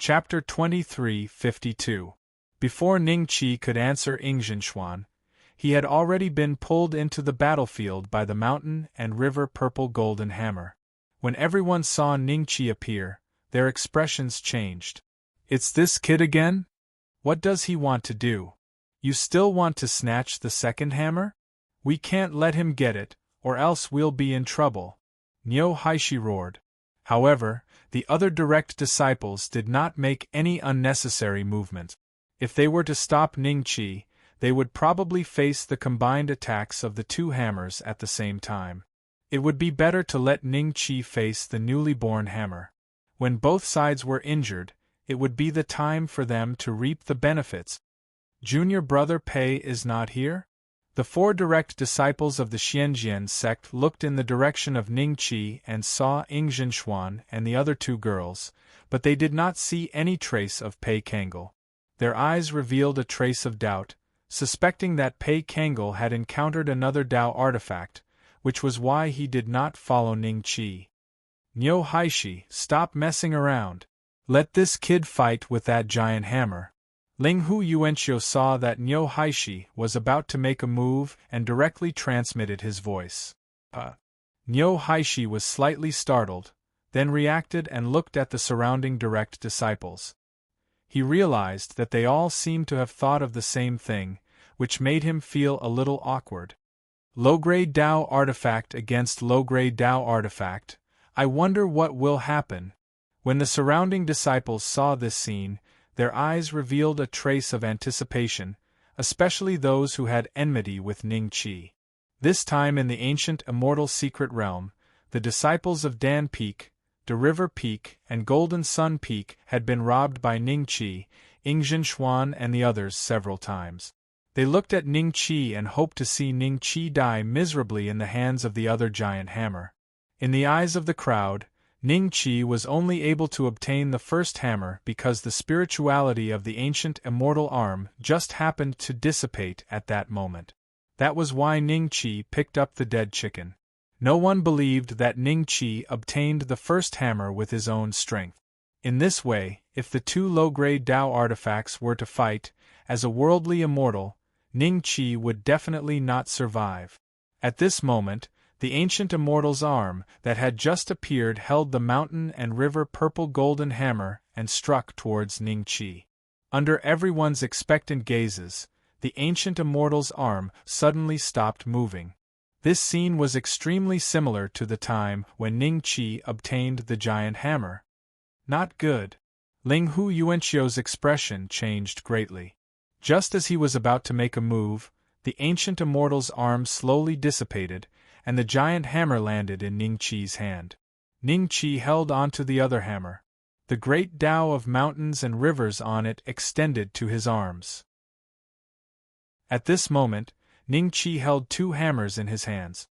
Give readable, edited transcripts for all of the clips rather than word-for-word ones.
Chapter 23:52. Before Ning Qi could answer Ingzhinshuan, he had already been pulled into the battlefield by the mountain and river purple golden hammer. When everyone saw Ning Qi appear, their expressions changed. "It's this kid again? What does he want to do? You still want to snatch the second hammer? We can't let him get it, or else we'll be in trouble," Niu Haishi roared. However, the other direct disciples did not make any unnecessary movement. If they were to stop Ning Qi, they would probably face the combined attacks of the two hammers at the same time. It would be better to let Ning Qi face the newly born hammer. When both sides were injured, it would be the time for them to reap the benefits. Junior brother Pei is not here? The four direct disciples of the Xianjian sect looked in the direction of Ning Qi and saw Ingzhinshuan and the other two girls, but they did not see any trace of Pei Kangol. Their eyes revealed a trace of doubt, suspecting that Pei Kangol had encountered another Dao artifact, which was why he did not follow Ning Qi. "Niu Haishi, stop messing around. Let this kid fight with that giant hammer." Ling Hu Yuanqiu saw that Niu Haishi was about to make a move and directly transmitted his voice. Niu Haishi was slightly startled, then reacted and looked at the surrounding direct disciples. He realized that they all seemed to have thought of the same thing, which made him feel a little awkward. Low-grade Dao artifact against low-grade Dao artifact. I wonder what will happen. When the surrounding disciples saw this scene, their eyes revealed a trace of anticipation, especially those who had enmity with Ning Qi. This time in the ancient immortal secret realm, the disciples of Dan Peak, De River Peak, and Golden Sun Peak had been robbed by Ning Qi, Ingzhinshuan and the others several times. They looked at Ning Qi and hoped to see Ning Qi die miserably in the hands of the other giant hammer. In the eyes of the crowd, Ning Qi was only able to obtain the first hammer because the spirituality of the ancient immortal arm just happened to dissipate at that moment. That was why Ning Qi picked up the dead chicken. No one believed that Ning Qi obtained the first hammer with his own strength. In this way, if the two low-grade Dao artifacts were to fight, as a worldly immortal, Ning Qi would definitely not survive. At this moment, the ancient immortal's arm that had just appeared held the mountain and river purple golden hammer and struck towards Ning Qi. Under everyone's expectant gazes, the ancient immortal's arm suddenly stopped moving. This scene was extremely similar to the time when Ning Qi obtained the giant hammer. Not good. Ling Hu Yuanqiu's expression changed greatly. Just as he was about to make a move, the ancient immortal's arm slowly dissipated, and the giant hammer landed in Ning Qi's hand. Ning Qi held onto the other hammer. The great Tao of mountains and rivers on it extended to his arms. At this moment, Ning Qi held two hammers in his hands.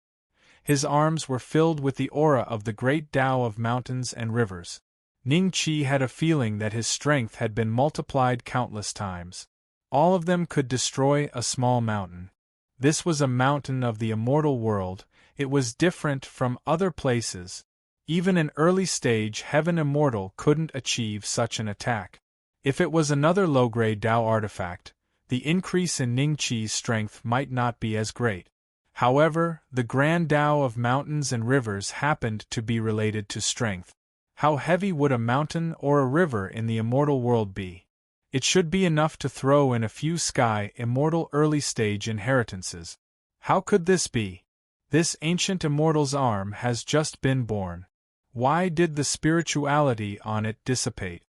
His arms were filled with the aura of the great Tao of mountains and rivers. Ning Qi had a feeling that his strength had been multiplied countless times. All of them could destroy a small mountain. This was a mountain of the immortal world. It was different from other places. Even an early-stage heaven immortal couldn't achieve such an attack. If it was another low-grade Dao artifact, the increase in Ning Qi's strength might not be as great. However, the grand Dao of mountains and rivers happened to be related to strength. How heavy would a mountain or a river in the immortal world be? It should be enough to throw in a few sky immortal early-stage inheritances. How could this be? This ancient immortal's arm has just been born. Why did the spirituality on it dissipate?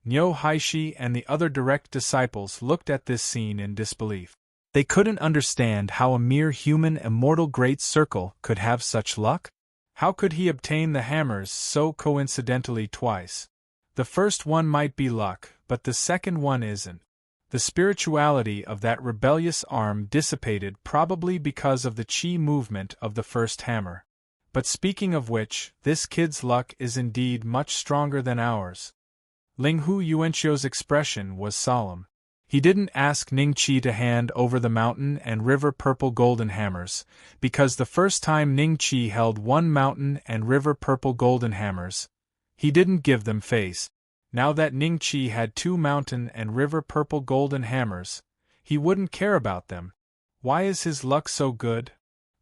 Niu Haishi and the other direct disciples looked at this scene in disbelief. They couldn't understand how a mere human immortal great circle could have such luck. How could he obtain the hammers so coincidentally twice? The first one might be luck, but the second one isn't. The spirituality of that rebellious arm dissipated probably because of the qi movement of the first hammer. But speaking of which, this kid's luck is indeed much stronger than ours. Ling Hu Yuanqiu's expression was solemn. He didn't ask Ning Qi to hand over the mountain and river purple golden hammers, because the first time Ning Qi held one mountain and river purple golden hammers, he didn't give them face. Now that Ning Qi had 2 mountain and river purple golden hammers, he wouldn't care about them. Why is his luck so good?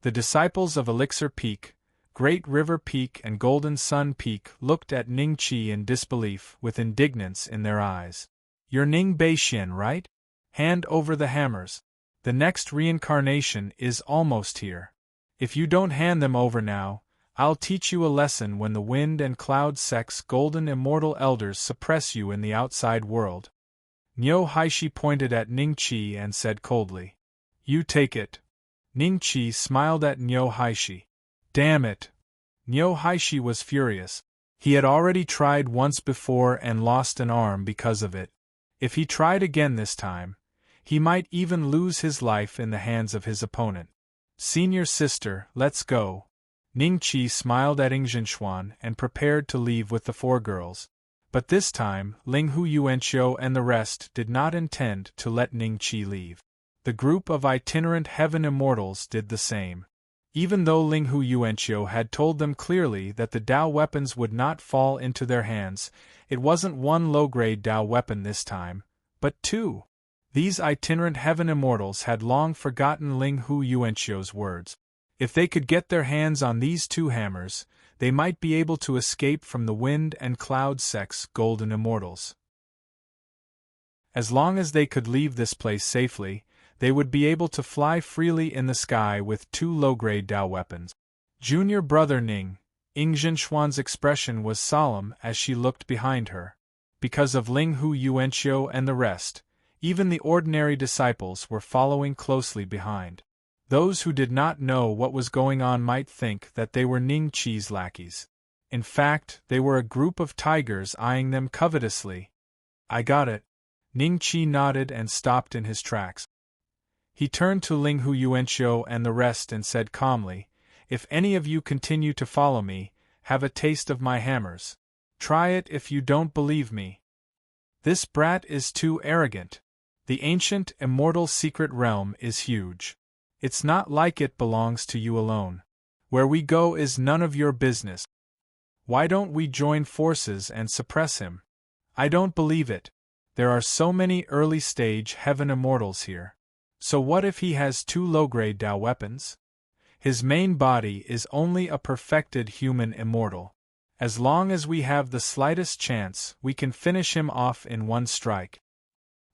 The disciples of Elixir Peak, Great River Peak and Golden Sun Peak looked at Ning Qi in disbelief, with indignance in their eyes. You're Ning Beixian, right? Hand over the hammers. The next reincarnation is almost here. If you don't hand them over now, I'll teach you a lesson when the wind and cloud sect's golden immortal elders suppress you in the outside world. Niu Haishi pointed at Ning Qi and said coldly, You take it. Ning Qi smiled at Niu Haishi. Damn it! Niu Haishi was furious. He had already tried once before and lost an arm because of it. If he tried again this time, he might even lose his life in the hands of his opponent. Senior sister, let's go. Ning Qi smiled at Ingzhinshuan and prepared to leave with the 4 girls. But this time, Linghu Yuanqiu and the rest did not intend to let Ning Qi leave. The group of itinerant heaven immortals did the same. Even though Linghu Yuanqiu had told them clearly that the Dao weapons would not fall into their hands, it wasn't 1 low-grade Dao weapon this time, but 2. These itinerant heaven immortals had long forgotten Linghu Yuanqiu's words. If they could get their hands on these 2 hammers, they might be able to escape from the wind and cloud sect's golden immortals. As long as they could leave this place safely, they would be able to fly freely in the sky with 2 low-grade Dao weapons. Junior brother Ning, Ingzhinshuan's expression was solemn as she looked behind her. Because of Linghu Yuanqiu and the rest, even the ordinary disciples were following closely behind. Those who did not know what was going on might think that they were Ning Qi's lackeys. In fact, they were a group of tigers eyeing them covetously. I got it. Ning Qi nodded and stopped in his tracks. He turned to Linghu Yuanqiu and the rest and said calmly, If any of you continue to follow me, have a taste of my hammers. Try it if you don't believe me. This brat is too arrogant. The ancient, immortal secret realm is huge. It's not like it belongs to you alone. Where we go is none of your business. Why don't we join forces and suppress him? I don't believe it. There are so many early-stage heaven immortals here. So what if he has 2 low-grade Dao weapons? His main body is only a perfected human immortal. As long as we have the slightest chance, we can finish him off in 1 strike.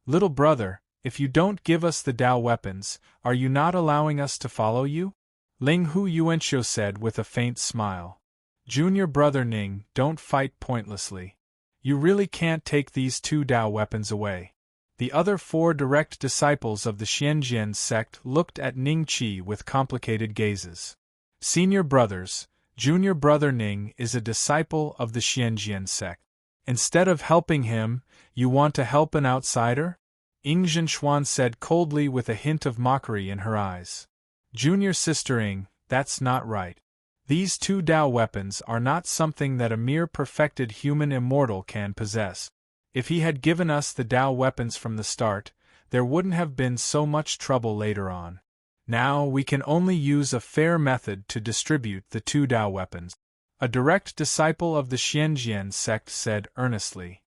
Little brother, if you don't give us the Dao weapons, are you not allowing us to follow you? Linghu Yuanqiu said with a faint smile. Junior brother Ning, don't fight pointlessly. You really can't take these 2 Dao weapons away. The other 4 direct disciples of the Xianjian sect looked at Ning Qi with complicated gazes. Senior brothers, junior brother Ning is a disciple of the Xianjian sect. Instead of helping him, you want to help an outsider? Ingzhinshuan said coldly with a hint of mockery in her eyes. Junior sister Ing, that's not right. These 2 Dao weapons are not something that a mere perfected human immortal can possess. If he had given us the Dao weapons from the start, there wouldn't have been so much trouble later on. Now we can only use a fair method to distribute the 2 Dao weapons. A direct disciple of the Xianjian sect said earnestly.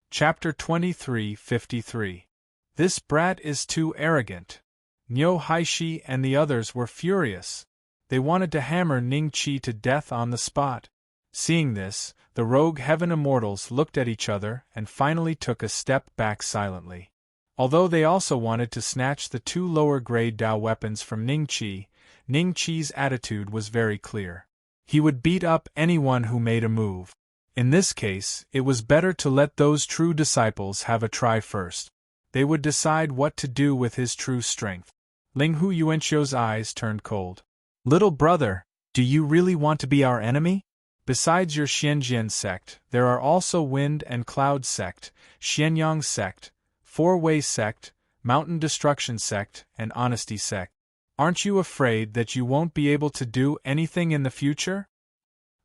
Chapter 23:53. This brat is too arrogant. Niu Haishi and the others were furious. They wanted to hammer Ning Qi to death on the spot. Seeing this, the rogue heaven immortals looked at each other and finally took a step back silently. Although they also wanted to snatch the 2 lower-grade Dao weapons from Ning Qi's attitude was very clear. He would beat up anyone who made a move. In this case, it was better to let those true disciples have a try first. They would decide what to do with his true strength. Linghu Yuanqiu's eyes turned cold. Little brother, do you really want to be our enemy? Besides your Xianjian sect, there are also Wind and Cloud sect, Xianyang sect, Four-Way sect, Mountain Destruction sect, and Honesty sect. Aren't you afraid that you won't be able to do anything in the future?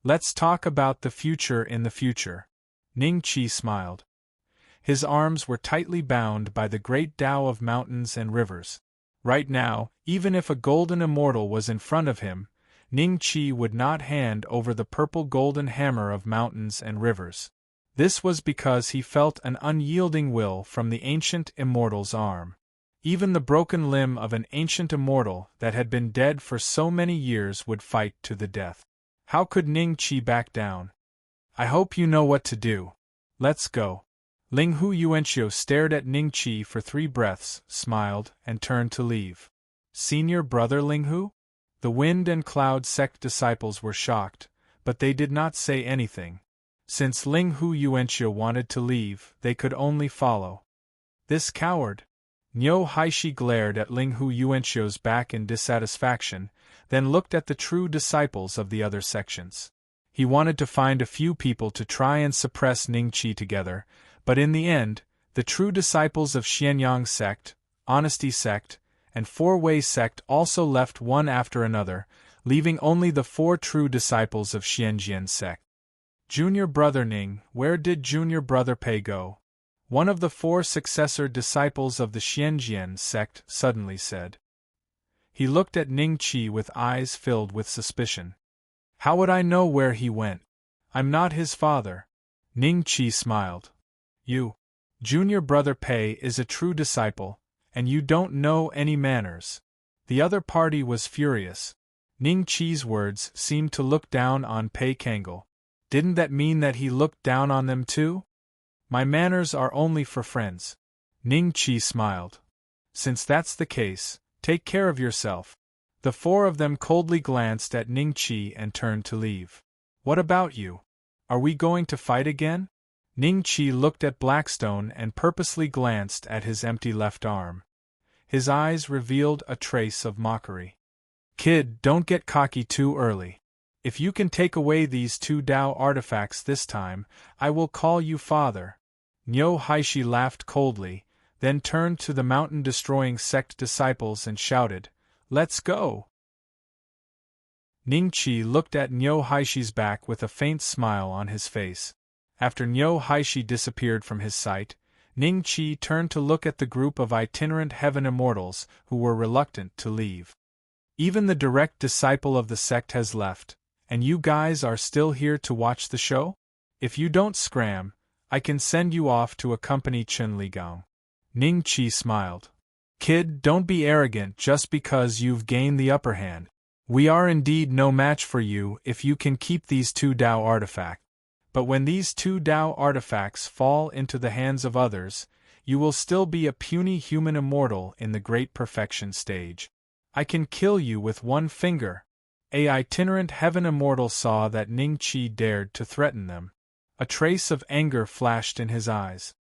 Let's talk about the future in the future. Ning Qi smiled. His arms were tightly bound by the great Tao of mountains and rivers. Right now, even if a golden immortal was in front of him, Ning Qi would not hand over the purple golden hammer of mountains and rivers. This was because he felt an unyielding will from the ancient immortal's arm. Even the broken limb of an ancient immortal that had been dead for so many years would fight to the death. How could Ning Qi back down? I hope you know what to do. Let's go. Linghu Yuanqiu stared at Ning Qi for 3 breaths, smiled, and turned to leave. Senior brother Linghu? The Wind and Cloud sect disciples were shocked, but they did not say anything. Since Linghu Yuanqiu wanted to leave, they could only follow. This coward! Niu Haishi glared at Linghu Yuanqiu's back in dissatisfaction, then looked at the true disciples of the other sections. He wanted to find a few people to try and suppress Ning Qi together, but in the end, the true disciples of Xianyang sect, Honesty sect, and Four-Way sect also left one after another, leaving only the 4 true disciples of Xianjian sect. Junior brother Ning, where did junior brother Pei go? One of the 4 successor disciples of the Xianjian sect suddenly said. He looked at Ning Qi with eyes filled with suspicion. How would I know where he went? I'm not his father. Ning Qi smiled. You, junior brother Pei, is a true disciple, and you don't know any manners. The other party was furious. Ning Qi's words seemed to look down on Pei Kangol. Didn't that mean that he looked down on them too? My manners are only for friends. Ning Qi smiled. Since that's the case, take care of yourself. The 4 of them coldly glanced at Ning Qi and turned to leave. What about you? Are we going to fight again? Ning Qi looked at Blackstone and purposely glanced at his empty left arm. His eyes revealed a trace of mockery. Kid, don't get cocky too early. If you can take away these 2 Dao artifacts this time, I will call you father. Niu Haishi laughed coldly, then turned to the mountain-destroying sect disciples and shouted, Let's go! Ning Qi looked at Niu Haishi's back with a faint smile on his face. After Niu Haishi disappeared from his sight, Ning Qi turned to look at the group of itinerant heaven immortals who were reluctant to leave. Even the direct disciple of the sect has left, and you guys are still here to watch the show? If you don't scram, I can send you off to accompany Chen Ligang. Ning Qi smiled. Kid, don't be arrogant just because you've gained the upper hand. We are indeed no match for you if you can keep these 2 Dao artifacts. But when these 2 Dao artifacts fall into the hands of others, you will still be a puny human immortal in the Great Perfection stage. I can kill you with 1 finger. A itinerant heaven immortal saw that Ning Qi dared to threaten them. A trace of anger flashed in his eyes.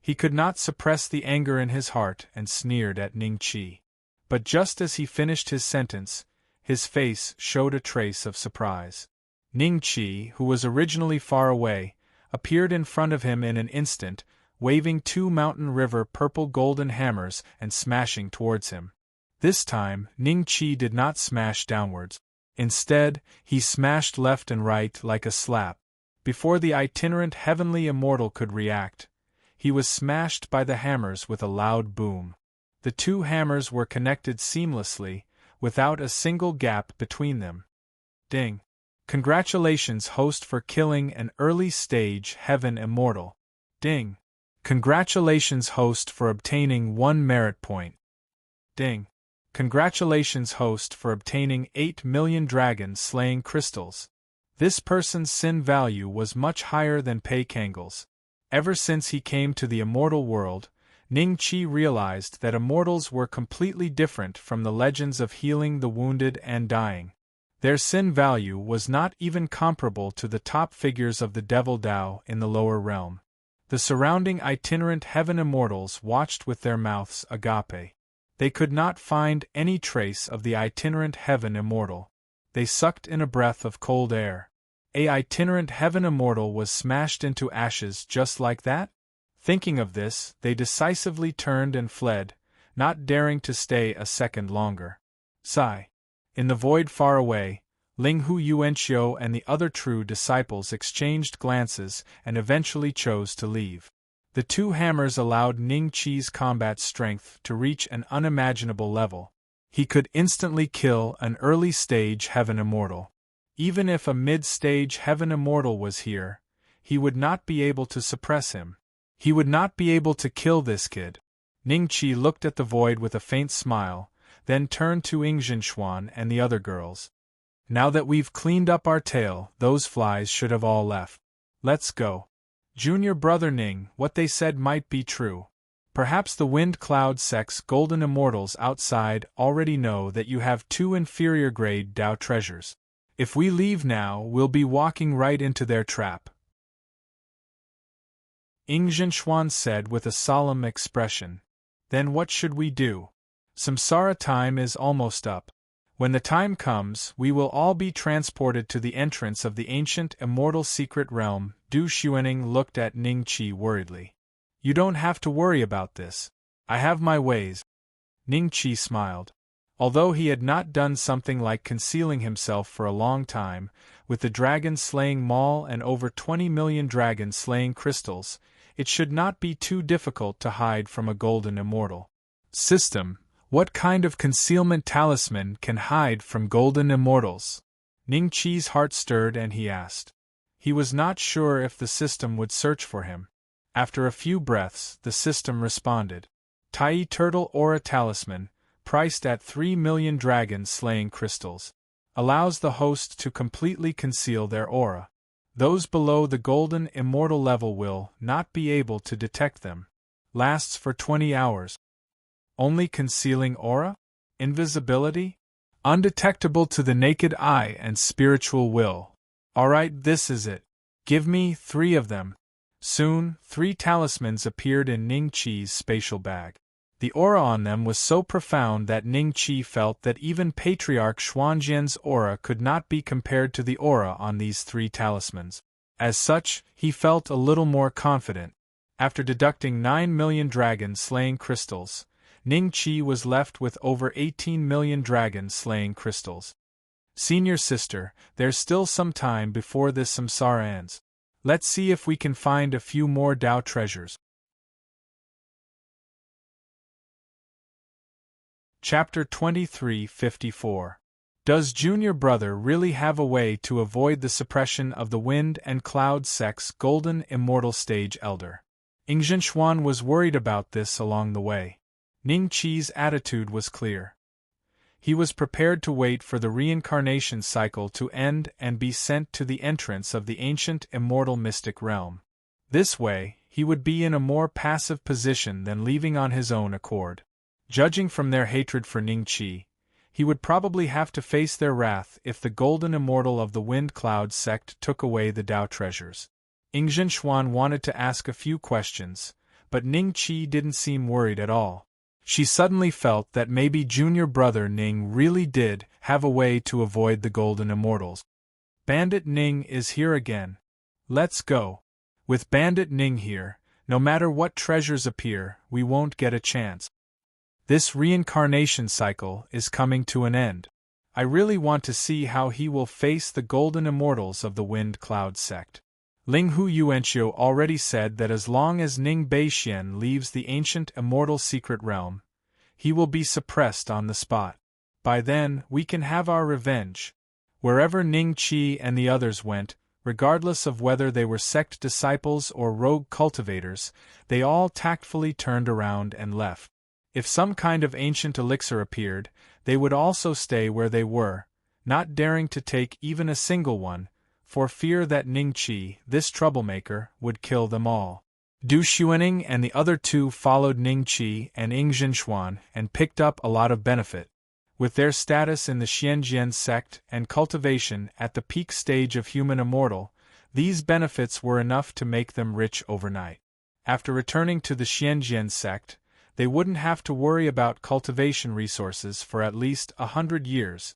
He could not suppress the anger in his heart and sneered at Ning Qi. But just as he finished his sentence, his face showed a trace of surprise. Ning Qi, who was originally far away, appeared in front of him in an instant, waving 2 Mountain River purple golden hammers and smashing towards him. This time, Ning Qi did not smash downwards. Instead, he smashed left and right like a slap. Before the itinerant heavenly immortal could react, he was smashed by the hammers with a loud boom. The 2 hammers were connected seamlessly, without a single gap between them. Ding! Congratulations, host, for killing an early-stage heaven immortal. Ding! Congratulations, host, for obtaining 1 merit point. Ding! Congratulations, host, for obtaining 8 million dragon-slaying crystals. This person's sin value was much higher than Pei Kangol's. Ever since he came to the immortal world, Ning Qi realized that immortals were completely different from the legends of healing the wounded and dying. Their sin value was not even comparable to the top figures of the Devil Dao in the lower realm. The surrounding itinerant heaven immortals watched with their mouths agape. They could not find any trace of the itinerant heaven immortal. They sucked in a breath of cold air. A itinerant heaven immortal was smashed into ashes just like that? Thinking of this, they decisively turned and fled, not daring to stay a second longer. Sigh. In the void far away, Linghu Yuanqiu and the other true disciples exchanged glances and eventually chose to leave. The 2 hammers allowed Ning Qi's combat strength to reach an unimaginable level. He could instantly kill an early-stage Heaven Immortal. Even if a mid-stage Heaven Immortal was here, he would not be able to suppress him. He would not be able to kill this kid. Ningqi looked at the void with a faint smile, then turned to Ingzhenxuan and the other girls. Now that we've cleaned up our tail, those flies should have all left. Let's go. Junior brother Ning, what they said might be true. Perhaps the Wind Cloud Sect's golden immortals outside already know that you have 2 inferior-grade Dao treasures. If we leave now, we'll be walking right into their trap. Ingzhenxuan said with a solemn expression. Then what should we do? Samsara time is almost up. When the time comes, we will all be transported to the entrance of the ancient immortal secret realm. Du Xuaning looked at Ningqi worriedly. You don't have to worry about this. I have my ways. Ningqi smiled. Although he had not done something like concealing himself for a long time, with the dragon-slaying maul and over 20 million dragon-slaying crystals, it should not be too difficult to hide from a golden immortal. System, what kind of concealment talisman can hide from golden immortals? Ningqi's heart stirred and he asked. He was not sure if the system would search for him. After a few breaths, the system responded. Tai Turtle Aura Talisman, priced at 3 million dragon-slaying crystals, allows the host to completely conceal their aura. Those below the golden immortal level will not be able to detect them. Lasts for 20 hours. Only concealing aura? Invisibility? Undetectable to the naked eye and spiritual will. Alright, this is it. Give me 3 of them. Soon, 3 talismans appeared in Ningqi's spatial bag. The aura on them was so profound that Ningqi felt that even Patriarch Xuanjian's aura could not be compared to the aura on these 3 talismans. As such, he felt a little more confident. After deducting 9 million dragon-slaying crystals, Ningqi was left with over 18 million dragon-slaying crystals. Senior sister, there's still some time before this samsara ends. Let's see if we can find a few more Dao treasures. Chapter 2354. Does Junior Brother really have a way to avoid the suppression of the Wind and Cloud Sect's golden immortal stage elder? Ingzhenxuan was worried about this along the way. Ningqi's attitude was clear. He was prepared to wait for the reincarnation cycle to end and be sent to the entrance of the ancient immortal mystic realm. This way, he would be in a more passive position than leaving on his own accord. Judging from their hatred for Ningqi, he would probably have to face their wrath if the golden immortal of the Wind Cloud sect took away the Dao treasures. Ingzhenxuan wanted to ask a few questions, but Ningqi didn't seem worried at all. She suddenly felt that maybe Junior Brother Ning really did have a way to avoid the golden immortals. Bandit Ning is here again. Let's go. With Bandit Ning here, no matter what treasures appear, we won't get a chance. This reincarnation cycle is coming to an end. I really want to see how he will face the golden immortals of the Wind Cloud sect. Ling Hu Yuanqiu already said that as long as Ning Beixian leaves the ancient immortal secret realm, he will be suppressed on the spot. By then, we can have our revenge. Wherever Ningqi and the others went, regardless of whether they were sect disciples or rogue cultivators, they all tactfully turned around and left. If some kind of ancient elixir appeared, they would also stay where they were, not daring to take even a single one, for fear that Ningqi, this troublemaker, would kill them all. Du Xuaning and the other 2 followed Ningqi and Ingzhenxuan and picked up a lot of benefit. With their status in the Xianjian sect and cultivation at the peak stage of human immortal, these benefits were enough to make them rich overnight. After returning to the Xianjian sect, they wouldn't have to worry about cultivation resources for at least 100 years.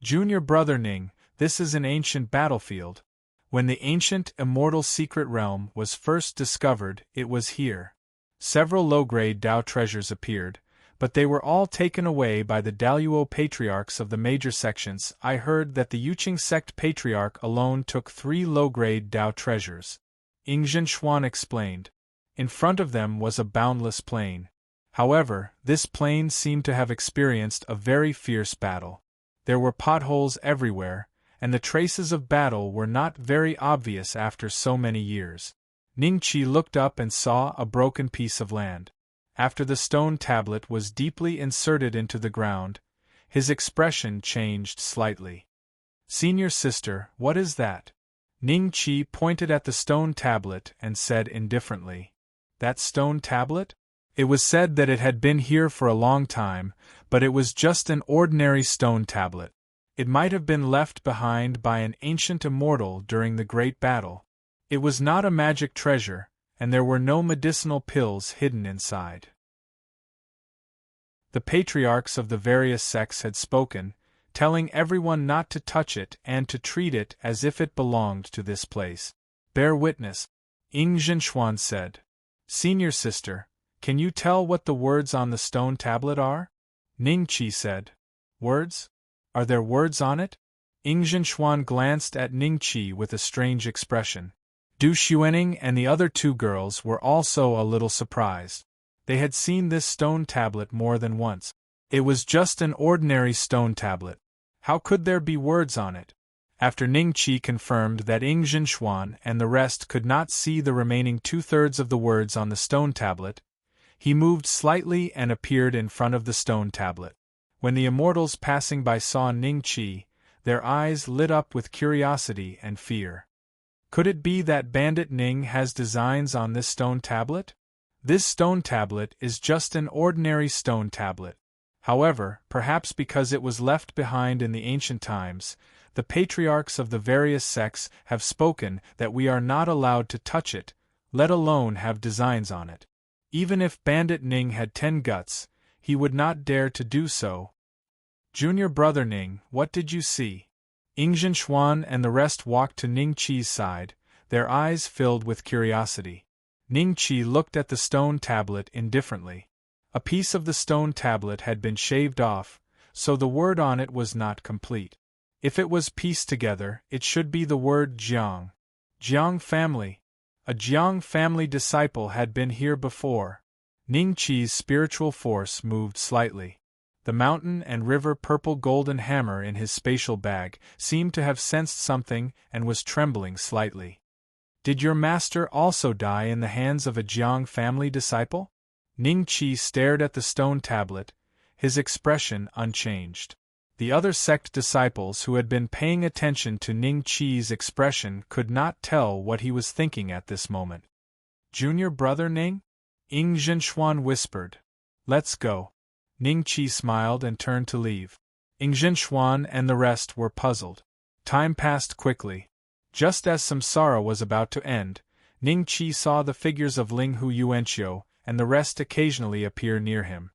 Junior Brother Ning, this is an ancient battlefield. When the ancient immortal secret realm was first discovered, it was here. Several low-grade Dao treasures appeared, but they were all taken away by the Daluo patriarchs of the major sections. I heard that the Yuqing sect patriarch alone took 3 low-grade Dao treasures. Ingzhenxuan explained. In front of them was a boundless plain. However, this plain seemed to have experienced a very fierce battle. There were potholes everywhere, and the traces of battle were not very obvious after so many years. Ningqi looked up and saw a broken piece of land. After the stone tablet was deeply inserted into the ground, his expression changed slightly. "Senior sister, what is that?" Ningqi pointed at the stone tablet and said indifferently. "That stone tablet?" It was said that it had been here for a long time, but it was just an ordinary stone tablet. It might have been left behind by an ancient immortal during the great battle. It was not a magic treasure, and there were no medicinal pills hidden inside. The patriarchs of the various sects had spoken, telling everyone not to touch it and to treat it as if it belonged to this place. "Bear witness," Ing Zhenxuan said. "Senior sister, can you tell what the words on the stone tablet are?" Ningqi said. "Words? Are there words on it?" Ing Zhenxuan glanced at Ningqi with a strange expression. Du Xuening and the other two girls were also a little surprised. They had seen this stone tablet more than once. It was just an ordinary stone tablet. How could there be words on it? After Ningqi confirmed that Ing Zhenxuan and the rest could not see the remaining 2/3 of the words on the stone tablet, he moved slightly and appeared in front of the stone tablet. When the immortals passing by saw Ningqi, their eyes lit up with curiosity and fear. Could it be that Bandit Ning has designs on this stone tablet? This stone tablet is just an ordinary stone tablet. However, perhaps because it was left behind in the ancient times, the patriarchs of the various sects have spoken that we are not allowed to touch it, let alone have designs on it. Even if Bandit Ning had 10 guts, he would not dare to do so. "Junior brother Ning, what did you see?" Ing Zhenxuan and the rest walked to Ningqi's side, their eyes filled with curiosity. Ningqi looked at the stone tablet indifferently. A piece of the stone tablet had been shaved off, so the word on it was not complete. If it was pieced together, it should be the word Jiang. Jiang family. A Jiang family disciple had been here before. Ningqi's spiritual force moved slightly. The mountain and river purple golden hammer in his spatial bag seemed to have sensed something and was trembling slightly. "Did your master also die in the hands of a Jiang family disciple?" Ningqi stared at the stone tablet, his expression unchanged. The other sect disciples who had been paying attention to Ningqi's expression could not tell what he was thinking at this moment. "Junior brother Ning?" Ing Zhenxuan whispered. "Let's go." Ningqi smiled and turned to leave. Ing Zhenxuan and the rest were puzzled. Time passed quickly. Just as Samsara was about to end, Ningqi saw the figures of Linghu Yuanqiu and the rest occasionally appear near him.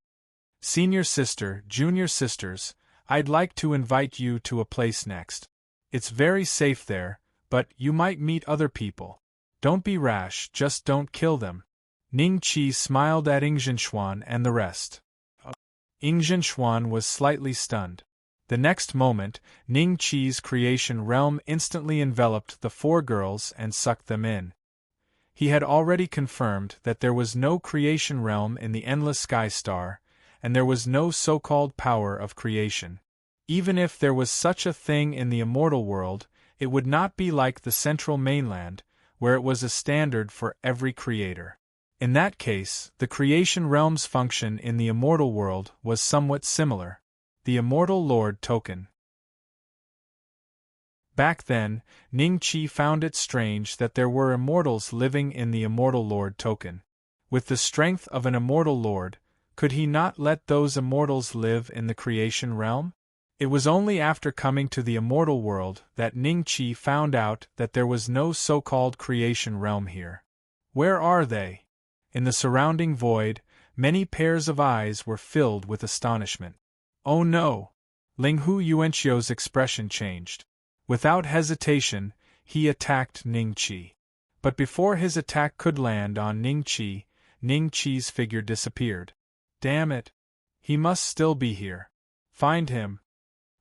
"Senior sister, junior sisters, I'd like to invite you to a place next. It's very safe there, but you might meet other people. Don't be rash, just don't kill them." Ningqi smiled at Ing Zhenxuan and the rest. Ing Zhenxuan was slightly stunned. The next moment, Ningqi's creation realm instantly enveloped the 4 girls and sucked them in. He had already confirmed that there was no creation realm in the endless sky star, and there was no so-called power of creation. Even if there was such a thing in the immortal world, it would not be like the central mainland, where it was a standard for every creator. In that case, the creation realm's function in the immortal world was somewhat similar. The Immortal Lord Token. Back then, Ningqi found it strange that there were immortals living in the Immortal Lord Token. With the strength of an immortal lord, could he not let those immortals live in the creation realm? It was only after coming to the immortal world that Ningqi found out that there was no so-called creation realm here. Where are they? In the surrounding void, many pairs of eyes were filled with astonishment. "Oh no!" Linghu Yuanqiu's expression changed. Without hesitation, he attacked Ningqi. But before his attack could land on Ningqi, Ningqi's figure disappeared. "Damn it! He must still be here. Find him."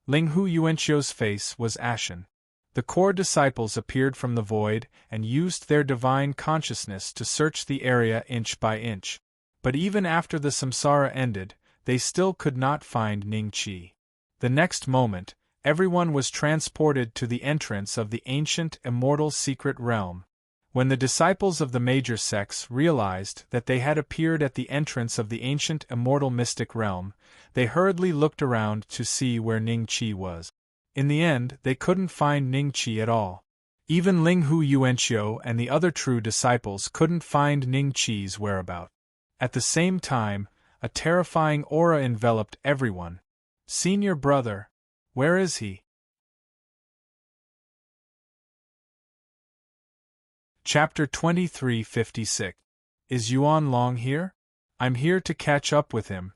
Linghu Yuanqiu's face was ashen. The core disciples appeared from the void and used their divine consciousness to search the area inch by inch. But even after the samsara ended, they still could not find Ning Qi. The next moment, everyone was transported to the entrance of the ancient immortal secret realm. When the disciples of the major sects realized that they had appeared at the entrance of the ancient immortal mystic realm, they hurriedly looked around to see where Ning Qi was. In the end, they couldn't find Ning Qi at all. Even Linghu Yuanqiu and the other true disciples couldn't find Ning Qi's whereabouts. At the same time, a terrifying aura enveloped everyone. "Senior brother, where is he?" Chapter 2356. Is Yuan Long here? I'm here to catch up with him,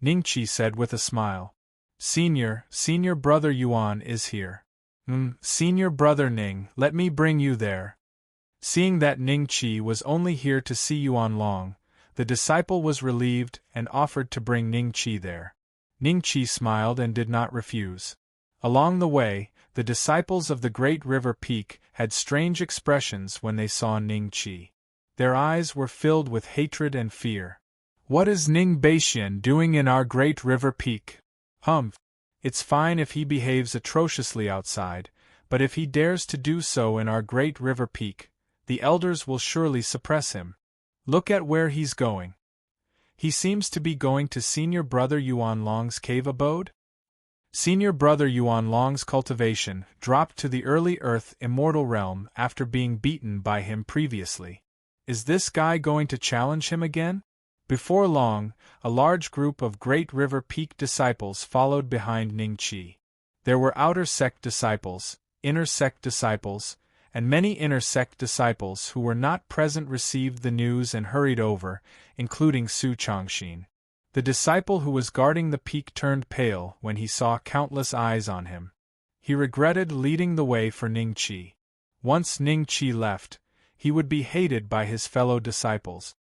Ning Qi said with a smile. Senior brother Yuan is here. Senior brother Ning, let me bring you there. Seeing that Ning Qi was only here to see Yuan Long, the disciple was relieved and offered to bring Ning Qi there. Ning Qi smiled and did not refuse. Along the way, the disciples of the great river peak had strange expressions when they saw Ning Qi. Their eyes were filled with hatred and fear. "What is Ning Beixian doing in our great river peak?" "Humph! It's fine if he behaves atrociously outside, but if he dares to do so in our great river peak, the elders will surely suppress him. Look at where he's going. He seems to be going to senior brother Yuan Long's cave abode?" Senior brother Yuan Long's cultivation dropped to the early earth immortal realm after being beaten by him previously. Is this guy going to challenge him again? Before long, a large group of Great River Peak disciples followed behind Ning Qi. There were outer sect disciples, inner sect disciples, and many inner sect disciples who were not present received the news and hurried over, including Su Changxin. The disciple who was guarding the peak turned pale when he saw countless eyes on him. He regretted leading the way for Ning Qi. Once Ning Qi left, he would be hated by his fellow disciples.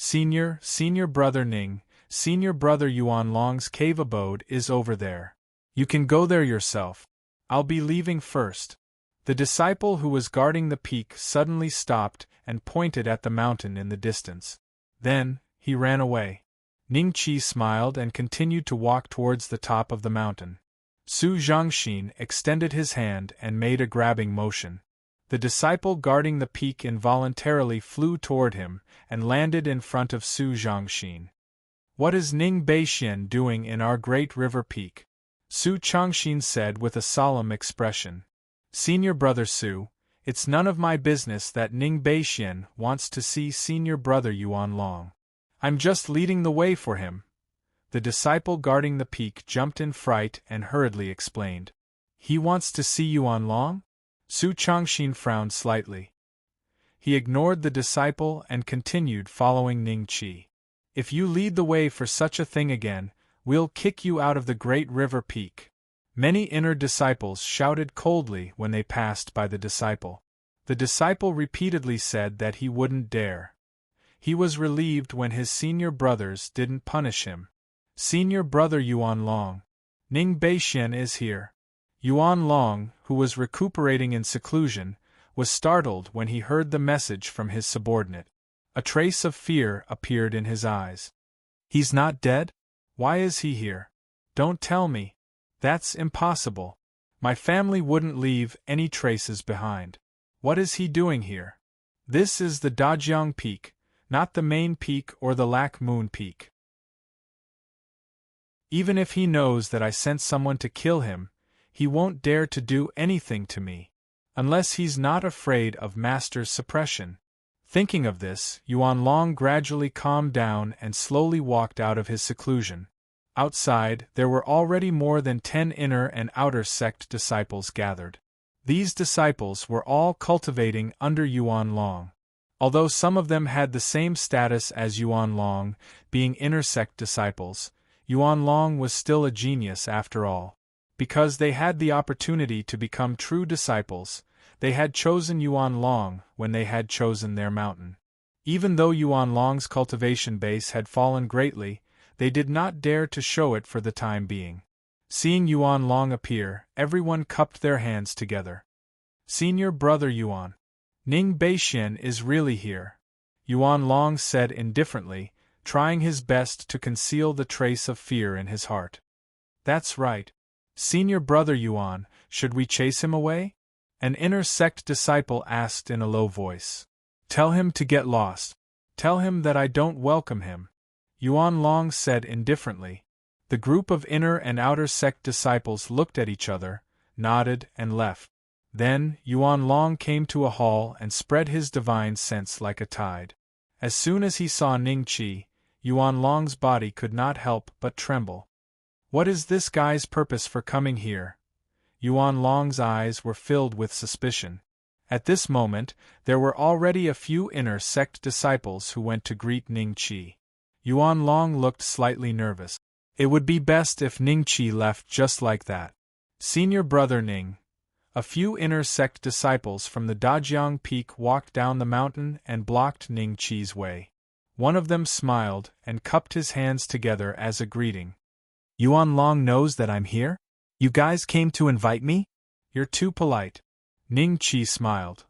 Senior brother Ning, senior brother Yuan Long's cave abode is over there. You can go there yourself. I'll be leaving first. The disciple who was guarding the peak suddenly stopped and pointed at the mountain in the distance. Then, he ran away. Ning Qi smiled and continued to walk towards the top of the mountain. Su Zhangxin extended his hand and made a grabbing motion. The disciple guarding the peak involuntarily flew toward him and landed in front of Su Zhangxin. "What is Ning Beixian doing in our great river peak?" Su Changxin said with a solemn expression. "Senior brother Su, it's none of my business that Ning Beixian wants to see senior brother Yuan Long. I'm just leading the way for him." The disciple guarding the peak jumped in fright and hurriedly explained. "He wants to see Yuan Long?" Su Changxin frowned slightly. He ignored the disciple and continued following Ning Qi. "If you lead the way for such a thing again, we'll kick you out of the great river peak." Many inner disciples shouted coldly when they passed by the disciple. The disciple repeatedly said that he wouldn't dare. He was relieved when his senior brothers didn't punish him. "Senior brother Yuan Long, Ning Beixian is here." Yuan Long, who was recuperating in seclusion, was startled when he heard the message from his subordinate. A trace of fear appeared in his eyes. "He's not dead? Why is he here? Don't tell me. That's impossible. My family wouldn't leave any traces behind. What is he doing here? This is the Dajiang Peak, not the main peak or the Lac Moon Peak. Even if he knows that I sent someone to kill him, he won't dare to do anything to me. Unless he's not afraid of Master's suppression." Thinking of this, Yuan Long gradually calmed down and slowly walked out of his seclusion. Outside, there were already more than 10 inner and outer sect disciples gathered. These disciples were all cultivating under Yuan Long. Although some of them had the same status as Yuan Long, being inner sect disciples, Yuan Long was still a genius after all. Because they had the opportunity to become true disciples, they had chosen Yuan Long when they had chosen their mountain. Even though Yuan Long's cultivation base had fallen greatly, they did not dare to show it for the time being. Seeing Yuan Long appear, everyone cupped their hands together. "Senior brother Yuan, Ning Beixian is really here," Yuan Long said indifferently, trying his best to conceal the trace of fear in his heart. That's right. Senior Brother Yuan, should we chase him away? An inner sect disciple asked in a low voice. Tell him to get lost. Tell him that I don't welcome him. Yuan Long said indifferently. The group of inner and outer sect disciples looked at each other, nodded, and left. Then, Yuan Long came to a halt and spread his divine sense like a tide. As soon as he saw Ning Qi, Yuan Long's body could not help but tremble. What is this guy's purpose for coming here? Yuan Long's eyes were filled with suspicion. At this moment, there were already a few inner sect disciples who went to greet Ning Qi. Yuan Long looked slightly nervous. It would be best if Ning Qi left just like that. Senior Brother Ning. A few inner sect disciples from the Dajiang Peak walked down the mountain and blocked Ning Qi's way. One of them smiled and cupped his hands together as a greeting. Yuan Long knows that I'm here? You guys came to invite me? You're too polite. Ning Qi smiled.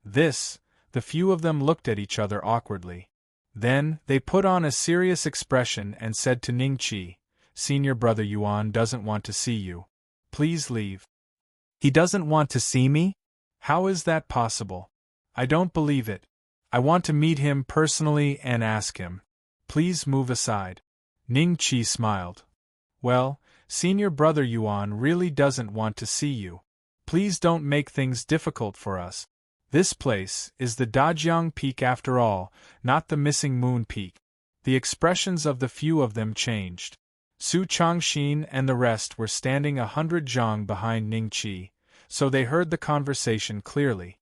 The few of them looked at each other awkwardly. Then, they put on a serious expression and said to Ning Qi, Senior Brother Yuan doesn't want to see you. Please leave. He doesn't want to see me? How is that possible? I don't believe it. I want to meet him personally and ask him. Please move aside. Ning Qi smiled. Well, Senior Brother Yuan really doesn't want to see you. Please don't make things difficult for us. This place is the Dajiang Peak after all, not the Missing Moon Peak. The expressions of the few of them changed. Su Changxin and the rest were standing 100 zhang behind Ning Qi, so they heard the conversation clearly.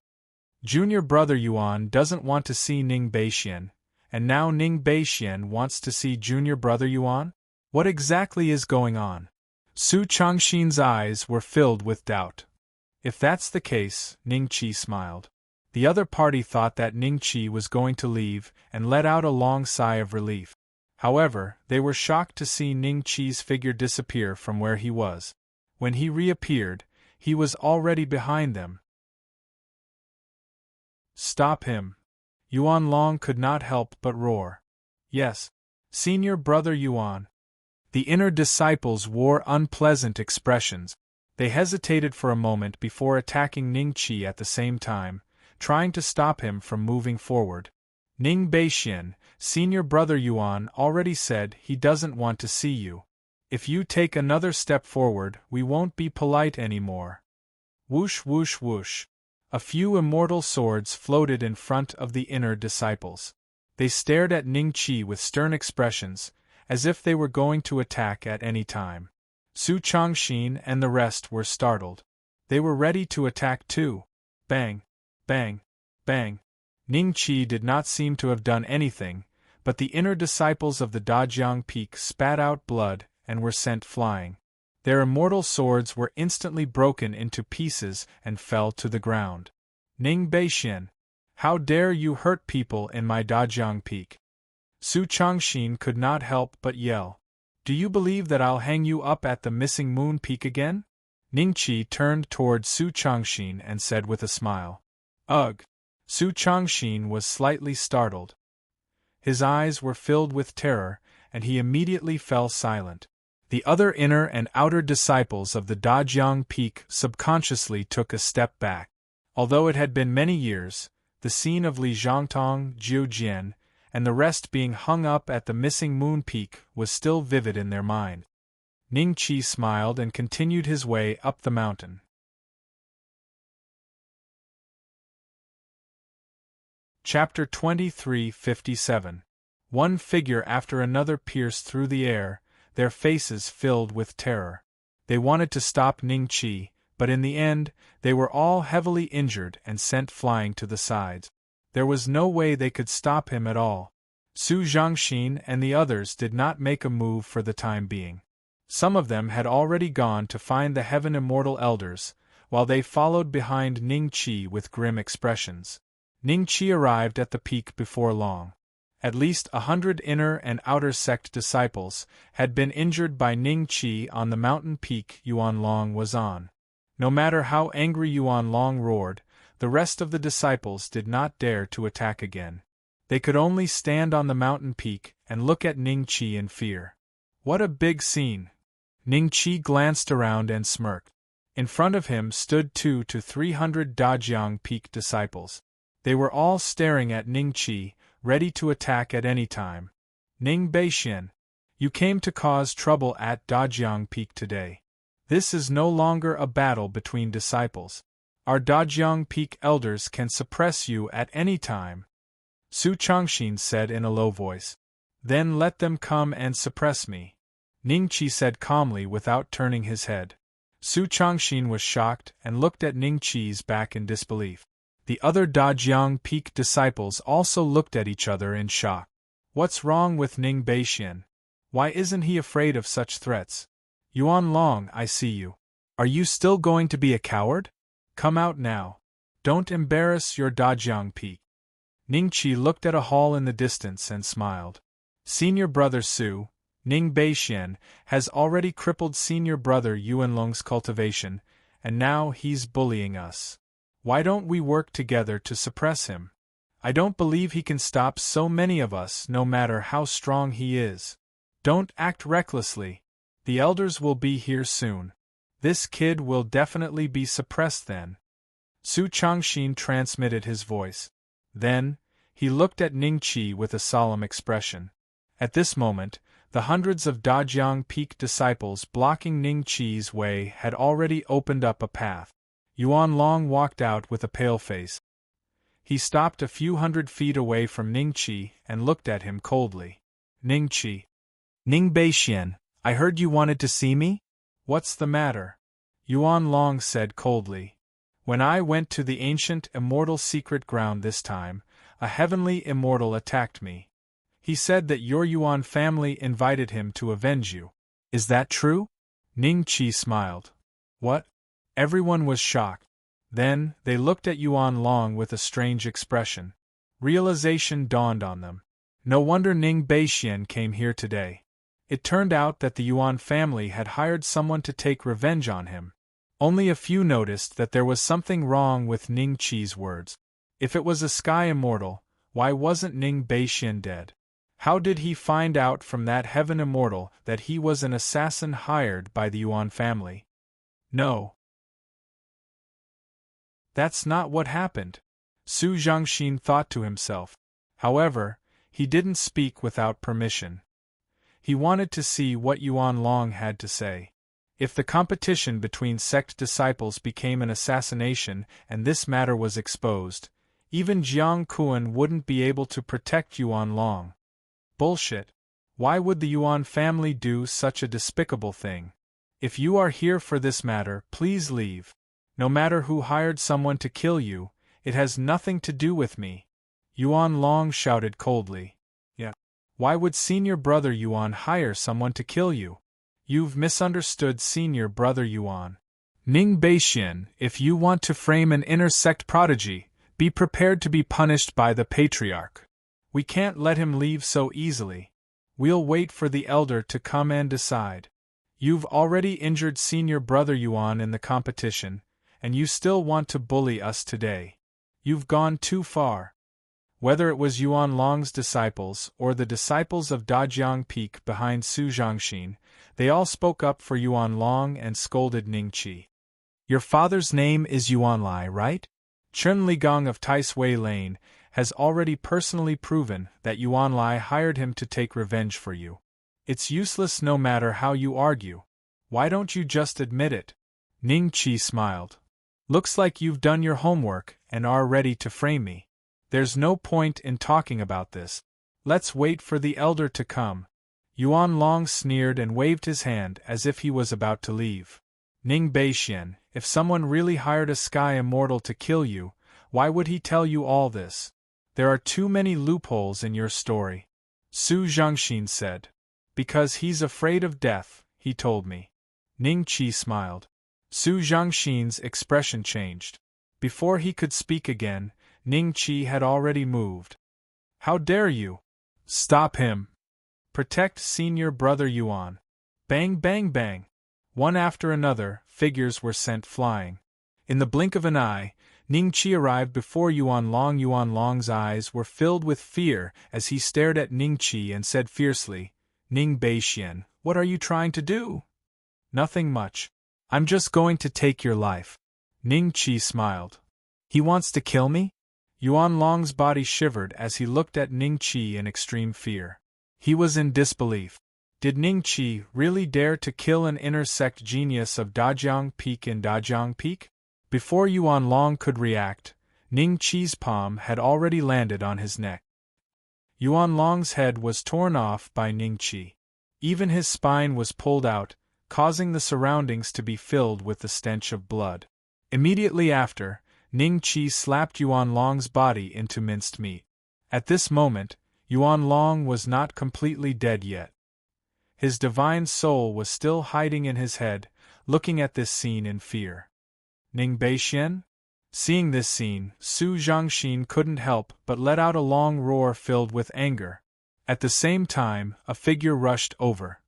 Junior Brother Yuan doesn't want to see Ning Beixian, and now Ning Beixian wants to see Junior Brother Yuan? What exactly is going on? Su Changxin's eyes were filled with doubt. If that's the case, Ning Qi smiled. The other party thought that Ning Qi was going to leave and let out a long sigh of relief. However, they were shocked to see Ning Qi's figure disappear from where he was. When he reappeared, he was already behind them. Stop him! Yuan Long could not help but roar. Yes, Senior Brother Yuan. The inner disciples wore unpleasant expressions. They hesitated for a moment before attacking Ning Qi at the same time, trying to stop him from moving forward. Ning Beixian, Senior Brother Yuan already said he doesn't want to see you. If you take another step forward, we won't be polite anymore. Whoosh whoosh whoosh. A few immortal swords floated in front of the inner disciples. They stared at Ning Qi with stern expressions, as if they were going to attack at any time. Su Changxin and the rest were startled. They were ready to attack too. Bang! Bang! Bang! Ning Qi did not seem to have done anything, but the inner disciples of the Dajiang Peak spat out blood and were sent flying. Their immortal swords were instantly broken into pieces and fell to the ground. Ning Beixian! How dare you hurt people in my Dajiang Peak? Su Changxin could not help but yell. Do you believe that I'll hang you up at the Missing Moon Peak again? Ning Qi turned toward Su Changxin and said with a smile. Ugh! Su Changxin was slightly startled. His eyes were filled with terror, and he immediately fell silent. The other inner and outer disciples of the Dajiang Peak subconsciously took a step back. Although it had been many years, the scene of Li Zhangtong, Jiu Jian, and the rest being hung up at the Missing Moon Peak was still vivid in their mind. Ning Qi smiled and continued his way up the mountain. Chapter 23:57. One figure after another pierced through the air, their faces filled with terror. They wanted to stop Ning Qi, but in the end, they were all heavily injured and sent flying to the sides. There was no way they could stop him at all. Su Zhangxin and the others did not make a move for the time being. Some of them had already gone to find the Heaven Immortal Elders, while they followed behind Ning Qi with grim expressions. Ning Qi arrived at the peak before long. At least 100 inner and outer sect disciples had been injured by Ning Qi on the mountain peak Yuan Long was on. No matter how angry Yuan Long roared, the rest of the disciples did not dare to attack again. They could only stand on the mountain peak and look at Ning Qi in fear. What a big scene! Ning Qi glanced around and smirked. In front of him stood 200 to 300 Dajiang Peak disciples. They were all staring at Ning Qi, ready to attack at any time. Ning Beixian, you came to cause trouble at Dajiang Peak today. This is no longer a battle between disciples. Our Dajiang Peak elders can suppress you at any time. Su Changxin said in a low voice. Then let them come and suppress me. Ning Qi said calmly without turning his head. Su Changxin was shocked and looked at Ning Qi's back in disbelief. The other Dajiang Peak disciples also looked at each other in shock. What's wrong with Ning Beixian? Why isn't he afraid of such threats? Yuan Long, I see you. Are you still going to be a coward? Come out now. Don't embarrass your Dajiang Peak. Ning Qi looked at a hall in the distance and smiled. Senior brother Su, Ning Beixian, has already crippled senior brother Yuan Long's cultivation, and now he's bullying us. Why don't we work together to suppress him? I don't believe he can stop so many of us no matter how strong he is. Don't act recklessly. The elders will be here soon. This kid will definitely be suppressed then. Su Changxin transmitted his voice. Then, he looked at Ning Qi with a solemn expression. At this moment, the hundreds of Dajiang Peak disciples blocking Ning Qi's way had already opened up a path. Yuan Long walked out with a pale face. He stopped a few hundred feet away from Ning Qi and looked at him coldly. Ning Qi. Ning Beixian, I heard you wanted to see me? What's the matter? Yuan Long said coldly. When I went to the ancient immortal secret ground this time, a heavenly immortal attacked me. He said that your Yuan family invited him to avenge you. Is that true? Ning Qi smiled. What? Everyone was shocked. Then, they looked at Yuan Long with a strange expression. Realization dawned on them. No wonder Ning Beixian came here today. It turned out that the Yuan family had hired someone to take revenge on him. Only a few noticed that there was something wrong with Ning Qi's words. If it was a sky immortal, why wasn't Ning Beixian dead? How did he find out from that heaven immortal that he was an assassin hired by the Yuan family? No. That's not what happened, Su Zhangxin thought to himself. However, he didn't speak without permission. He wanted to see what Yuan Long had to say. If the competition between sect disciples became an assassination and this matter was exposed, even Jiang Kuan wouldn't be able to protect Yuan Long. Bullshit. Why would the Yuan family do such a despicable thing? If you are here for this matter, please leave. No matter who hired someone to kill you, it has nothing to do with me. Yuan Long shouted coldly. Yeah. Why would senior brother Yuan hire someone to kill you? You've misunderstood senior brother Yuan. Ning Beixian, if you want to frame an inner sect prodigy, be prepared to be punished by the patriarch. We can't let him leave so easily. We'll wait for the elder to come and decide. You've already injured senior brother Yuan in the competition, and you still want to bully us today. You've gone too far. Whether it was Yuan Long's disciples or the disciples of Dajiang Peak behind Su Zhangxin, they all spoke up for Yuan Long and scolded Ning Qi. Your father's name is Yuan Lai, right? Chen Ligong of Taisui Lane has already personally proven that Yuan Lai hired him to take revenge for you. It's useless no matter how you argue. Why don't you just admit it? Ning Qi smiled. Looks like you've done your homework and are ready to frame me. There's no point in talking about this. Let's wait for the elder to come. Yuan Long sneered and waved his hand as if he was about to leave. Ning Beixian, if someone really hired a sky immortal to kill you, why would he tell you all this? There are too many loopholes in your story. Su Zhangxin said. Because he's afraid of death, he told me. Ning Qi smiled. Su Zhangxin's expression changed. Before he could speak again, Ning Qi had already moved. How dare you? Stop him. Protect senior brother Yuan. Bang bang bang. One after another, figures were sent flying. In the blink of an eye, Ning Qi arrived before Yuan Long. Yuan Long's eyes were filled with fear as he stared at Ning Qi and said fiercely, "Ning Beixian, what are you trying to do?" "Nothing much. I'm just going to take your life." Ning Qi smiled. "He wants to kill me?" Yuan Long's body shivered as he looked at Ning Qi in extreme fear. He was in disbelief. Did Ning Qi really dare to kill an inner sect genius of Dajiang Peak in Dajiang Peak? Before Yuan Long could react, Ning Qi's palm had already landed on his neck. Yuan Long's head was torn off by Ning Qi. Even his spine was pulled out, causing the surroundings to be filled with the stench of blood. Immediately after, Ning Qi slapped Yuan Long's body into minced meat. At this moment, Yuan Long was not completely dead yet. His divine soul was still hiding in his head, looking at this scene in fear. Ning Beixian? Seeing this scene, Su Zhangxin couldn't help but let out a long roar filled with anger. At the same time, a figure rushed over.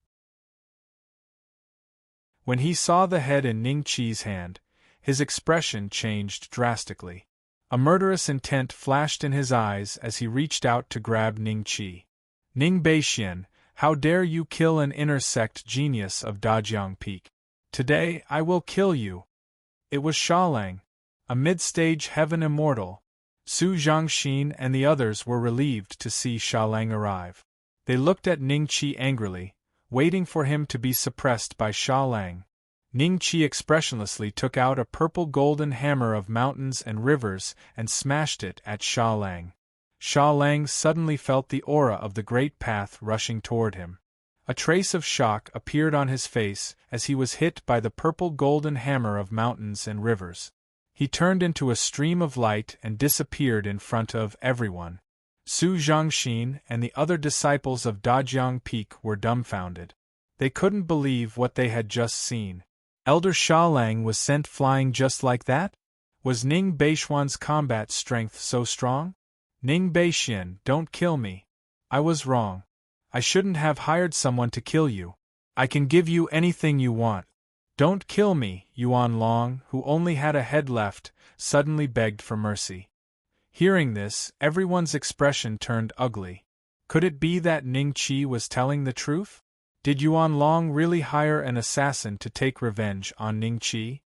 When he saw the head in Ning Qi's hand, his expression changed drastically. A murderous intent flashed in his eyes as he reached out to grab Ning Qi. "Ning Beixian, how dare you kill an inner sect genius of Dajiang Peak? Today I will kill you." It was Xiaolang, a mid-stage heaven immortal. Su Zhangxin and the others were relieved to see Xiaolang arrive. They looked at Ning Qi angrily, waiting for him to be suppressed by Xiaolang. Ning Qi expressionlessly took out a purple-golden hammer of mountains and rivers and smashed it at Xiaolang. Xiaolang suddenly felt the aura of the great path rushing toward him. A trace of shock appeared on his face as he was hit by the purple-golden hammer of mountains and rivers. He turned into a stream of light and disappeared in front of everyone. Su Zhangxin and the other disciples of Dajiang Peak were dumbfounded. They couldn't believe what they had just seen. Elder Xiaolang was sent flying just like that? Was Ning Beixian's combat strength so strong? "Ning Beixian, don't kill me. I was wrong. I shouldn't have hired someone to kill you. I can give you anything you want. Don't kill me." Yuan Long, who only had a head left, suddenly begged for mercy. Hearing this, everyone's expression turned ugly. Could it be that Ning Qi was telling the truth? Did Yuan Long really hire an assassin to take revenge on Ning Qi?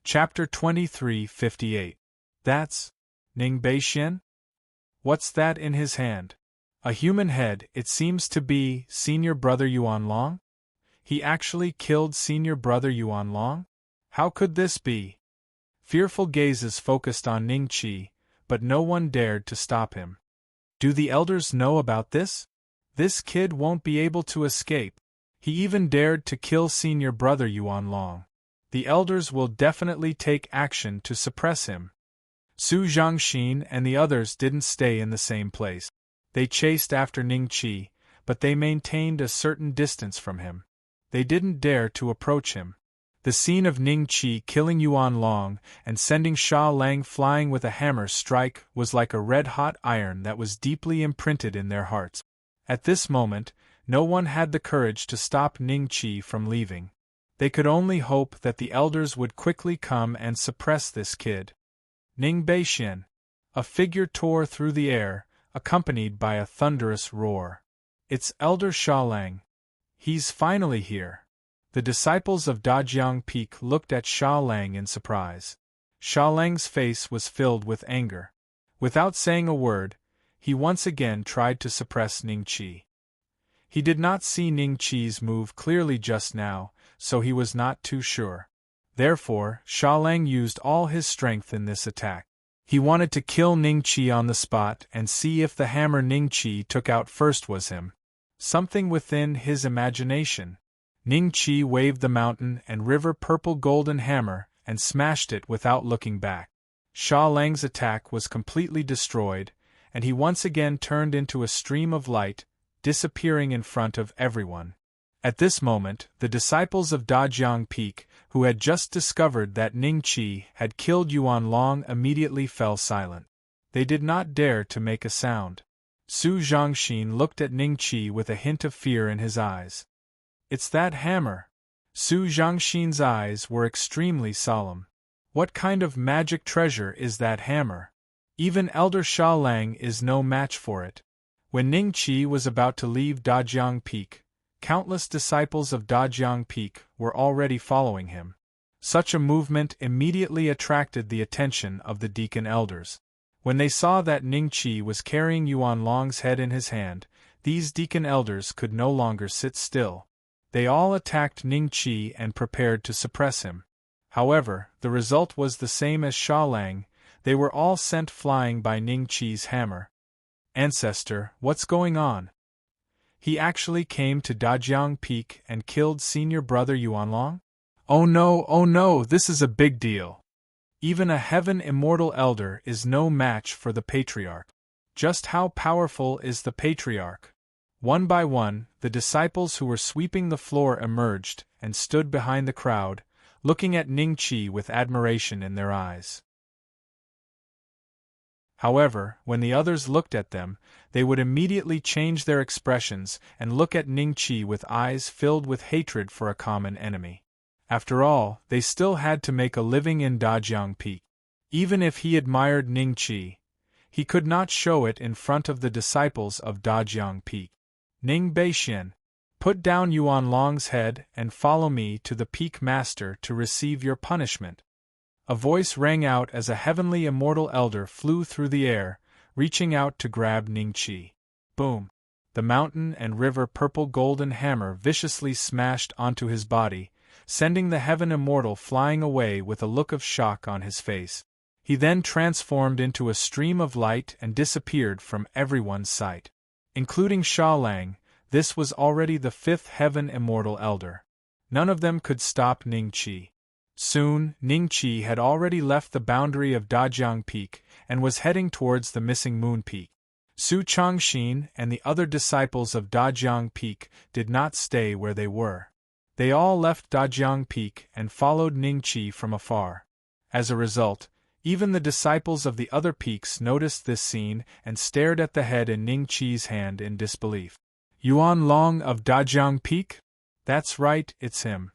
Chapter 23:58. That's Ning Beixian? What's that in his hand? A human head. It seems to be Senior Brother Yuan Long? He actually killed Senior Brother Yuan Long? How could this be? Fearful gazes focused on Ning Qi, but no one dared to stop him. Do the elders know about this? This kid won't be able to escape. He even dared to kill Senior Brother Yuan Long. The elders will definitely take action to suppress him. Su Zhangxin and the others didn't stay in the same place. They chased after Ning Qi, but they maintained a certain distance from him. They didn't dare to approach him. The scene of Ning Qi killing Yuan Long and sending Xiaolang flying with a hammer strike was like a red-hot iron that was deeply imprinted in their hearts. At this moment, no one had the courage to stop Ning Qi from leaving. They could only hope that the elders would quickly come and suppress this kid. Ning Beixian. A figure tore through the air, accompanied by a thunderous roar. It's Elder Xiaolang. He's finally here. The disciples of Dajiang Peak looked at Xiaolang in surprise. Xiaolang's face was filled with anger. Without saying a word, he once again tried to suppress Ning Qi. He did not see Ning Qi's move clearly just now, so he was not too sure. Therefore, Xiaolang used all his strength in this attack. He wanted to kill Ning Qi on the spot and see if the hammer Ning Qi took out first was him. Something within his imagination. Ning Qi waved the mountain and river purple golden hammer and smashed it without looking back. Xiaolang's attack was completely destroyed, and he once again turned into a stream of light, disappearing in front of everyone. At this moment, the disciples of Dajiang Peak, who had just discovered that Ning Qi had killed Yuan Long, immediately fell silent. They did not dare to make a sound. Su Zhangxin looked at Ning Qi with a hint of fear in his eyes. "It's that hammer. Su Zhangxin's eyes were extremely solemn. What kind of magic treasure is that hammer? Even Elder Sha Lang is no match for it. When Ning Qi was about to leave Dajiang Peak, countless disciples of Dajiang Peak were already following him. Such a movement immediately attracted the attention of the deacon elders. When they saw that Ning Qi was carrying Yuan Long's head in his hand, these deacon elders could no longer sit still. They all attacked Ning Qi and prepared to suppress him. However, the result was the same as Sha Lang. They were all sent flying by Ning Qi's hammer. Ancestor, what's going on? He actually came to Dajiang Peak and killed senior brother Yuanlong? Oh no, this is a big deal. Even a heaven immortal elder is no match for the patriarch. Just how powerful is the patriarch? One by one, the disciples who were sweeping the floor emerged and stood behind the crowd, looking at Ning Qi with admiration in their eyes. However, when the others looked at them, they would immediately change their expressions and look at Ning Qi with eyes filled with hatred for a common enemy. After all, they still had to make a living in Dajiang Peak. Even if he admired Ning Qi, he could not show it in front of the disciples of Dajiang Peak. Ning Beixian, put down Yuan Long's head and follow me to the Peak Master to receive your punishment. A voice rang out as a heavenly immortal elder flew through the air, reaching out to grab Ning Qi. Boom! The mountain and river purple golden hammer viciously smashed onto his body, sending the heaven immortal flying away with a look of shock on his face. He then transformed into a stream of light and disappeared from everyone's sight. Including Sha Lang, this was already the fifth heaven immortal elder. None of them could stop Ning Qi. Soon, Ning Qi had already left the boundary of Dajiang Peak and was heading towards the missing Moon Peak. Su Changxin and the other disciples of Dajiang Peak did not stay where they were. They all left Dajiang Peak and followed Ning Qi from afar. As a result, even the disciples of the other peaks noticed this scene and stared at the head in Ning Qi's hand in disbelief. Yuan Long of Dajiang Peak? That's right, it's him.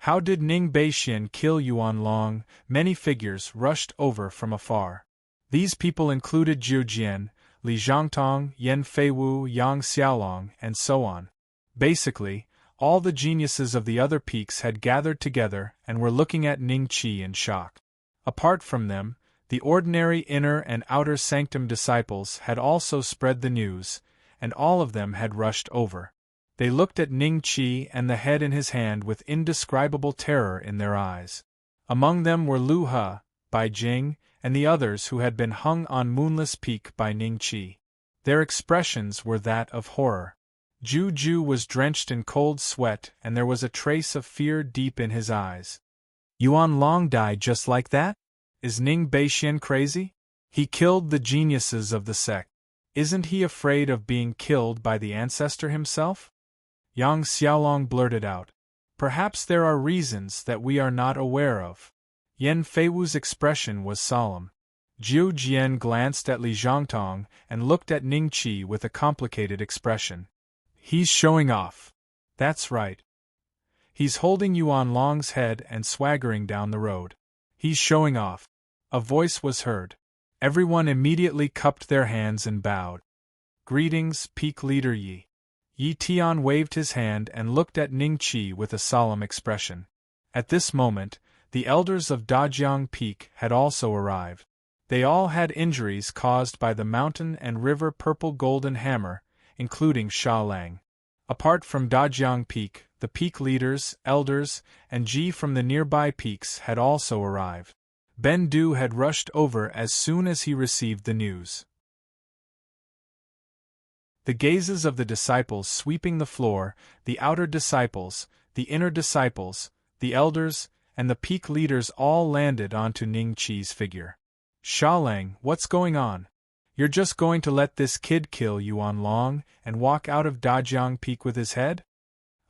How did Ning Beixian kill Yuan Long? Many figures rushed over from afar. These people included Zhu Jian, Li Zhangtong, Yan Feiwu, Yang Xiaolong, and so on. Basically, all the geniuses of the other peaks had gathered together and were looking at Ning Qi in shock. Apart from them, the ordinary inner and outer sanctum disciples had also spread the news, and all of them had rushed over. They looked at Ning Qi and the head in his hand with indescribable terror in their eyes. Among them were Lu He, Bai Jing, and the others who had been hung on Moonless Peak by Ning Qi. Their expressions were that of horror. Ju Ju was drenched in cold sweat and there was a trace of fear deep in his eyes. Yuan Long died just like that? Is Ning Beixian crazy? He killed the geniuses of the sect. Isn't he afraid of being killed by the ancestor himself? Yang Xiaolong blurted out. Perhaps there are reasons that we are not aware of. Yan Feiwu's expression was solemn. Zhu Jian glanced at Li Zhangtong and looked at Ning Qi with a complicated expression. He's showing off. That's right. He's holding Yuan Long's head and swaggering down the road. He's showing off. A voice was heard. Everyone immediately cupped their hands and bowed. Greetings, Peak Leader Yi. Yi Tian waved his hand and looked at Ning Qi with a solemn expression. At this moment, the elders of Dajiang Peak had also arrived. They all had injuries caused by the mountain and river purple golden hammer, including Sha Lang. Apart from Dajiang Peak, the peak leaders, elders, and Ji from the nearby peaks had also arrived. Ben Du had rushed over as soon as he received the news. The gazes of the disciples sweeping the floor, the outer disciples, the inner disciples, the elders, and the peak leaders all landed onto Ning Qi's figure. Sha Lang, what's going on? You're just going to let this kid kill Yuan Long and walk out of Dajiang Peak with his head?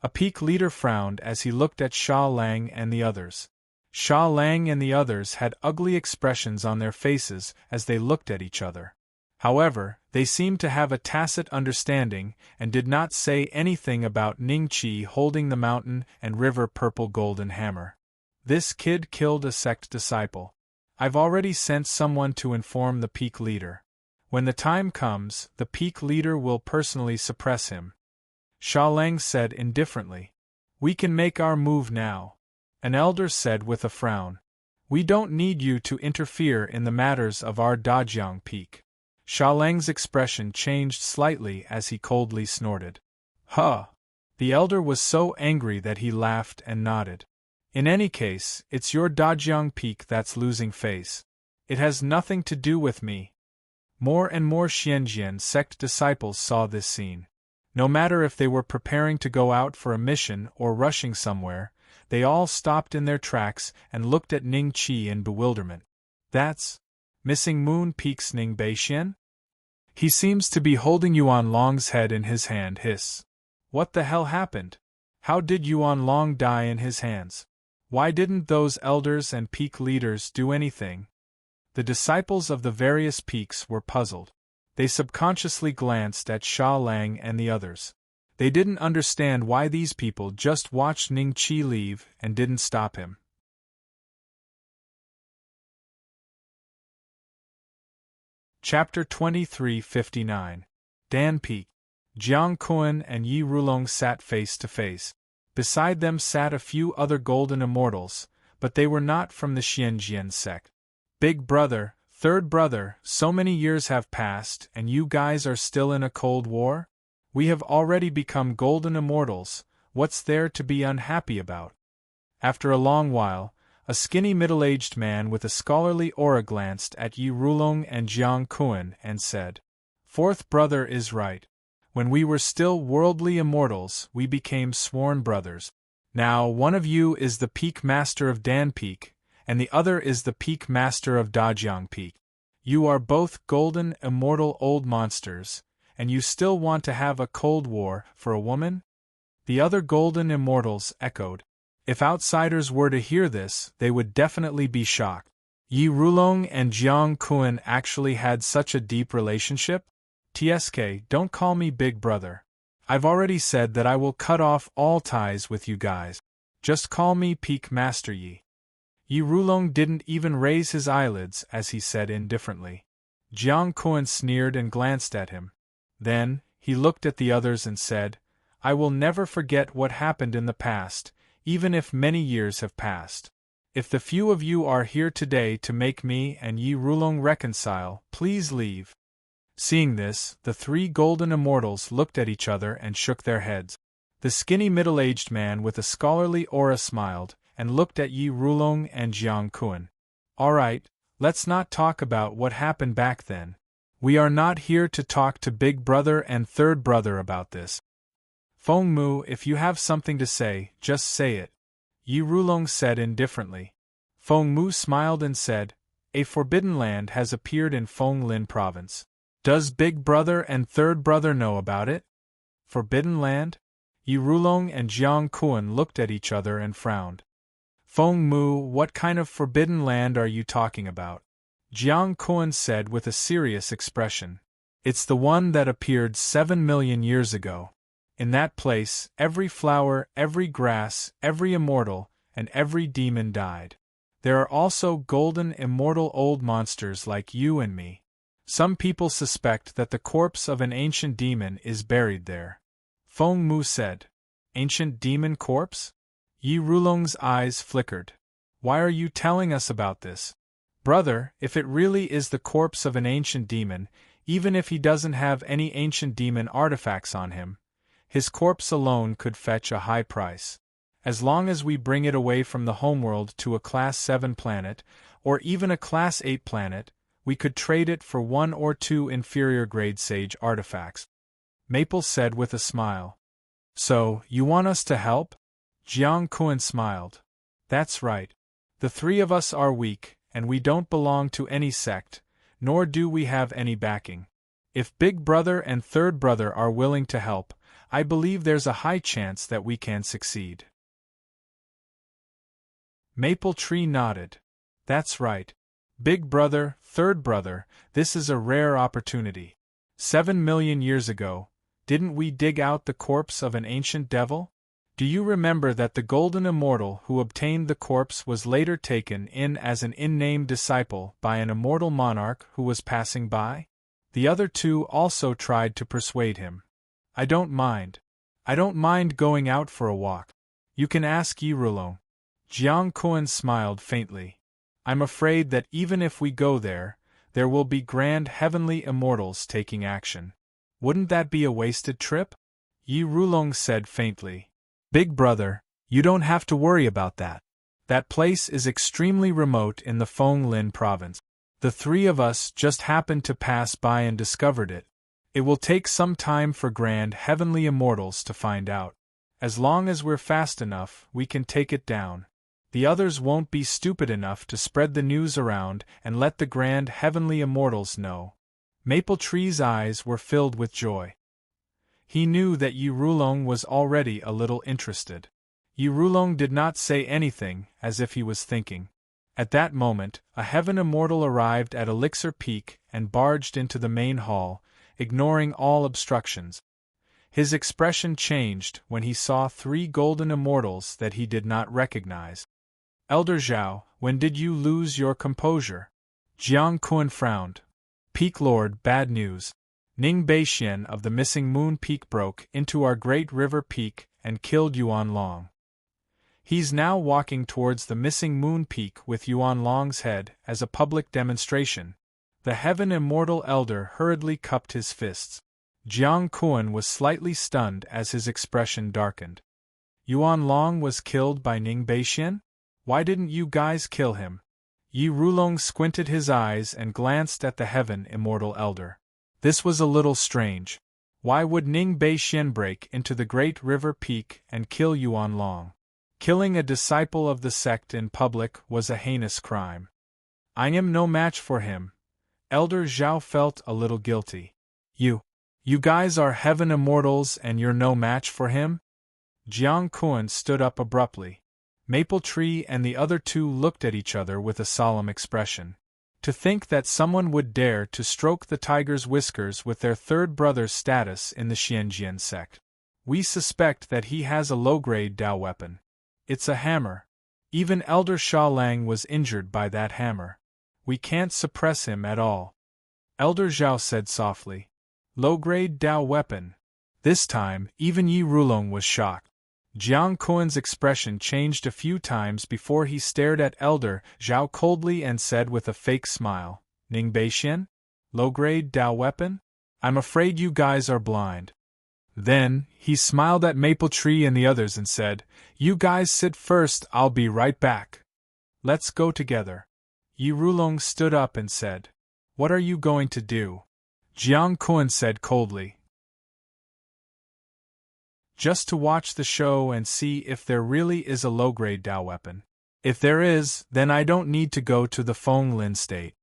A peak leader frowned as he looked at Sha Lang and the others. Sha Lang and the others had ugly expressions on their faces as they looked at each other. However, they seemed to have a tacit understanding and did not say anything about Ningqi holding the mountain and river purple golden hammer. This kid killed a sect disciple. I've already sent someone to inform the peak leader. When the time comes, the peak leader will personally suppress him. Sha Lang said indifferently. We can make our move now. An elder said with a frown. We don't need you to interfere in the matters of our Dajiang peak. Sha Lang's expression changed slightly as he coldly snorted. Huh! The elder was so angry that he laughed and nodded. In any case, it's your Dajiang peak that's losing face. It has nothing to do with me. More and more Xianjian sect disciples saw this scene. No matter if they were preparing to go out for a mission or rushing somewhere, they all stopped in their tracks and looked at Ningqi in bewilderment. That's Missing Moon Peak's Ning Beixian? He seems to be holding Yuan Long's head in his hand. Hiss. What the hell happened? How did Yuan Long die in his hands? Why didn't those elders and peak leaders do anything? The disciples of the various peaks were puzzled. They subconsciously glanced at Sha Lang and the others. They didn't understand why these people just watched Ningqi leave and didn't stop him. Chapter 2359. Dan Peak. Jiang Kuan and Yi Rulong sat face to face. Beside them sat a few other golden immortals, but they were not from the Xianjian sect. Big brother, third brother, so many years have passed and you guys are still in a cold war? We have already become golden immortals, what's there to be unhappy about? After a long while, a skinny middle-aged man with a scholarly aura glanced at Yi Rulong and Jiang Kuan and said, Fourth brother is right. When we were still worldly immortals, we became sworn brothers. Now one of you is the peak master of Dan Peak, and the other is the peak master of Dajiang Peak. You are both golden, immortal old monsters, and you still want to have a cold war for a woman? The other golden immortals echoed. If outsiders were to hear this, they would definitely be shocked. Yi Rulong and Jiang Kuan actually had such a deep relationship? TSK, don't call me big brother. I've already said that I will cut off all ties with you guys. Just call me Peak Master Yi. Yi Rulong didn't even raise his eyelids as he said indifferently. Jiang Kuan sneered and glanced at him. Then, he looked at the others and said, I will never forget what happened in the past, even if many years have passed. If the few of you are here today to make me and Yi Rulong reconcile, please leave. Seeing this, the three golden immortals looked at each other and shook their heads. The skinny middle-aged man with a scholarly aura smiled, and looked at Yi Rulong and Jiang Kuan. All right, let's not talk about what happened back then. We are not here to talk to big brother and third brother about this. Feng Mu, if you have something to say, just say it. Yi Rulong said indifferently. Feng Mu smiled and said, A forbidden land has appeared in Feng Lin province. Does big brother and third brother know about it? Forbidden land? Yi Rulong and Jiang Kuan looked at each other and frowned. Feng Mu, what kind of forbidden land are you talking about? Jiang Kuan said with a serious expression. It's the one that appeared 7 million years ago. In that place, every flower, every grass, every immortal, and every demon died. There are also golden immortal old monsters like you and me. Some people suspect that the corpse of an ancient demon is buried there. Feng Mu said. Ancient demon corpse? Yi Rulong's eyes flickered. Why are you telling us about this? Brother, if it really is the corpse of an ancient demon, even if he doesn't have any ancient demon artifacts on him, his corpse alone could fetch a high price. As long as we bring it away from the homeworld to a Class 7 planet, or even a Class 8 planet, we could trade it for 1 or 2 inferior-grade sage artifacts. Maple said with a smile. So, you want us to help? Jiang Kuan smiled. That's right. The three of us are weak, and we don't belong to any sect, nor do we have any backing. If big brother and third brother are willing to help, I believe there's a high chance that we can succeed. Maple Tree nodded. That's right. Big brother, third brother, this is a rare opportunity. 7 million years ago, didn't we dig out the corpse of an ancient devil? Do you remember that the golden immortal who obtained the corpse was later taken in as an unnamed disciple by an immortal monarch who was passing by? The other two also tried to persuade him. I don't mind. I don't mind going out for a walk. You can ask Yi Rulong. Jiang Kuan smiled faintly. I'm afraid that even if we go there will be grand heavenly immortals taking action. Wouldn't that be a wasted trip? Yi Rulong said faintly. Big brother, you don't have to worry about that. That place is extremely remote in the Feng Lin province. The three of us just happened to pass by and discovered it. It will take some time for grand heavenly immortals to find out. As long as we're fast enough, we can take it down. The others won't be stupid enough to spread the news around and let the grand heavenly immortals know. Maple Tree's eyes were filled with joy. He knew that Yi Rulong was already a little interested. Yi Rulong did not say anything, as if he was thinking. At that moment, a heaven immortal arrived at Elixir Peak and barged into the main hall, ignoring all obstructions. His expression changed when he saw three golden immortals that he did not recognize. Elder Zhao, when did you lose your composure? Jiang Kuan frowned. Peak Lord, bad news. Ning Beixian of the missing Moon Peak broke into our great river peak and killed Yuan Long. He's now walking towards the missing Moon Peak with Yuan Long's head as a public demonstration. The heaven immortal elder hurriedly cupped his fists. Jiang Kuan was slightly stunned as his expression darkened. Yuan Long was killed by Ning Beixian? Why didn't you guys kill him? Yi Rulong squinted his eyes and glanced at the heaven immortal elder. This was a little strange. Why would Ning Beixian break into the great river peak and kill Yuan Long? Killing a disciple of the sect in public was a heinous crime. I am no match for him. Elder Zhao felt a little guilty. You guys are heaven immortals and you're no match for him? Jiang Kuan stood up abruptly. Maple Tree and the other two looked at each other with a solemn expression. To think that someone would dare to stroke the tiger's whiskers with their third brother's status in the Xianjian sect. We suspect that he has a low-grade Dao weapon. It's a hammer. Even Elder Sha Lang was injured by that hammer. We can't suppress him at all. Elder Zhao said softly. Low-grade Dao weapon. This time, even Yi Rulong was shocked. Jiang Kuan's expression changed a few times before he stared at Elder Zhao coldly and said with a fake smile, Ning Beixian? Low-grade Dao weapon? I'm afraid you guys are blind. Then, he smiled at Maple Tree and the others and said, You guys sit first, I'll be right back. Let's go together. Yi Rulong stood up and said, What are you going to do? Jiang Kuan said coldly, Just to watch the show and see if there really is a low-grade Dao weapon. If there is, then I don't need to go to the Feng Lin state.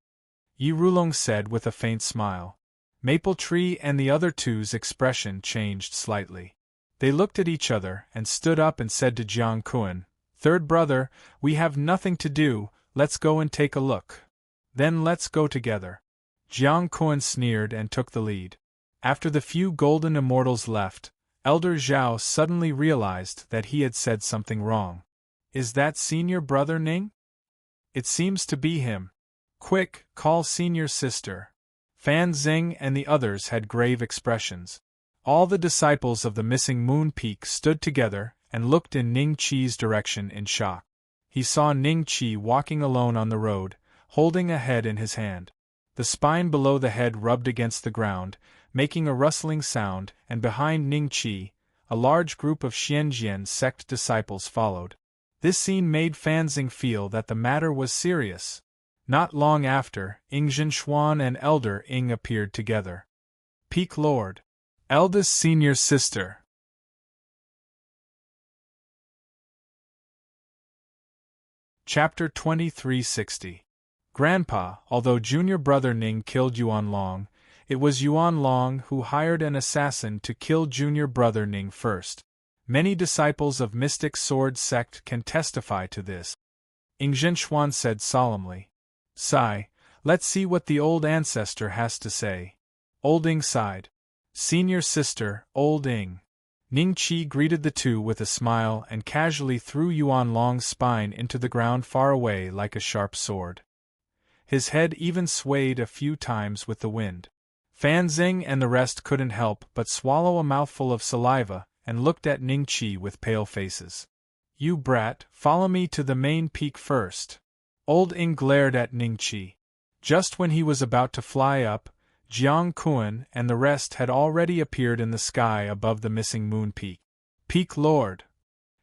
Yi Rulong said with a faint smile. Maple Tree and the other two's expression changed slightly. They looked at each other and stood up and said to Jiang Kuan, Third brother, we have nothing to do, let's go and take a look. Then let's go together. Jiang Kuan sneered and took the lead. After the few golden immortals left, Elder Zhao suddenly realized that he had said something wrong. Is that senior brother Ning? It seems to be him. Quick, call senior sister. Fan Xing and the others had grave expressions. All the disciples of the missing Moon Peak stood together and looked in Ning Qi's direction in shock. He saw Ning Qi walking alone on the road, holding a head in his hand. The spine below the head rubbed against the ground, making a rustling sound, and behind Ning Qi, a large group of Xianjian sect disciples followed. This scene made Fan Xing feel that the matter was serious. Not long after, Xuan and Elder Ing appeared together. Peak Lord. Eldest senior sister. Chapter 2360. Grandpa, although junior brother Ning killed Yuan Long, it was Yuan Long who hired an assassin to kill junior brother Ning first. Many disciples of Mystic Sword sect can testify to this. Xuan said solemnly. Sigh, let's see what the old ancestor has to say. Old Ing sighed. Senior sister, Old Ing. Ning Qi greeted the two with a smile and casually threw Yuan Long's spine into the ground far away like a sharp sword. His head even swayed a few times with the wind. Fan Xing and the rest couldn't help but swallow a mouthful of saliva and looked at Ning Qi with pale faces. You brat, follow me to the main peak first. Old Ing glared at Ning Qi. Just when he was about to fly up, Jiang Kuan and the rest had already appeared in the sky above the missing moon peak. Peak Lord!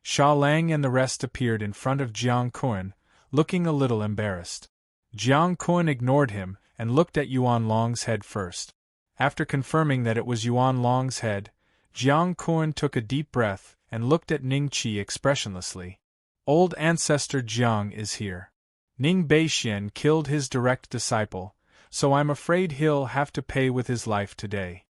Sha Lang and the rest appeared in front of Jiang Kuan, looking a little embarrassed. Jiang Kuan ignored him and looked at Yuan Long's head first. After confirming that it was Yuan Long's head, Jiang Kuan took a deep breath and looked at Ning Qi expressionlessly. Old ancestor Jiang is here. Ning Beixian killed his direct disciple, so I'm afraid he'll have to pay with his life today.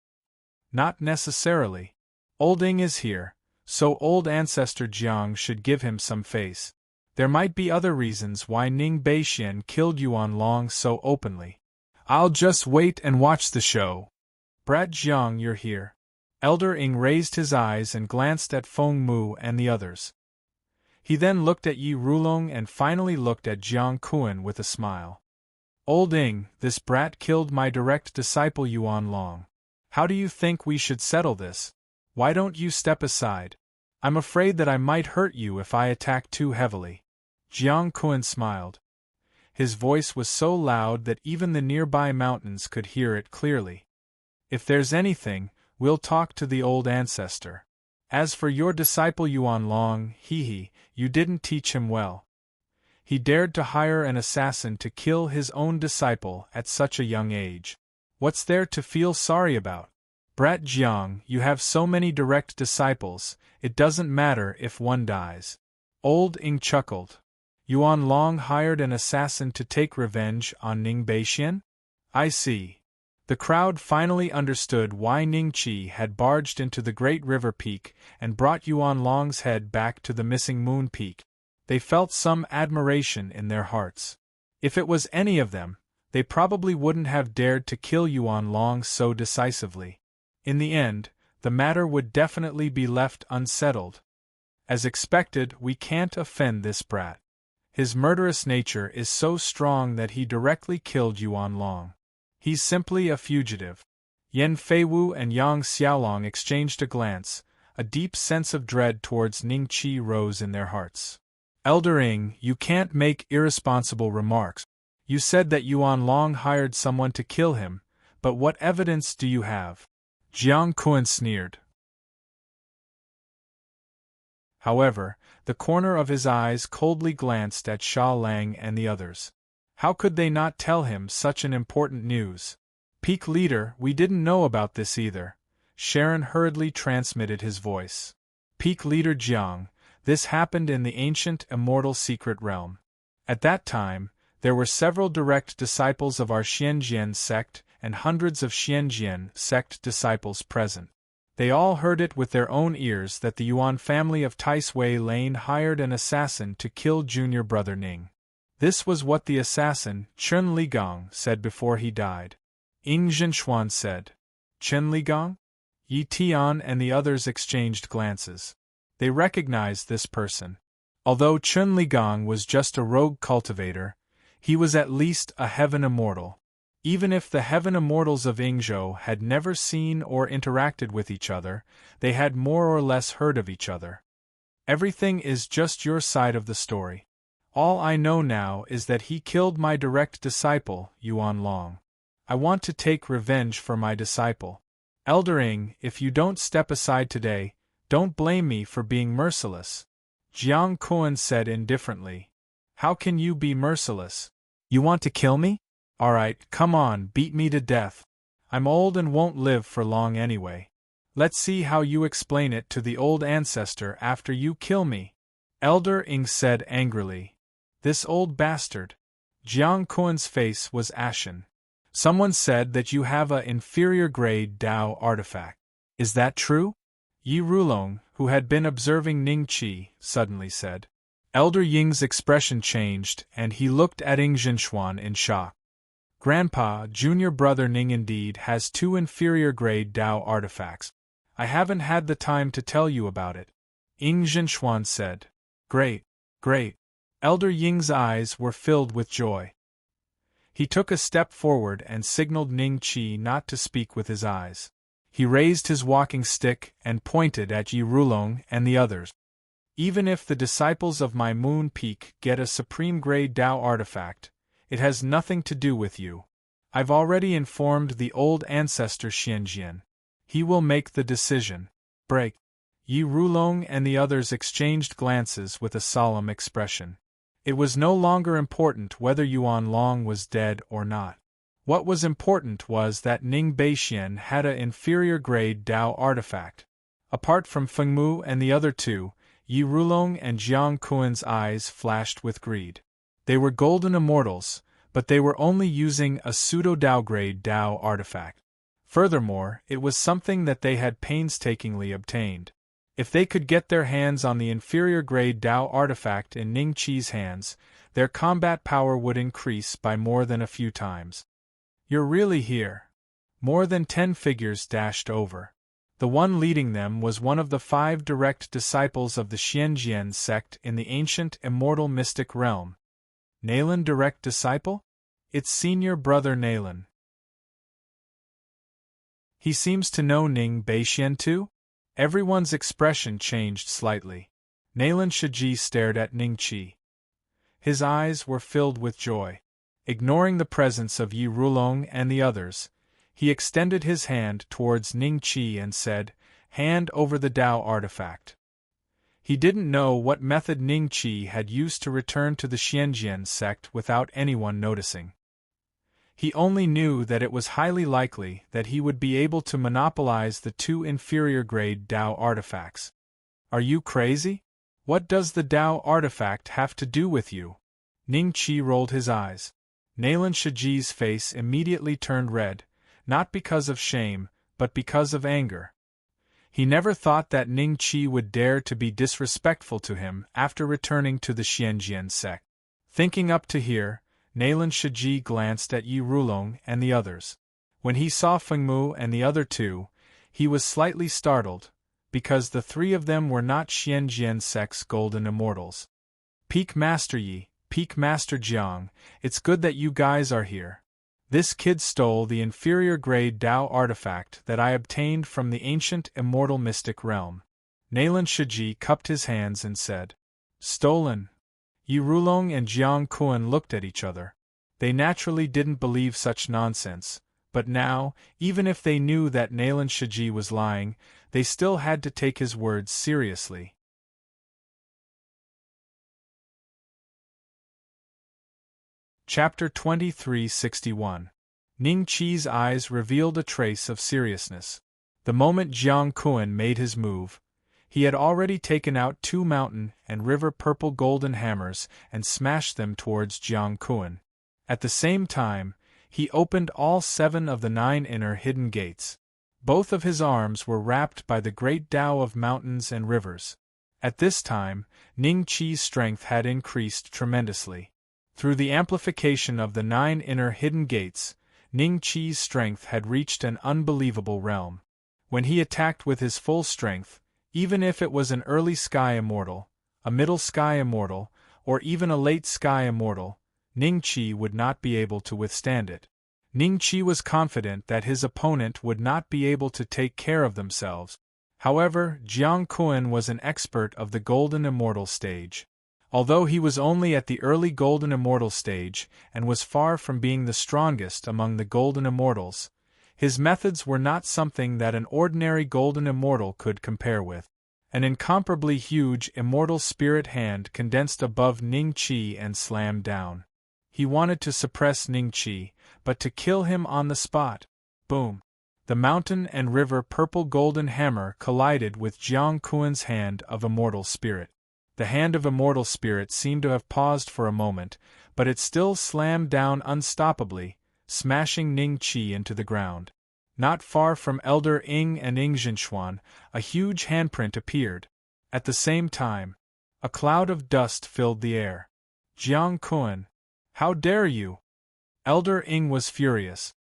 Not necessarily. Old Ing is here, so old ancestor Jiang should give him some face. There might be other reasons why Ning Beixian killed Yuan Long so openly. I'll just wait and watch the show. Brat Jiang, you're here. Elder Ing raised his eyes and glanced at Feng Mu and the others. He then looked at Yi Rulong and finally looked at Jiang Kuan with a smile. Old Ing, this brat killed my direct disciple Yuan Long. How do you think we should settle this? Why don't you step aside? I'm afraid that I might hurt you if I attack too heavily. Jiang Kuan smiled. His voice was so loud that even the nearby mountains could hear it clearly. If there's anything, we'll talk to the old ancestor. As for your disciple Yuan Long, you didn't teach him well. He dared to hire an assassin to kill his own disciple at such a young age. What's there to feel sorry about? Brat Jiang, you have so many direct disciples, it doesn't matter if one dies. Old Ing chuckled. Yuan Long hired an assassin to take revenge on Ning Beixian? I see. The crowd finally understood why Ning Qi had barged into the Great River Peak and brought Yuan Long's head back to the missing Moon Peak. They felt some admiration in their hearts. If it was any of them, they probably wouldn't have dared to kill Yuan Long so decisively. In the end, the matter would definitely be left unsettled. As expected, we can't offend this brat. His murderous nature is so strong that he directly killed Yuan Long. He's simply a fugitive. Yen Feiwu and Yang Xiaolong exchanged a glance. A deep sense of dread towards Ning Qi rose in their hearts. Elder Ing, you can't make irresponsible remarks. You said that Yuan Long hired someone to kill him, but what evidence do you have? Jiang Kuan sneered. However, the corner of his eyes coldly glanced at Sha Lang and the others. How could they not tell him such an important news? Peak leader, we didn't know about this either. Sharon hurriedly transmitted his voice. Peak leader Jiang, this happened in the ancient immortal secret realm. At that time, there were several direct disciples of our Xianjian sect and hundreds of Xianjian sect disciples present. They all heard it with their own ears that the Yuan family of Taisui Lane hired an assassin to kill junior brother Ning. This was what the assassin, Chen Ligong, said before he died. Ing Zhenxuan said. Chen Ligong? Yi Tian and the others exchanged glances. They recognized this person. Although Chen Ligong was just a rogue cultivator, he was at least a heaven immortal. Even if the heaven immortals of Yingzhou had never seen or interacted with each other, they had more or less heard of each other. Everything is just your side of the story. All I know now is that he killed my direct disciple, Yuan Long. I want to take revenge for my disciple. Elder Ing, if you don't step aside today, don't blame me for being merciless. Jiang Kuan said indifferently. How can you be merciless? You want to kill me? Alright, come on, beat me to death. I'm old and won't live for long anyway. Let's see how you explain it to the old ancestor after you kill me. Elder Ing said angrily. This old bastard. Jiang Kuan's face was ashen. Someone said that you have a inferior grade Dao artifact. Is that true? Yi Rulong, who had been observing Ning Qi, suddenly said. Elder Ying's expression changed and he looked at Ing Zhinshuan in shock. Grandpa, junior brother Ning indeed has 2 inferior-grade Dao artifacts. I haven't had the time to tell you about it. Ing Zhinshuan said. Great, great. Elder Ying's eyes were filled with joy. He took a step forward and signaled Ning Qi not to speak with his eyes. He raised his walking stick and pointed at Yi Rulong and the others. Even if the disciples of my Moon Peak get a supreme-grade Dao artifact, it has nothing to do with you. I've already informed the old ancestor Xianjian. He will make the decision. Break. Yi Rulong and the others exchanged glances with a solemn expression. It was no longer important whether Yuan Long was dead or not. What was important was that Ning Beixian had an inferior-grade Dao artifact. Apart from Fengmu and the other 2, Yi Rulong and Jiang Kuan's eyes flashed with greed. They were golden immortals, but they were only using a pseudo-Dao-grade Dao artifact. Furthermore, it was something that they had painstakingly obtained. If they could get their hands on the inferior-grade Dao artifact in Ning Qi's hands, their combat power would increase by more than a few times. You're really here. More than 10 figures dashed over. The one leading them was one of the 5 direct disciples of the Xianjian sect in the ancient immortal mystic realm. Nalan direct disciple? It's senior brother Nalan. He seems to know Ning Beixian too? Everyone's expression changed slightly. Nalan Shiji stared at Ning Qi. His eyes were filled with joy. Ignoring the presence of Yi Rulong and the others, he extended his hand towards Ning Qi and said, "Hand over the Dao artifact." He didn't know what method Ning Qi had used to return to the Xianjian sect without anyone noticing. He only knew that it was highly likely that he would be able to monopolize the 2 inferior-grade Dao artifacts. Are you crazy? What does the Dao artifact have to do with you? Ning Qi rolled his eyes. Nalan Shiji's face immediately turned red, not because of shame, but because of anger. He never thought that Ning Qi would dare to be disrespectful to him after returning to the Xianjian sect. Thinking up to here, Nalan Shiji glanced at Yi Rulong and the others. When he saw Fengmu and the other 2, he was slightly startled, because the 3 of them were not Xianjian sect's golden immortals. Peak Master Yi, Peak Master Jiang, it's good that you guys are here. This kid stole the inferior-grade Dao artifact that I obtained from the ancient immortal mystic realm. Nalan Shiji cupped his hands and said, "Stolen." Yi Rulong and Jiang Kuan looked at each other. They naturally didn't believe such nonsense, but now, even if they knew that Nalan Shiji was lying, they still had to take his words seriously. Chapter 2361. Ning Qi's eyes revealed a trace of seriousness. The moment Jiang Kuan made his move, he had already taken out 2 mountain and river purple golden hammers and smashed them towards Jiang Kuan. At the same time, he opened all 7 of the 9 inner hidden gates. Both of his arms were wrapped by the great Tao of mountains and rivers. At this time, Ning Qi's strength had increased tremendously. Through the amplification of the 9 inner hidden gates, Ning Qi's strength had reached an unbelievable realm. When he attacked with his full strength, even if it was an early sky immortal, a middle sky immortal, or even a late sky immortal, Ning Qi would not be able to withstand it. Ning Qi was confident that his opponent would not be able to take care of themselves. However, Jiang Kuan was an expert of the Golden Immortal stage. Although he was only at the early Golden Immortal stage and was far from being the strongest among the Golden Immortals, his methods were not something that an ordinary Golden Immortal could compare with. An incomparably huge immortal spirit hand condensed above Ning Qi and slammed down. He wanted to suppress Ning Qi, but to kill him on the spot. Boom! The mountain and river purple golden hammer collided with Jiang Kuan's hand of immortal spirit. The hand of immortal spirit seemed to have paused for a moment, but it still slammed down unstoppably, smashing Ning Qi into the ground. Not far from Elder Ing and Ing Zhinshuan, a huge handprint appeared. At the same time, A cloud of dust filled the air. Jiang Kun, how dare you? Elder Ing was furious.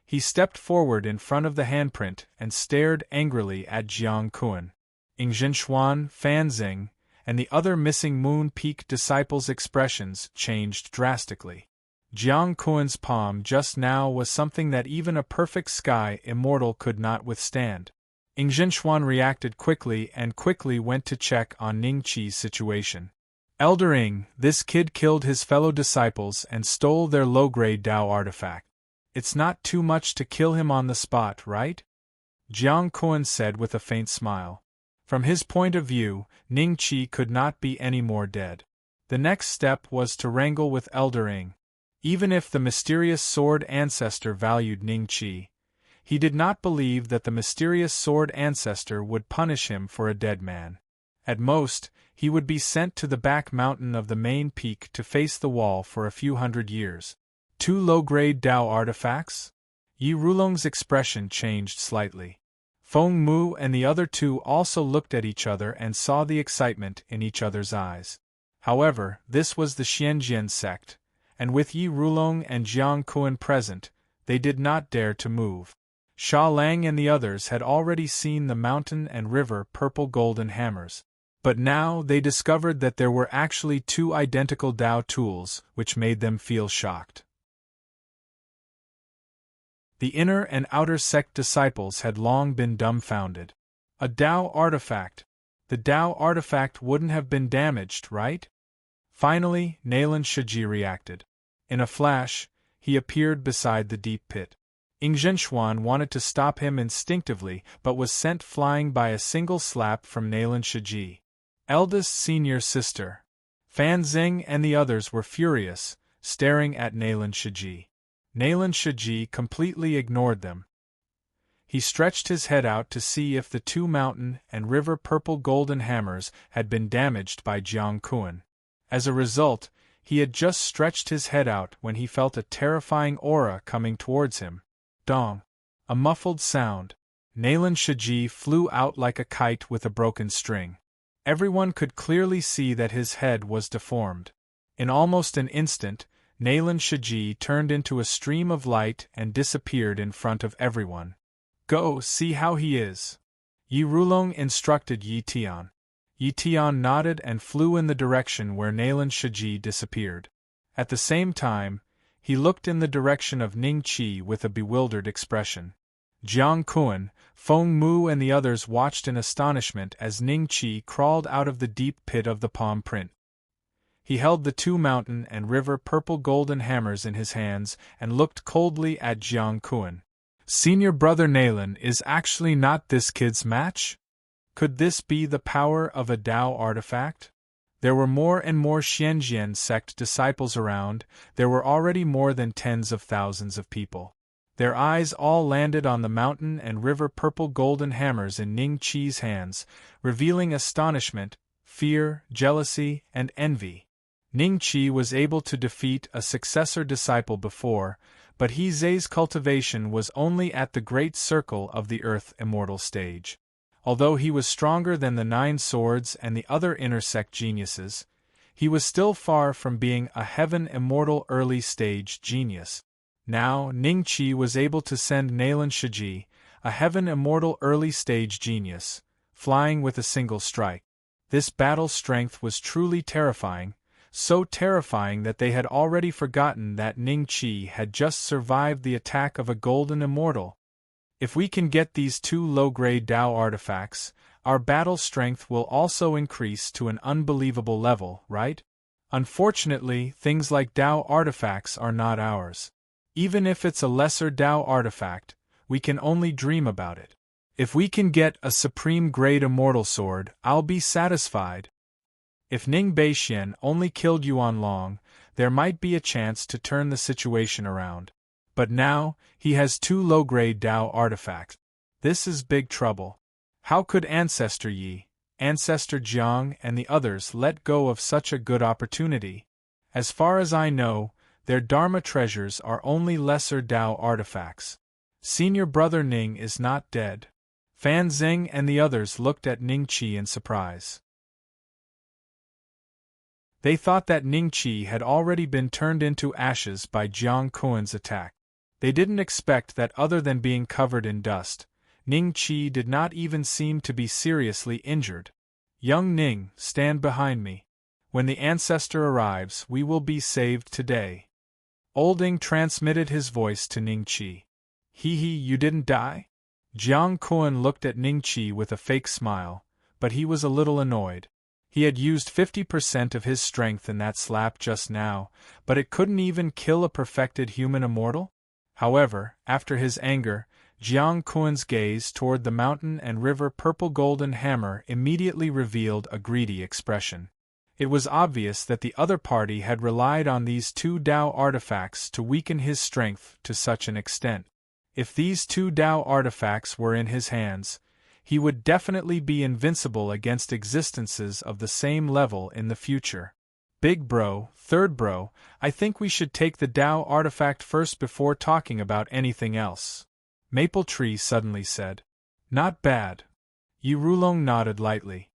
He stepped forward in front of the handprint and stared angrily at Jiang Kun. Ingzhinshuan, Fanxing, and the other missing Moon Peak disciples' expressions changed drastically. Jiang Kun's palm just now was something that even a perfect sky immortal could not withstand. Ingzhinshuan reacted quickly and quickly went to check on Ning Qi's situation. Elder Ing, this kid killed his fellow disciples and stole their low-grade Dao artifact. It's not too much to kill him on the spot, right? Jiang Kun said with a faint smile. From his point of view, Ning Qi could not be any more dead. The next step was to wrangle with Elder Ing. Even if the mysterious sword ancestor valued Ning Qi, he did not believe that the mysterious sword ancestor would punish him for a dead man. At most, he would be sent to the back mountain of the main peak to face the wall for a few hundred years. 2 low-grade Dao artifacts? Yi Rulong's expression changed slightly. Feng Mu and the other two also looked at each other and saw the excitement in each other's eyes. However, this was the Xianjian sect, and with Yi Rulong and Jiang Kun present, they did not dare to move. Sha Lang and the others had already seen the mountain and river purple golden hammers. But now they discovered that there were actually 2 identical Dao tools, which made them feel shocked. The inner and outer sect disciples had long been dumbfounded. A Dao artifact. The Dao artifact wouldn't have been damaged, right? Finally, Nalan Shiji reacted. In a flash, he appeared beside the deep pit. Ingzhinshuan wanted to stop him instinctively but was sent flying by a single slap from Nalan Shiji. Eldest senior sister. Fanxing and the others were furious, staring at Nalan Shiji. Nalan Shiji completely ignored them. He stretched his head out to see if the 2 mountain and river purple golden hammers had been damaged by Jiang Kun. As a result, he had just stretched his head out when he felt a terrifying aura coming towards him. Dong! A muffled sound. Nalan Shiji flew out like a kite with a broken string. Everyone could clearly see that his head was deformed. In almost an instant, Nalan Shiji turned into a stream of light and disappeared in front of everyone. Go see how he is. Yi Rulong instructed Yi Tian. Yi Tian nodded and flew in the direction where Nalan Shiji disappeared. At the same time, he looked in the direction of Ning Qi with a bewildered expression. Jiang Kun, Feng Mu and the others watched in astonishment as Ning Qi crawled out of the deep pit of the palm print. He held the 2 mountain and river purple golden hammers in his hands and looked coldly at Jiang Kun. Senior brother Nalan is actually not this kid's match? Could this be the power of a Dao artifact? There were more and more Xianjian sect disciples around. There were already more than tens of thousands of people. Their eyes all landed on the mountain and river purple golden hammers in Ning Qi's hands, revealing astonishment, fear, jealousy, and envy. Ning Qi was able to defeat a successor disciple before, but He Zhe's cultivation was only at the great circle of the earth immortal stage. Although he was stronger than the 9 swords and the other inner sect geniuses, he was still far from being a heaven immortal early stage genius. Now Ning Qi was able to send Nalan Shiji, a heaven immortal early stage genius, flying with a single strike. This battle strength was truly terrifying, so terrifying that they had already forgotten that Ning Qi had just survived the attack of a golden immortal. If we can get these 2 low-grade Dao artifacts, our battle strength will also increase to an unbelievable level, right? Unfortunately, things like Dao artifacts are not ours. Even if it's a lesser Dao artifact, we can only dream about it. If we can get a supreme-grade immortal sword, I'll be satisfied. If Ning Beixian only killed Yuan Long, there might be a chance to turn the situation around. But now, he has 2 low-grade Dao artifacts. This is big trouble. How could Ancestor Yi, Ancestor Jiang and the others let go of such a good opportunity? As far as I know, their Dharma treasures are only lesser Dao artifacts. Senior brother Ning is not dead. Fanxing and the others looked at Ning Qi in surprise. They thought that Ning Qi had already been turned into ashes by Jiang Kuan's attack. They didn't expect that other than being covered in dust, Ning Qi did not even seem to be seriously injured. Young Ning, stand behind me. When the ancestor arrives, we will be saved today. Old Ing transmitted his voice to Ning Qi. You didn't die? Jiang Kuan looked at Ning Qi with a fake smile, but he was a little annoyed. He had used 50% of his strength in that slap just now, but it couldn't even kill a perfected human immortal? However, after his anger, Jiang Kuan's gaze toward the mountain and river purple golden hammer immediately revealed a greedy expression. It was obvious that the other party had relied on these two Dao artifacts to weaken his strength to such an extent. If these two Dao artifacts were in his hands, he would definitely be invincible against existences of the same level in the future. Big bro, third bro, I think we should take the Dao artifact first before talking about anything else. Maple Tree suddenly said. Not bad. Yi Rulong nodded lightly.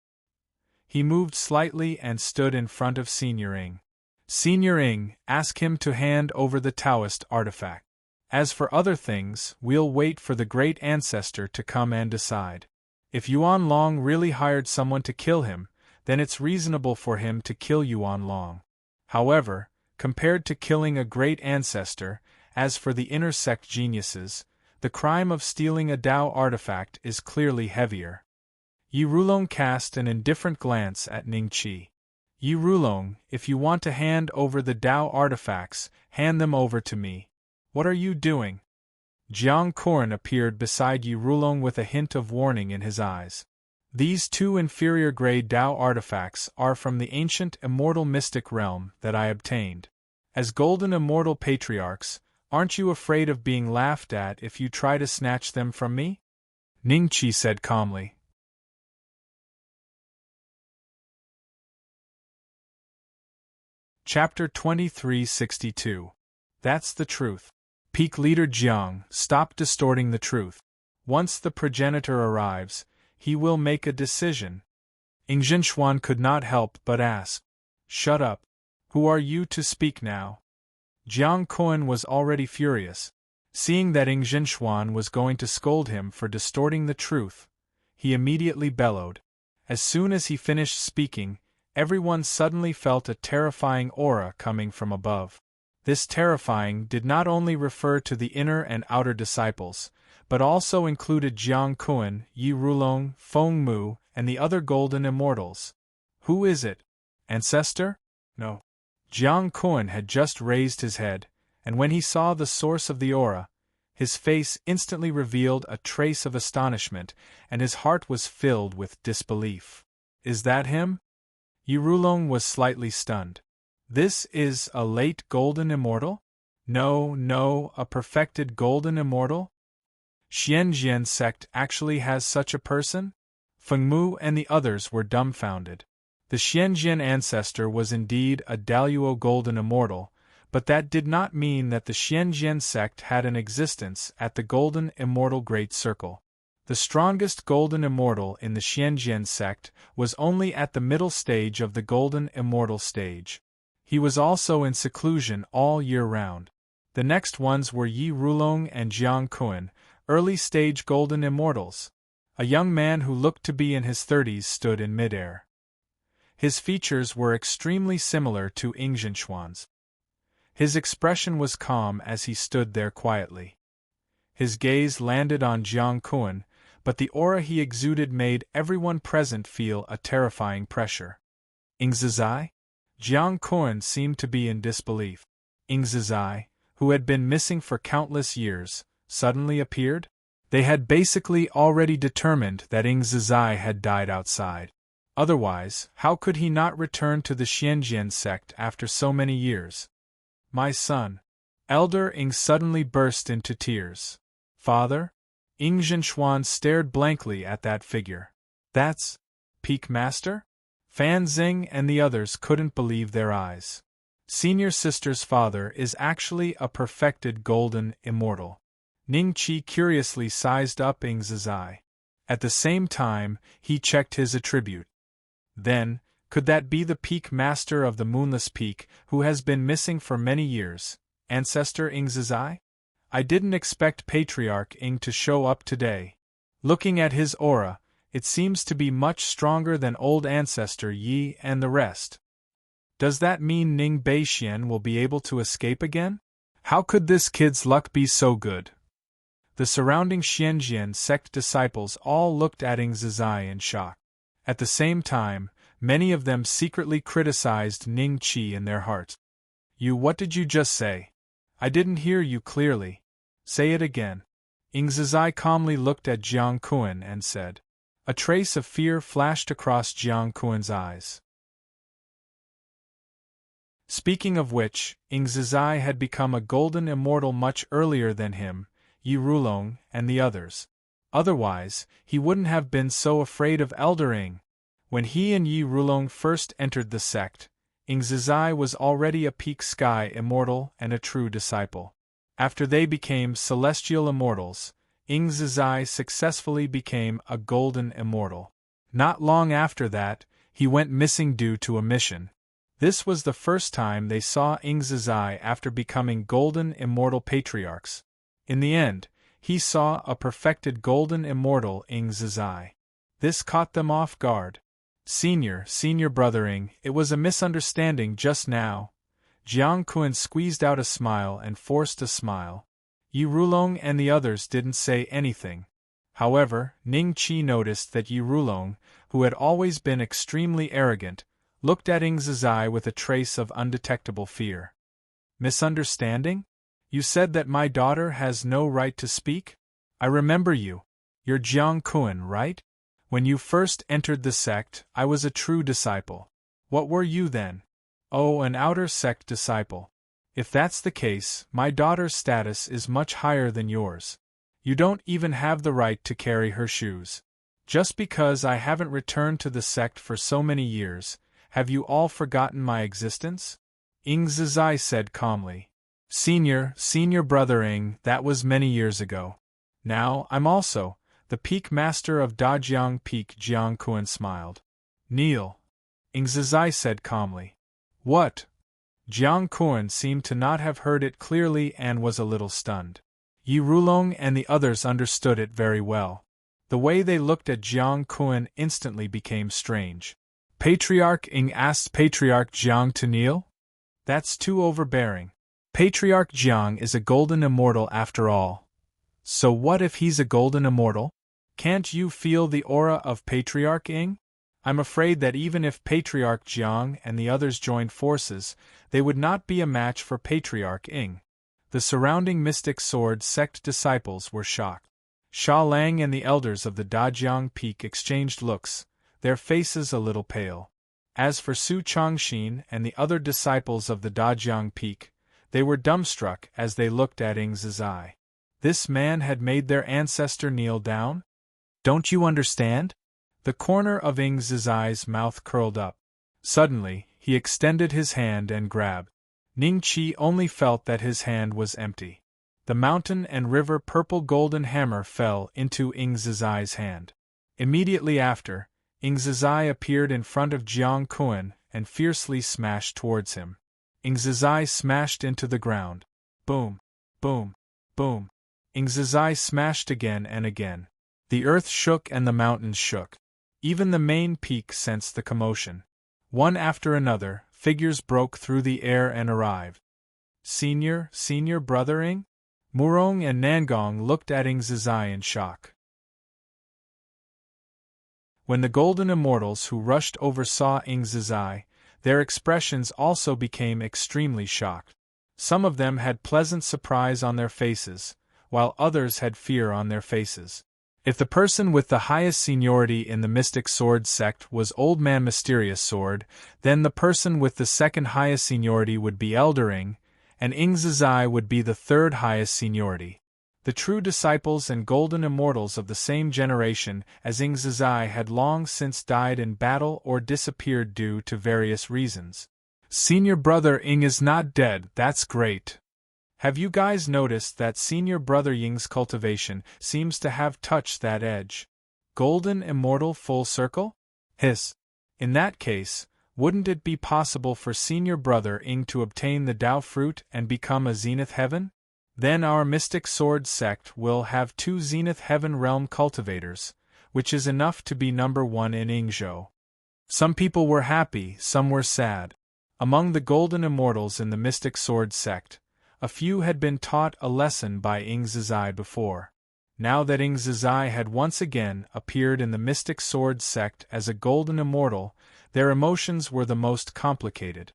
He moved slightly and stood in front of Senior Ing. Senior Ing, ask him to hand over the Taoist artifact. As for other things, we'll wait for the great ancestor to come and decide. If Yuan Long really hired someone to kill him, then it's reasonable for him to kill Yuan Long. However, compared to killing a great ancestor, as for the inner sect geniuses, the crime of stealing a Dao artifact is clearly heavier. Yi Rulong cast an indifferent glance at Ning Qi. Yi Rulong, if you want to hand over the Dao artifacts, hand them over to me. What are you doing? Jiang Kuan appeared beside Yi Rulong with a hint of warning in his eyes. These two inferior-grade Dao artifacts are from the ancient immortal mystic realm that I obtained. As golden immortal patriarchs, aren't you afraid of being laughed at if you try to snatch them from me? Ning Qi said calmly. Chapter 2362. That's the truth. Peak Leader Jiang, stop distorting the truth. Once the progenitor arrives, he will make a decision. Ing Zhenxuan could not help but ask. Shut up. Who are you to speak now? Jiang Kuan was already furious. Seeing that Ing Zhenxuan was going to scold him for distorting the truth, he immediately bellowed. As soon as he finished speaking, everyone suddenly felt a terrifying aura coming from above. This terrifying did not only refer to the inner and outer disciples, but also included Jiang Kuan, Yi Rulong, Feng Mu, and the other golden immortals. Who is it? Ancestor? No. Jiang Kuan had just raised his head, and when he saw the source of the aura, his face instantly revealed a trace of astonishment, and his heart was filled with disbelief. Is that him? Yi Rulong was slightly stunned. This is a late golden immortal? No, a perfected golden immortal? Xianjian sect actually has such a person? Feng Mu and the others were dumbfounded. The Xianjian ancestor was indeed a Daluo golden immortal, but that did not mean that the Xianjian sect had an existence at the golden immortal great circle. The strongest golden immortal in the Xianjian sect was only at the middle stage of the golden immortal stage. He was also in seclusion all year round. The next ones were Yi Rulong and Jiang Kuan, early-stage golden immortals. A young man who looked to be in his 30s stood in midair. His features were extremely similar to Ing Zhenxuan's. His expression was calm as he stood there quietly. His gaze landed on Jiang Kuan, but the aura he exuded made everyone present feel a terrifying pressure. Ing Zizai? Jiang Kuan seemed to be in disbelief. Ing Zizai, who had been missing for countless years, suddenly appeared? They had basically already determined that Ing Zizai had died outside. Otherwise, how could he not return to the Xianjian sect after so many years? My son. Elder Ing suddenly burst into tears. Father? Ing Zhenxuan stared blankly at that figure. That's Peak Master? Fan Xing and the others couldn't believe their eyes. Senior sister's father is actually a perfected golden immortal. Ning Qi curiously sized up Ing Zizai. At the same time, he checked his attribute. Then, Could that be the peak master of the Moonless Peak, who has been missing for many years, Ancestor Ingzizai? I didn't expect Patriarch Ing to show up today. Looking at his aura, it seems to be much stronger than old Ancestor Yi and the rest. Does that mean Ning Beixian will be able to escape again? How could this kid's luck be so good? The surrounding Xianjian sect disciples all looked at Ingzizai in shock. At the same time, many of them secretly criticized Ning Qi in their hearts. What did you just say? I didn't hear you clearly. Say it again. Ingzizai calmly looked at Jiang Kuan and said. A trace of fear flashed across Jiang Kuan's eyes. Speaking of which, Ingzizai had become a golden immortal much earlier than him, Yi Rulong, and the others. Otherwise, he wouldn't have been so afraid of Elder Ing. When he and Yi Rulong first entered the sect, Ingzizai was already a peak sky immortal and a true disciple. After they became celestial immortals, Ingzizai successfully became a golden immortal. Not long after that, he went missing due to a mission. This was the first time they saw Ingzizai after becoming golden immortal patriarchs. In the end, he saw a perfected golden immortal Ingzizai. This caught them off guard. Senior brother Ing, it was a misunderstanding just now. Jiang Kuan squeezed out a smile and forced a smile. Yi Rulong and the others didn't say anything. However, Ning Qi noticed that Yi Rulong, who had always been extremely arrogant, looked at Ingzizai with a trace of undetectable fear. Misunderstanding? You said that my daughter has no right to speak? I remember you. You're Jiang Kuan, right? When you first entered the sect, I was a true disciple. What were you then? Oh, an outer sect disciple. If that's the case, my daughter's status is much higher than yours. You don't even have the right to carry her shoes. Just because I haven't returned to the sect for so many years, have you all forgotten my existence? Ingzizai said calmly. Senior brother Ing, that was many years ago. Now, I'm also the peak master of Dajiang Peak. Jiang Kuan smiled. Kneel. Ingzizai said calmly. What? Jiang Kuan seemed to not have heard it clearly and was a little stunned. Yi Rulong and the others understood it very well. The way they looked at Jiang Kuan instantly became strange. Patriarch Ing asked Patriarch Jiang to kneel? That's too overbearing. Patriarch Jiang is a golden immortal after all. So what if he's a golden immortal? Can't you feel the aura of Patriarch Ing? I'm afraid that even if Patriarch Jiang and the others joined forces, they would not be a match for Patriarch Ing. The surrounding Mystic Sword sect disciples were shocked. Sha Lang and the elders of the Dajiang Peak exchanged looks, their faces a little pale. As for Su Changxin and the other disciples of the Dajiang Peak, they were dumbstruck as they looked at Ingzizai. This man had made their ancestor kneel down? Don't you understand? The corner of Ingzizai's mouth curled up. Suddenly, he extended his hand and grabbed. Ning Qi only felt that his hand was empty. The mountain and river purple golden hammer fell into Ingzizai's hand. Immediately after, Ingzizai appeared in front of Jiang Kuan and fiercely smashed towards him. Ingzizai smashed into the ground. Boom, boom, boom. Ingzizai smashed again and again. The earth shook and the mountains shook. Even the main peak sensed the commotion. One after another, figures broke through the air and arrived. Senior brother Ing? Murong and Nangong looked at Ingzizai in shock. When the golden immortals who rushed over saw Ingzizai, their expressions also became extremely shocked. Some of them had pleasant surprise on their faces, while others had fear on their faces. If the person with the highest seniority in the Mystic Sword sect was Old Man Mysterious Sword, then the person with the second highest seniority would be Elder Ing, and Ingzizai would be the third highest seniority. The true disciples and golden immortals of the same generation as Ingzizai had long since died in battle or disappeared due to various reasons. Senior brother Ing is not dead, that's great. Have you guys noticed that senior brother Ying's cultivation seems to have touched that edge? Golden immortal full circle? Hiss. In that case, Wouldn't it be possible for senior brother Ing to obtain the Tao fruit and become a zenith heaven? Then our mystic sword sect will have 2 zenith heaven realm cultivators, which is enough to be number 1 in Ingzhou. Some people were happy, some were sad. Among the golden immortals in the mystic sword sect, a few had been taught a lesson by Ing Zizai before. Now that Ing Zizai had once again appeared in the mystic sword sect as a golden immortal, their emotions were the most complicated.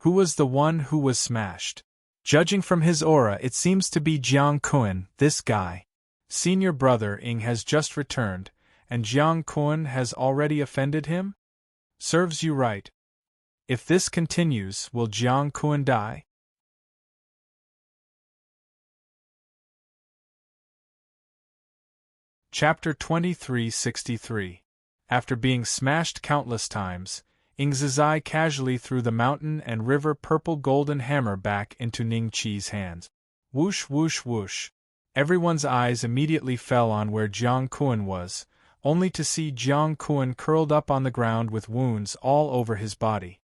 Who was the one who was smashed? Judging from his aura, it seems to be Jiang Kun, this guy. Senior brother Ing has just returned, and Jiang Kun has already offended him? Serves you right. If this continues, will Jiang Kun die? Chapter 2363. After being smashed countless times, Ing Zizai casually threw the mountain and river purple golden hammer back into Ning Qi's hands. Whoosh whoosh whoosh. Everyone's eyes immediately fell on where Jiang Kun was, only to see Jiang Kun curled up on the ground with wounds all over his body.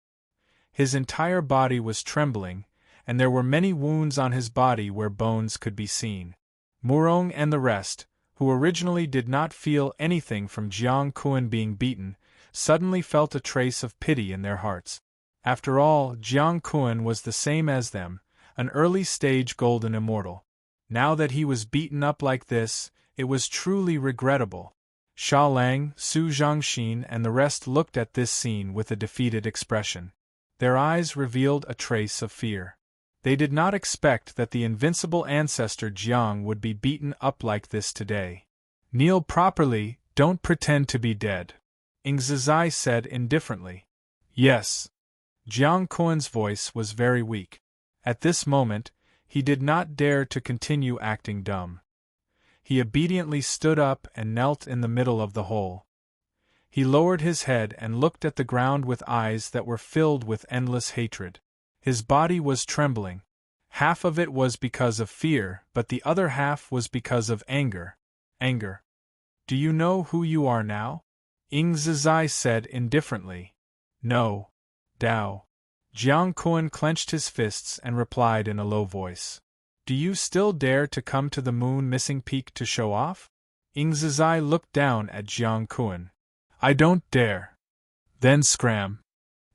His entire body was trembling, and there were many wounds on his body where bones could be seen. Murong and the rest, who originally did not feel anything from Jiang Kun being beaten, suddenly felt a trace of pity in their hearts. After all, Jiang Kun was the same as them, an early-stage golden immortal. Now that he was beaten up like this, it was truly regrettable. Xia Lang, Su Zhangxin and the rest looked at this scene with a defeated expression. Their eyes revealed a trace of fear. They did not expect that the invincible ancestor Jiang would be beaten up like this today. Kneel properly, don't pretend to be dead, Ing Zizai said indifferently. Yes. Jiang Kun's voice was very weak. At this moment, he did not dare to continue acting dumb. He obediently stood up and knelt in the middle of the hole. He lowered his head and looked at the ground with eyes that were filled with endless hatred. His body was trembling. Half of it was because of fear, but the other half was because of anger. Anger. Do you know who you are now? Ing Zizai said indifferently. No. Dao. Jiang Kun clenched his fists and replied in a low voice. Do you still dare to come to the moon missing peak to show off? Ing Zizai looked down at Jiang Kun. I don't dare. Then scram.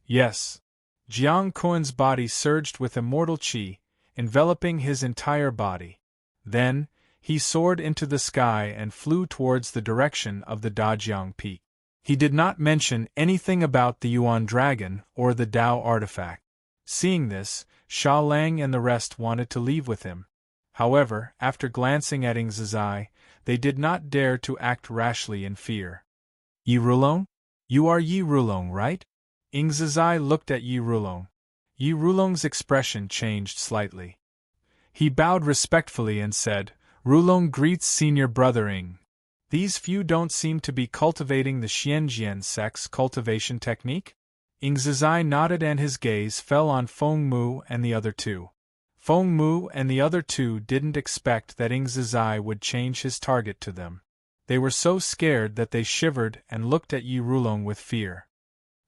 Yes. Jiang Kun's body surged with immortal qi, enveloping his entire body. Then, he soared into the sky and flew towards the direction of the Dajiang Peak. He did not mention anything about the Yuan Dragon or the Tao artifact. Seeing this, Xia Lang and the rest wanted to leave with him. However, after glancing at Ing Zizai, they did not dare to act rashly in fear. Yi Rulong? You are Yi Rulong, right? Ing Zizai looked at Yi Rulong. Yi Rulong's expression changed slightly. He bowed respectfully and said, Rulong greets senior brother Ing. These few don't seem to be cultivating the Xianjian sect's cultivation technique? Ing Zizai nodded and his gaze fell on Feng Mu and the other two. Feng Mu and the other two didn't expect that Ing Zizai would change his target to them. They were so scared that they shivered and looked at Yi Rulong with fear.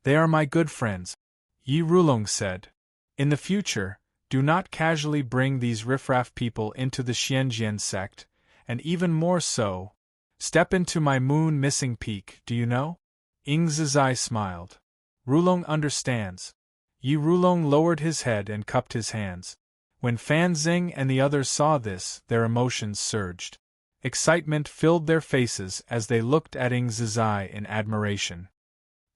They are my good friends, Yi Rulong said. In the future, do not casually bring these riffraff people into the Xianjian sect, and even more so, step into my moon missing peak, do you know? Ing Zizai smiled. Rulong understands. Yi Rulong lowered his head and cupped his hands. When Fan Xing and the others saw this, their emotions surged. Excitement filled their faces as they looked at Ing Zizai in admiration.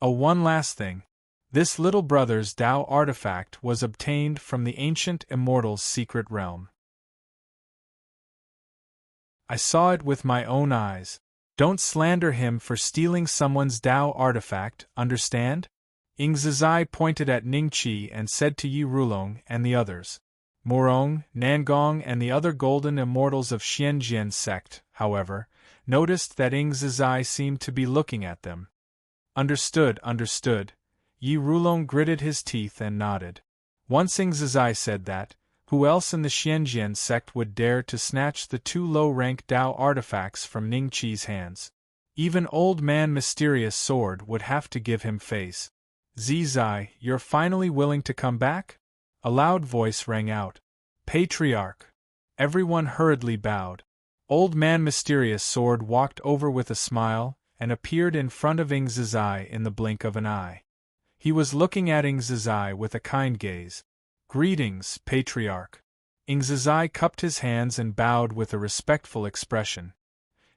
Oh, one last thing. This little brother's Tao artifact was obtained from the ancient immortal's secret realm. I saw it with my own eyes. Don't slander him for stealing someone's Tao artifact, understand? Ing Zizai pointed at Ning Qi and said to Yi Rulong and the others. Murong, Nangong and the other golden immortals of Xianjian sect, however, noticed that Ing Zizai seemed to be looking at them. Understood, understood. Yi Rulong gritted his teeth and nodded. Once Ing Zizai said that, who else in the Xianjian sect would dare to snatch the two low-rank Tao artifacts from Ning Qi's hands? Even Old Man Mysterious Sword would have to give him face. Zizai, you're finally willing to come back? A loud voice rang out. Patriarch. Everyone hurriedly bowed. Old Man Mysterious Sword walked over with a smile and appeared in front of Ing Zizai in the blink of an eye. He was looking at Ing Zizai with a kind gaze. Greetings, Patriarch. Ing Zizai cupped his hands and bowed with a respectful expression.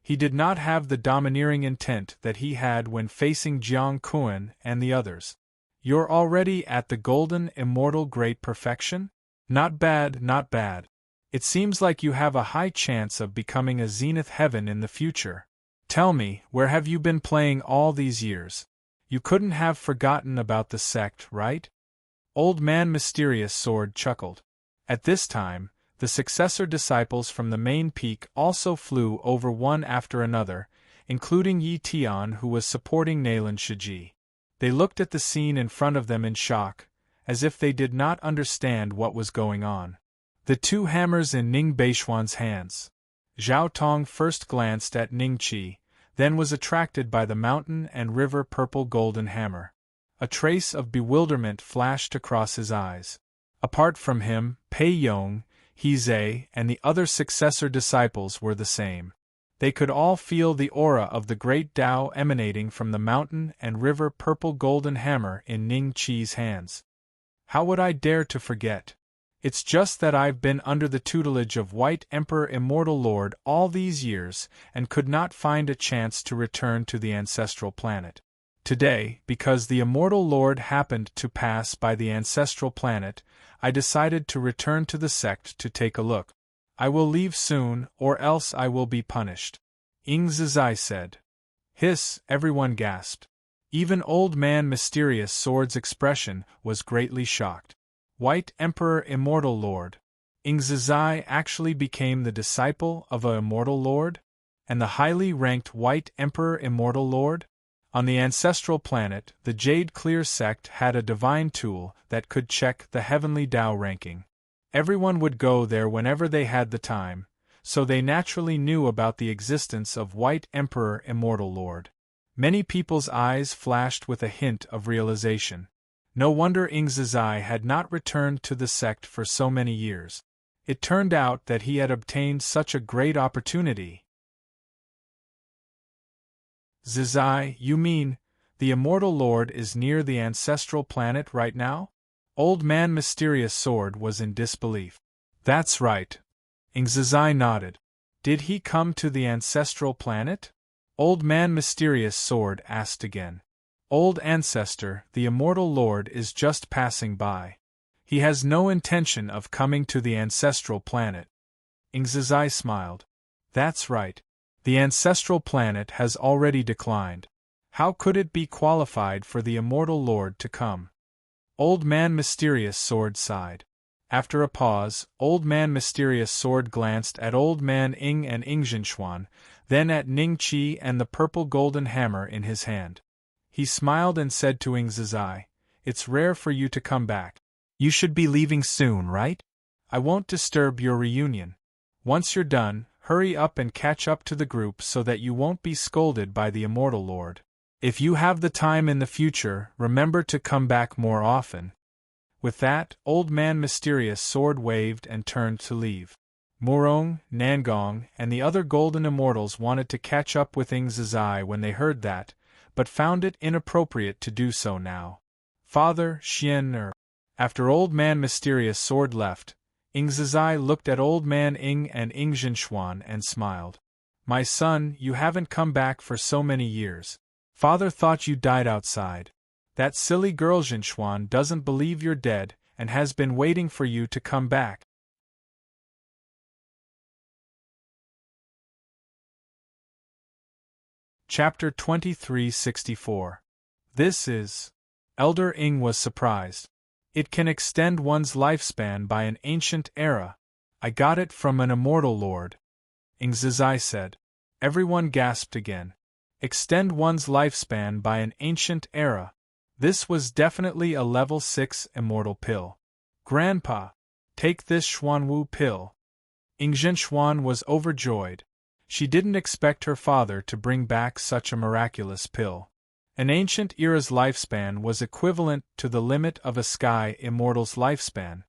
He did not have the domineering intent that he had when facing Jiang Kuan and the others. You're already at the golden immortal great perfection? Not bad, not bad. It seems like you have a high chance of becoming a zenith heaven in the future. Tell me, where have you been playing all these years? You couldn't have forgotten about the sect, right? Old Man Mysterious Sword chuckled. At this time, the successor disciples from the main peak also flew over one after another, including Yi Tian, who was supporting Nalan Shiji. They looked at the scene in front of them in shock, as if they did not understand what was going on. The two hammers in Ning Beishuan's hands. Zhao Tong first glanced at Ning Qi, then was attracted by the mountain and river purple golden hammer. A trace of bewilderment flashed across his eyes. Apart from him, Pei Yong, He Zhe, and the other successor disciples were the same. They could all feel the aura of the great Tao emanating from the mountain and river purple golden hammer in Ning Qi's hands. How would I dare to forget? It's just that I've been under the tutelage of White Emperor Immortal Lord all these years and could not find a chance to return to the ancestral planet. Today, because the Immortal Lord happened to pass by the ancestral planet, I decided to return to the sect to take a look. I will leave soon, or else I will be punished. Ing Zizai said. Hiss, everyone gasped. Even Old Man Mysterious Sword's expression was greatly shocked. White Emperor Immortal Lord. Ing Zizai actually became the disciple of a Immortal Lord? And the highly ranked White Emperor Immortal Lord? On the ancestral planet, the Jade Clear sect had a divine tool that could check the heavenly Tao ranking. Everyone would go there whenever they had the time, so they naturally knew about the existence of White Emperor Immortal Lord. Many people's eyes flashed with a hint of realization. No wonder Ing Zizai had not returned to the sect for so many years. It turned out that he had obtained such a great opportunity. Zizai, you mean, the Immortal Lord is near the ancestral planet right now? Old Man Mysterious Sword was in disbelief. That's right. Ing Zizai nodded. Did he come to the ancestral planet? Old Man Mysterious Sword asked again. Old Ancestor, the Immortal Lord is just passing by. He has no intention of coming to the ancestral planet. Ing Zizai smiled. That's right. The ancestral planet has already declined. How could it be qualified for the Immortal Lord to come? Old Man Mysterious Sword sighed. After a pause, Old Man Mysterious Sword glanced at Old Man Ing and Ing Zhinshuan, then at Ning Qi and the purple golden hammer in his hand. He smiled and said to Ing Zizai, It's rare for you to come back. You should be leaving soon, right? I won't disturb your reunion. Once you're done, hurry up and catch up to the group so that you won't be scolded by the Immortal Lord. If you have the time in the future, remember to come back more often. With that, Old Man Mysterious Sword waved and turned to leave. Murong, Nangong, and the other Golden Immortals wanted to catch up with Ing Zizai when they heard that, but found it inappropriate to do so now. Father, Xian. After Old Man Mysterious Sword left, Ing Zizai looked at Old Man Ing and Ing Zhinshuan and smiled. My son, you haven't come back for so many years. Father thought you died outside. That silly girl Zhinshuan doesn't believe you're dead and has been waiting for you to come back. Chapter 2364. This is... Elder Ing was surprised. It can extend one's lifespan by an ancient era. I got it from an Immortal Lord. Ing Zizai said. Everyone gasped again. Extend one's lifespan by an ancient era. This was definitely a level 6 immortal pill. Grandpa, take this Xuanwu pill. Ing Zhinshuan was overjoyed. She didn't expect her father to bring back such a miraculous pill. An ancient era's lifespan was equivalent to the limit of a sky immortal's lifespan.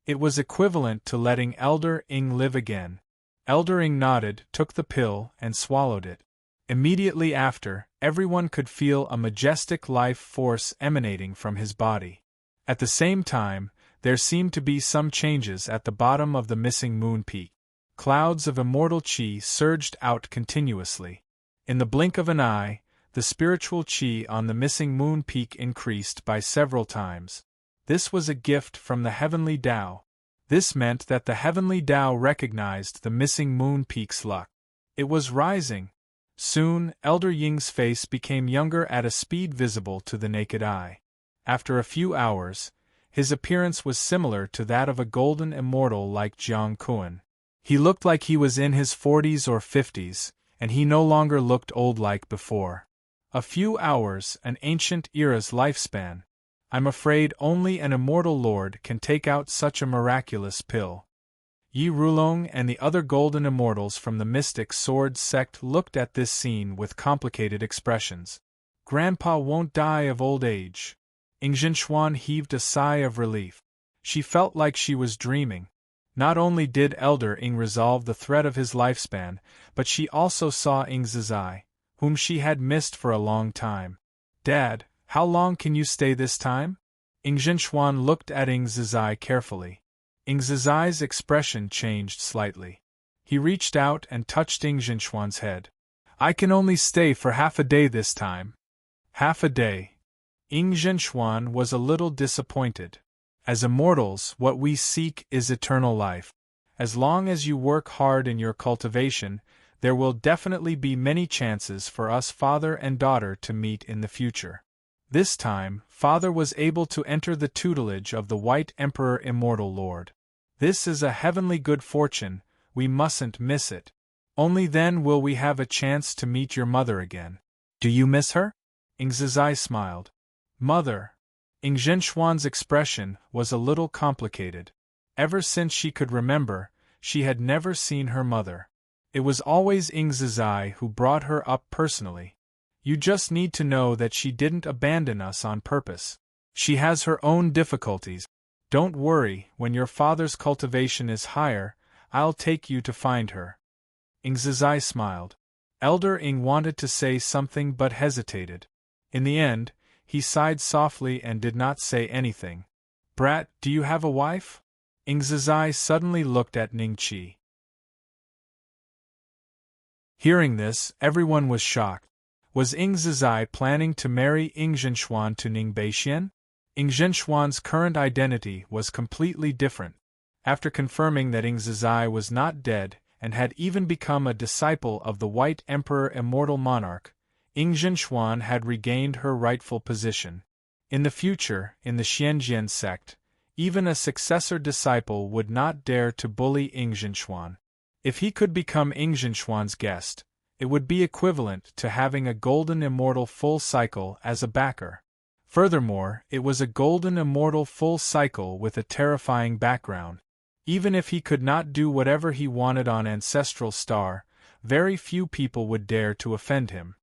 It was equivalent to letting Elder Ing live again. Elder Ing nodded, took the pill, and swallowed it. Immediately after, everyone could feel a majestic life force emanating from his body. At the same time, there seemed to be some changes at the bottom of the missing moon peak. Clouds of immortal chi surged out continuously. In the blink of an eye, the spiritual chi on the missing moon peak increased by several times. This was a gift from the heavenly Tao. This meant that the heavenly Tao recognized the missing moon peak's luck. It was rising. Soon, Elder Ying's face became younger at a speed visible to the naked eye. After a few hours, his appearance was similar to that of a golden immortal like Jiang Kuan. He looked like he was in his 40s or 50s, and he no longer looked old like before. A few hours, an ancient era's lifespan. I'm afraid only an immortal lord can take out such a miraculous pill. Yi Rulong and the other golden immortals from the mystic sword sect looked at this scene with complicated expressions. Grandpa won't die of old age. Ing Xuan heaved a sigh of relief. She felt like she was dreaming. Not only did Elder Ing resolve the threat of his lifespan, but she also saw Ing Zizai, whom she had missed for a long time. Dad, how long can you stay this time? Ing Xuan looked at Ing Zizai carefully. Ing Zizai's expression changed slightly. He reached out and touched Ing Xuan's head. I can only stay for half a day this time. Half a day. Ing Xuan was a little disappointed. As immortals, what we seek is eternal life. As long as you work hard in your cultivation, there will definitely be many chances for us father and daughter to meet in the future. This time, father was able to enter the tutelage of the White Emperor Immortal Lord. This is a heavenly good fortune, we mustn't miss it. Only then will we have a chance to meet your mother again. Do you miss her? Ing Zizai smiled. Mother. Ing Xuan's expression was a little complicated. Ever since she could remember, she had never seen her mother. It was always Ing Zizai who brought her up personally. You just need to know that she didn't abandon us on purpose. She has her own difficulties. Don't worry, when your father's cultivation is higher, I'll take you to find her. Ing Zizai smiled. Elder Ing wanted to say something but hesitated. In the end, he sighed softly and did not say anything. Brat, do you have a wife? Ing Zizai suddenly looked at Ning Qi. Hearing this, everyone was shocked. Was Ing Zizai planning to marry Ing Xuan to Ning Beixian? Ing Xuan's current identity was completely different. After confirming that Ing Zizai was not dead and had even become a disciple of the White Emperor Immortal Monarch, Ing Xuan had regained her rightful position. In the future, in the Xianjian sect, even a successor disciple would not dare to bully Ing Xuan. If he could become Ing Xuan's guest, it would be equivalent to having a golden immortal full cycle as a backer. Furthermore, it was a golden immortal full cycle with a terrifying background. Even if he could not do whatever he wanted on Ancestral Star, very few people would dare to offend him.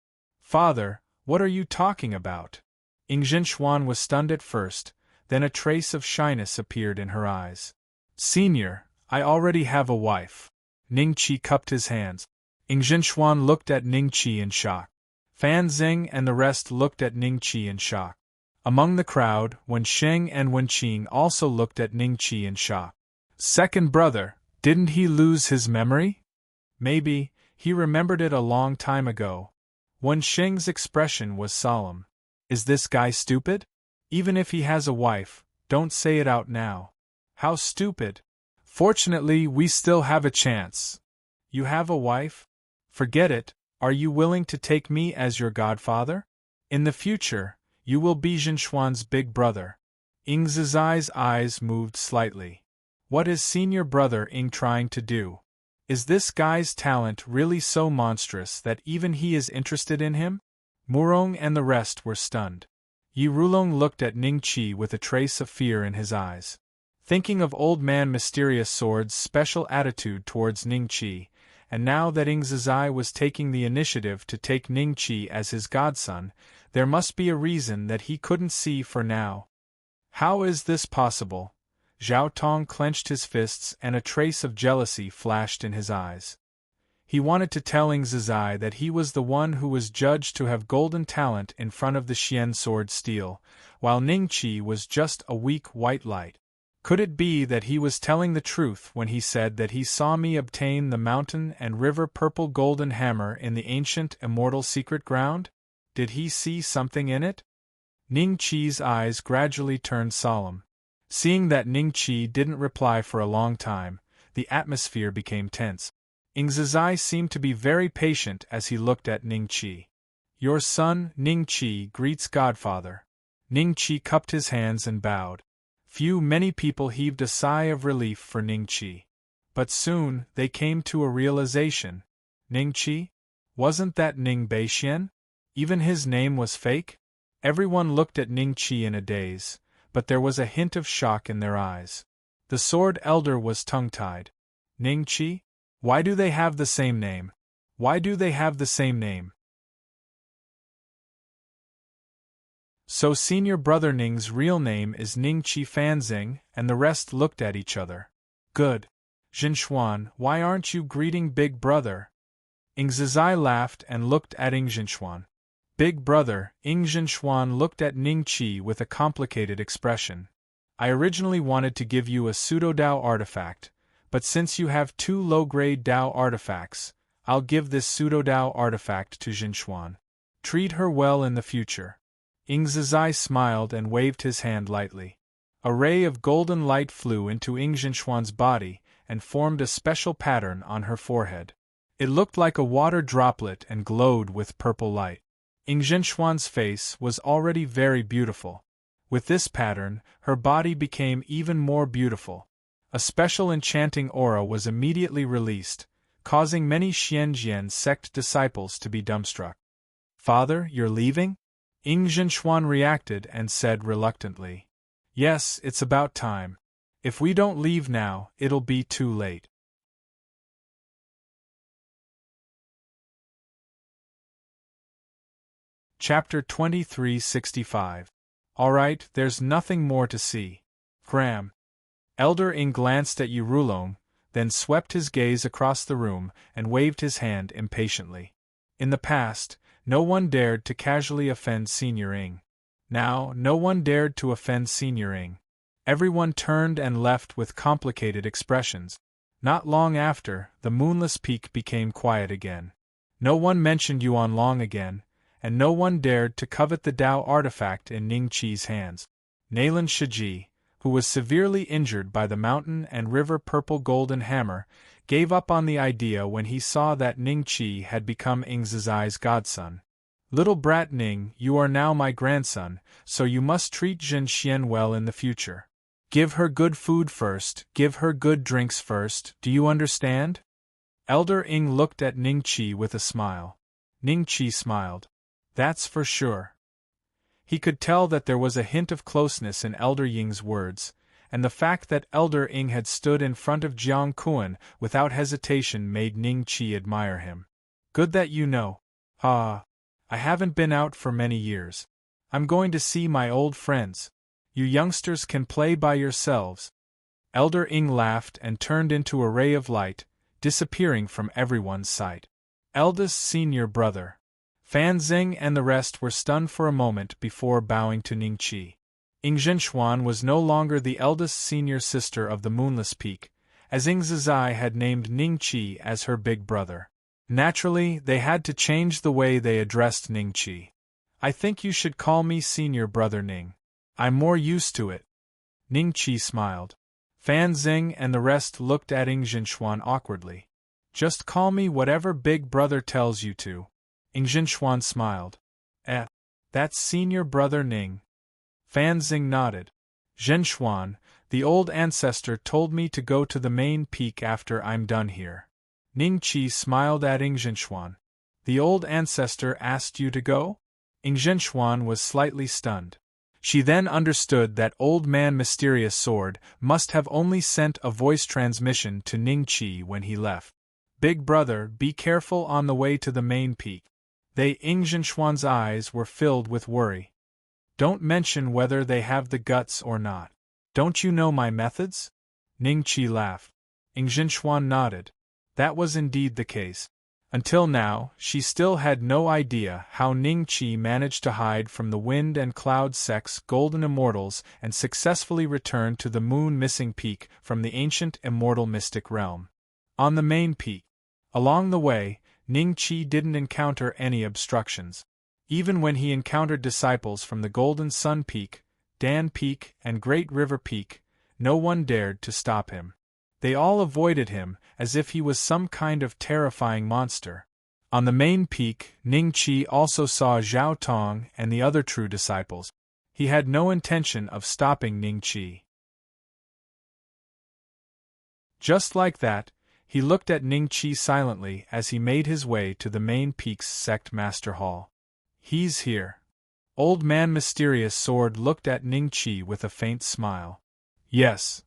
Father, what are you talking about? Ing Xuan was stunned at first, then a trace of shyness appeared in her eyes. Senior, I already have a wife. Ning Qi cupped his hands. Ing Xuan looked at Ning Qi in shock. Fan Xing and the rest looked at Ning Qi in shock. Among the crowd, Wen Sheng and Wen Qing also looked at Ning Qi in shock. Second brother, didn't he lose his memory? Maybe, he remembered it a long time ago. Wen Sheng's expression was solemn. Is this guy stupid? Even if he has a wife, don't say it out now. How stupid. Fortunately, we still have a chance. You have a wife? Forget it, are you willing to take me as your godfather? In the future, you will be Xuan's big brother. Ing Zizai's eyes moved slightly. What is senior brother Ing trying to do? Is this guy's talent really so monstrous that even he is interested in him? Murong and the rest were stunned. Yi Rulong looked at Ning Qi with a trace of fear in his eyes. Thinking of Old Man Mysterious Sword's special attitude towards Ning Qi, and now that Ing Zizai was taking the initiative to take Ning Qi as his godson, There must be a reason that he couldn't see for now. How is this possible? Zhao Tong clenched his fists and a trace of jealousy flashed in his eyes. He wanted to tell Ing Zizai that he was the one who was judged to have golden talent in front of the Xian sword steel, while Ning Qi was just a weak white light. Could it be that he was telling the truth when he said that he saw me obtain the mountain and river purple golden hammer in the ancient immortal secret ground? Did he see something in it? Ning Qi's eyes gradually turned solemn. Seeing that Ning Qi didn't reply for a long time, the atmosphere became tense. Ing Zizai seemed to be very patient as he looked at Ning Qi. Your son, Ning Qi, greets Godfather. Ning Qi cupped his hands and bowed. Many people heaved a sigh of relief for Ning Qi. But soon, they came to a realization. Ning Qi? Wasn't that Ning Beixian? Even his name was fake? Everyone looked at Ning Qi in a daze, but there was a hint of shock in their eyes. The sword elder was tongue-tied. Ning Qi? Why do they have the same name? Why do they have the same name? So senior brother Ning's real name is Ning Qi Fanxing, and the rest looked at each other. Good. Zhenxuan, why aren't you greeting big brother? Ing Zizai laughed and looked at Ing Zhenxuan. Big brother, Ing Zhenxuan looked at Ning Qi with a complicated expression. I originally wanted to give you a pseudo-Dao artifact, but since you have 2 low-grade Dao artifacts, I'll give this pseudo-Dao artifact to Zhenxuan. Treat her well in the future. Ing Zizai smiled and waved his hand lightly. A ray of golden light flew into Ing Zhenxuan's body and formed a special pattern on her forehead. It looked like a water droplet and glowed with purple light. Ing Zhenxuan's face was already very beautiful. With this pattern, her body became even more beautiful. A special enchanting aura was immediately released, causing many Xianjian sect disciples to be dumbstruck. Father, you're leaving? Ing Zhenxuan reacted and said reluctantly. Yes, it's about time. If we don't leave now, it'll be too late. Chapter 2365. Alright, there's nothing more to see. Cram. Elder Ing glanced at Yu Rulong, then swept his gaze across the room and waved his hand impatiently. In the past, no one dared to casually offend Senior Ing. Now, no one dared to offend Senior Ing. Everyone turned and left with complicated expressions. Not long after, the moonless peak became quiet again. No one mentioned Yuan Long again, and no one dared to covet the Dao artifact in Ning Qi's hands. Naylan Shiji, who was severely injured by the mountain and river purple golden hammer, gave up on the idea when he saw that Ning Qi had become Ing Zizai's godson. Little brat Ning, you are now my grandson, so you must treat Zhen Xian well in the future. Give her good food first, give her good drinks first, do you understand? Elder Ing looked at Ning Qi with a smile. Ning Qi smiled. That's for sure. He could tell that there was a hint of closeness in Elder Ying's words, and the fact that Elder Ing had stood in front of Jiang Kuan without hesitation made Ning Qi admire him. Good that you know. I haven't been out for many years. I'm going to see my old friends. You youngsters can play by yourselves. Elder Ing laughed and turned into a ray of light, disappearing from everyone's sight. Eldest senior brother. Fanxing and the rest were stunned for a moment before bowing to Ning Qi. Ing Zhenxuan was no longer the eldest senior sister of the Moonless Peak, as Ing Zizai had named Ning Qi as her big brother. Naturally, they had to change the way they addressed Ning Qi. I think you should call me senior brother Ning. I'm more used to it. Ning Qi smiled. Fanxing and the rest looked at Ing Zhenxuan awkwardly. Just call me whatever big brother tells you to. Ing Zhenxuan smiled. That's senior brother Ning. Fanxing nodded. Zhenxuan, the old ancestor told me to go to the main peak after I'm done here. Ning Qi smiled at Ing Zhenxuan. The old ancestor asked you to go? Ing Zhenxuan was slightly stunned. She then understood that Old Man Mysterious Sword must have only sent a voice transmission to Ning Qi when he left. Big brother, be careful on the way to the main peak. Ingzhenchuan's eyes were filled with worry. Don't mention whether they have the guts or not. Don't you know my methods? Ningqi laughed. Ingzhenchuan nodded. That was indeed the case. Until now, she still had no idea how Ningqi managed to hide from the Wind and Cloud Sect's golden immortals and successfully return to the moon-missing peak from the ancient immortal mystic realm. On the main peak. Along the way, Ningqi didn't encounter any obstructions. Even when he encountered disciples from the Golden Sun Peak, Dan Peak, and Great River Peak, no one dared to stop him. They all avoided him as if he was some kind of terrifying monster. On the main peak, Ningqi also saw Zhao Tong and the other true disciples. He had no intention of stopping Ningqi. Just like that, he looked at Ningqi silently as he made his way to the main peak's sect master hall. He's here. Old Man Mysterious Sword looked at Ningqi with a faint smile. Yes.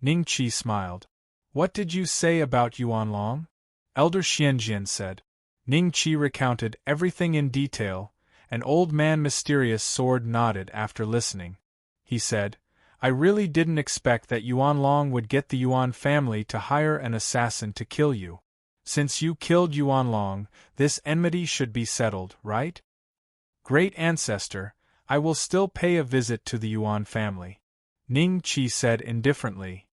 Ningqi smiled. What did you say about Yuanlong? Elder Xianjian said. Ningqi recounted everything in detail, and Old Man Mysterious Sword nodded after listening. He said, I really didn't expect that Yuanlong would get the Yuan family to hire an assassin to kill you. Since you killed Yuanlong, this enmity should be settled, right? Great Ancestor, I will still pay a visit to the Yuan family. Ningqi said indifferently.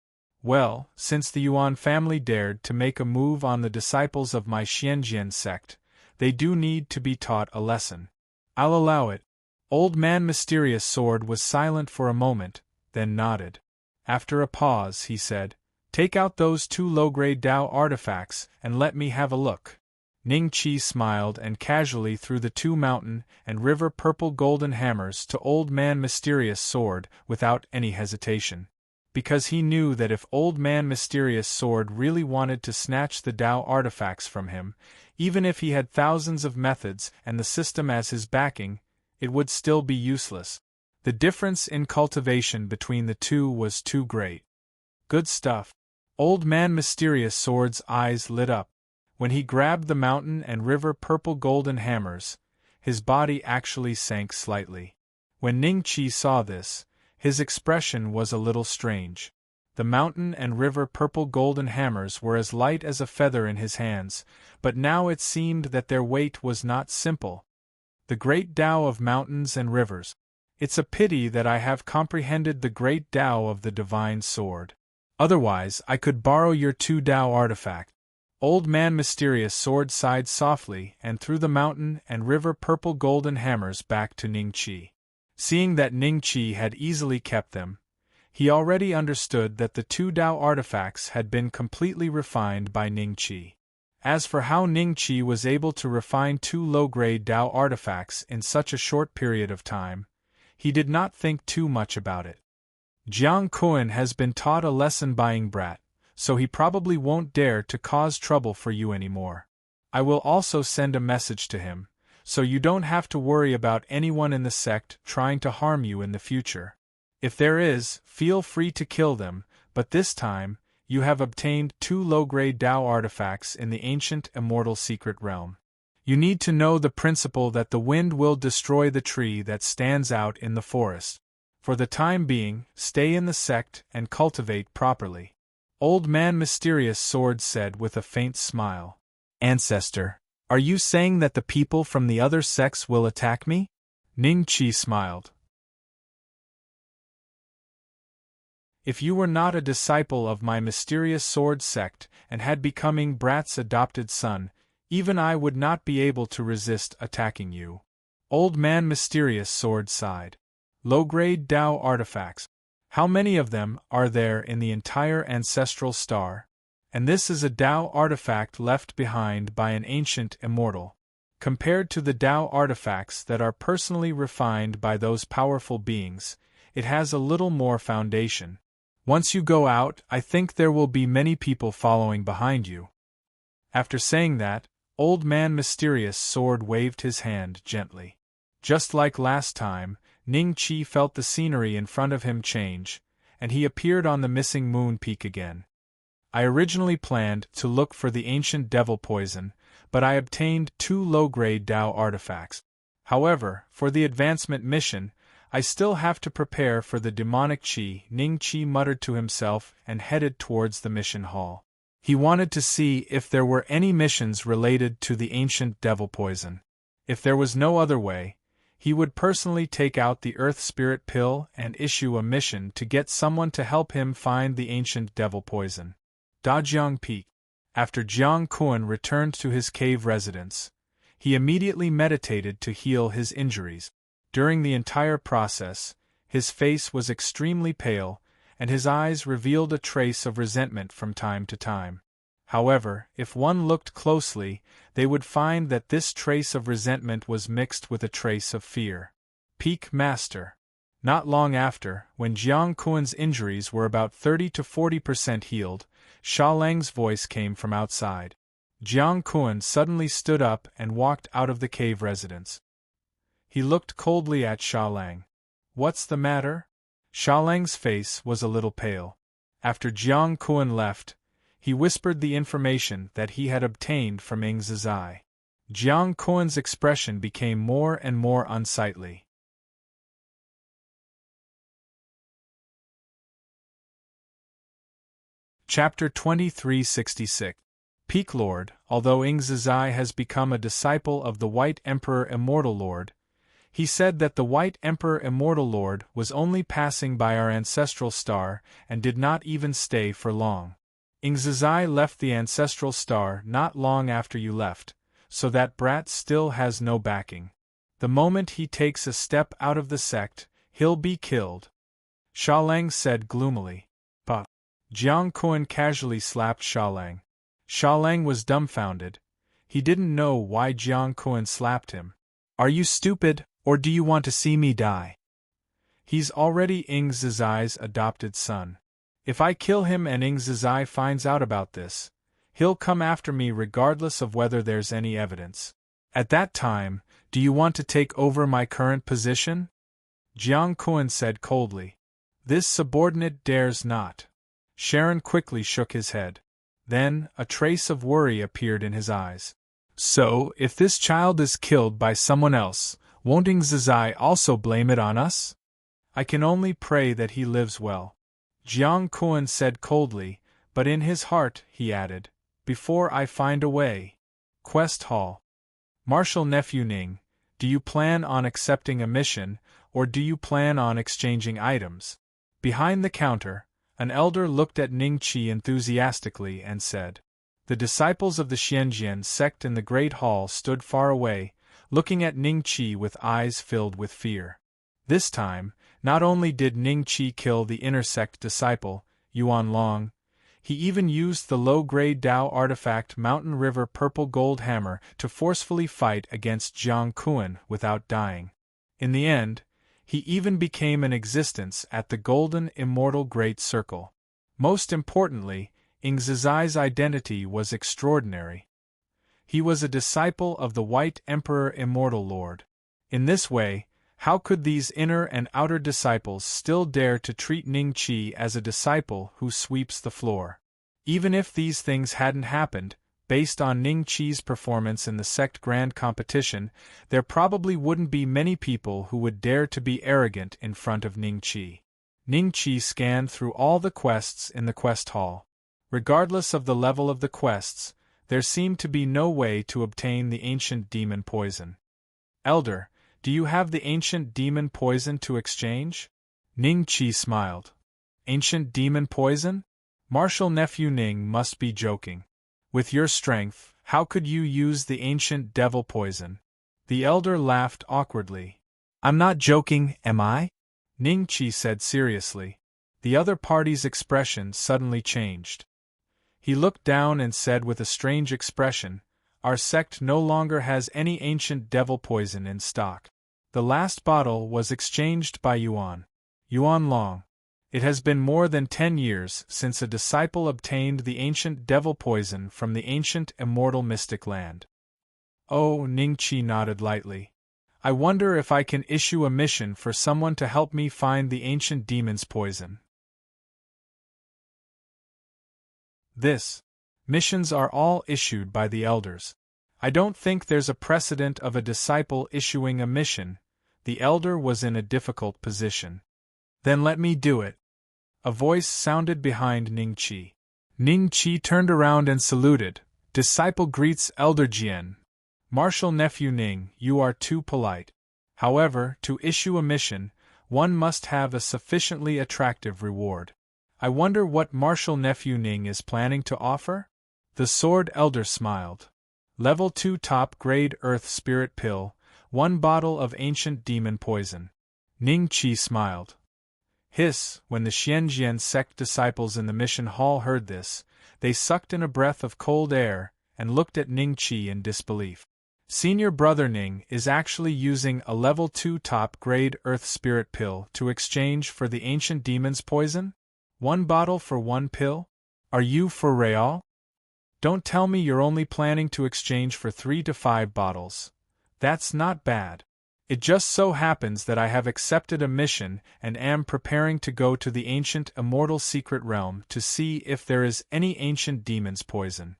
Well, since the Yuan family dared to make a move on the disciples of my Xianjian sect, they do need to be taught a lesson. I'll allow it. Old Man Mysterious Sword was silent for a moment, then nodded. After a pause, he said, Take out those 2 low-grade Dao artifacts and let me have a look. Ningqi smiled and casually threw the 2 mountain and river purple golden hammers to Old Man Mysterious Sword without any hesitation. Because he knew that if Old Man Mysterious Sword really wanted to snatch the Dao artifacts from him, even if he had thousands of methods and the system as his backing, it would still be useless. The difference in cultivation between the two was too great. Good stuff. Old Man Mysterious Sword's eyes lit up. When he grabbed the mountain and river purple golden hammers, his body actually sank slightly. When Ningqi saw this, his expression was a little strange. The mountain and river purple golden hammers were as light as a feather in his hands, but now it seemed that their weight was not simple. The great Tao of mountains and rivers. It's a pity that I have comprehended the great Tao of the divine sword. Otherwise, I could borrow your 2 Tao artifacts. Old Man Mysterious Sword sighed softly and threw the mountain and river purple golden hammers back to Ningqi. Seeing that Ningqi had easily kept them, he already understood that the 2 Dao artifacts had been completely refined by Ningqi. As for how Ningqi was able to refine 2 low-grade Dao artifacts in such a short period of time, he did not think too much about it. Jiang Kuan has been taught a lesson buying brat, so he probably won't dare to cause trouble for you anymore. I will also send a message to him, so you don't have to worry about anyone in the sect trying to harm you in the future. If there is, feel free to kill them, but this time, you have obtained 2 low-grade Dao artifacts in the ancient immortal secret realm. You need to know the principle that the wind will destroy the tree that stands out in the forest. For the time being, stay in the sect and cultivate properly. Old Man Mysterious Sword said with a faint smile. Ancestor, are you saying that the people from the other sects will attack me? Ningqi smiled. If you were not a disciple of my Mysterious Sword sect and had becoming Brat's adopted son, even I would not be able to resist attacking you. Old Man Mysterious Sword sighed. Low-grade Dao artifacts. How many of them are there in the entire ancestral star? And this is a Dao artifact left behind by an ancient immortal. Compared to the Dao artifacts that are personally refined by those powerful beings, it has a little more foundation. Once you go out, I think there will be many people following behind you. After saying that, Old Man Mysterious Sword waved his hand gently. Just like last time, Ningqi felt the scenery in front of him change, and he appeared on the missing moon peak again. I originally planned to look for the ancient devil poison, but I obtained 2 low-grade Dao artifacts. However, for the advancement mission, I still have to prepare for the demonic Qi. Ning Qi muttered to himself and headed towards the mission hall. He wanted to see if there were any missions related to the ancient devil poison. If there was no other way, he would personally take out the Earth Spirit Pill and issue a mission to get someone to help him find the ancient devil poison. Dajiang Peak. After Jiang Kuan returned to his cave residence, he immediately meditated to heal his injuries. During the entire process, his face was extremely pale, and his eyes revealed a trace of resentment from time to time. However, if one looked closely, they would find that this trace of resentment was mixed with a trace of fear. Peak Master. Not long after, when Jiang Kuan's injuries were about 30 to 40% healed, Sha Lang's voice came from outside. Jiang Kuan suddenly stood up and walked out of the cave residence. He looked coldly at Sha Lang. "What's the matter?" Sha Lang's face was a little pale. After Jiang Kuan left, he whispered the information that he had obtained from Ing Zizai. Jiang Kuan's expression became more and more unsightly. Chapter 2366. Peak Lord. Although Ing Zizai has become a disciple of the White Emperor Immortal Lord, he said that the White Emperor Immortal Lord was only passing by our ancestral star and did not even stay for long. Ing Zizai left the ancestral star not long after you left, so that brat still has no backing. The moment he takes a step out of the sect, he'll be killed. Sha Lang said gloomily. But Jiang Kuan casually slapped Sha Lang. Sha Lang was dumbfounded. He didn't know why Jiang Kuan slapped him. "Are you stupid, or do you want to see me die? He's already Ing Zizai's adopted son. If I kill him and Ing Zizai finds out about this, he'll come after me regardless of whether there's any evidence. At that time, do you want to take over my current position?" Jiang Kuan said coldly. "This subordinate dares not." Sharon quickly shook his head. Then, a trace of worry appeared in his eyes. "So, if this child is killed by someone else, won't Ing Zizai also blame it on us? I can only pray that he lives well." Jiang Kuan said coldly, but in his heart, he added, "Before I find a way." Quest Hall. Marshal Nephew Ning, do you plan on accepting a mission, or do you plan on exchanging items? Behind the counter, an elder looked at Ning Qi enthusiastically and said. The disciples of the Xianjian sect in the Great Hall stood far away, looking at Ning Qi with eyes filled with fear. This time, not only did Ning Qi kill the inner sect disciple, Yuan Long, he even used the low-grade Dao artifact Mountain River Purple Gold Hammer to forcefully fight against Jiang Kuan without dying. In the end, he even became an existence at the Golden Immortal Great Circle. Most importantly, Ing Zizai's identity was extraordinary. He was a disciple of the White Emperor Immortal Lord. In this way, how could these inner and outer disciples still dare to treat Ning Qi as a disciple who sweeps the floor? Even if these things hadn't happened, based on Ning Qi's performance in the sect grand competition, there probably wouldn't be many people who would dare to be arrogant in front of Ning Qi. Ning Qi scanned through all the quests in the quest hall. Regardless of the level of the quests, there seemed to be no way to obtain the ancient demon poison. "Elder, do you have the ancient demon poison to exchange?" Ning Qi smiled. "Ancient demon poison? Marshal Nephew Ning must be joking. With your strength, how could you use the ancient devil poison?" The elder laughed awkwardly. "I'm not joking, am I?" Ning Qi said seriously. The other party's expression suddenly changed. He looked down and said with a strange expression, "Our sect no longer has any ancient devil poison in stock. The last bottle was exchanged by Yuan Long. It has been more than 10 years since a disciple obtained the ancient devil poison from the ancient immortal mystic land." "Oh," Ning Qi nodded lightly. "I wonder if I can issue a mission for someone to help me find the ancient demon's poison." Missions are all issued by the elders. I don't think there's a precedent of a disciple issuing a mission. The elder was in a difficult position. Then let me do it. A voice sounded behind Ning Qi. Ning Qi turned around and saluted. Disciple greets Elder Jian. Martial nephew Ning, you are too polite. However, to issue a mission, one must have a sufficiently attractive reward. I wonder what martial nephew Ning is planning to offer? The sword elder smiled. Level 2 top grade earth spirit pill, 1 bottle of ancient demon poison. Ning Qi smiled. Hiss, when the Xianjian sect disciples in the mission hall heard this, they sucked in a breath of cold air and looked at Ning Qi in disbelief. Senior brother Ning is actually using a level 2 top grade earth spirit pill to exchange for the ancient demon's poison? 1 bottle for 1 pill? Are you for real? Don't tell me you're only planning to exchange for 3 to 5 bottles. That's not bad. It just so happens that I have accepted a mission and am preparing to go to the ancient immortal secret realm to see if there is any ancient demon's poison.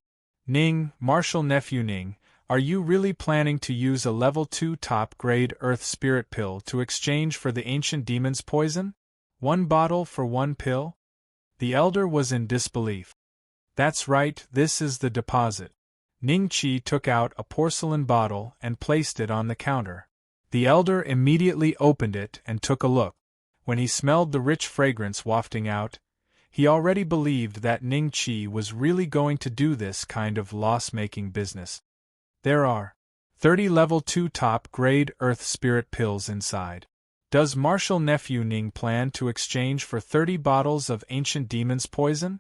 Ning, martial nephew Ning, are you really planning to use a level 2 top grade earth spirit pill to exchange for the ancient demon's poison? 1 bottle for 1 pill? The elder was in disbelief. That's right, this is the deposit. Ning Qi took out a porcelain bottle and placed it on the counter. The elder immediately opened it and took a look. When he smelled the rich fragrance wafting out, he already believed that Ning Qi was really going to do this kind of loss-making business. There are 30 level 2 top grade earth spirit pills inside. Does martial nephew Ning plan to exchange for 30 bottles of ancient demon's poison?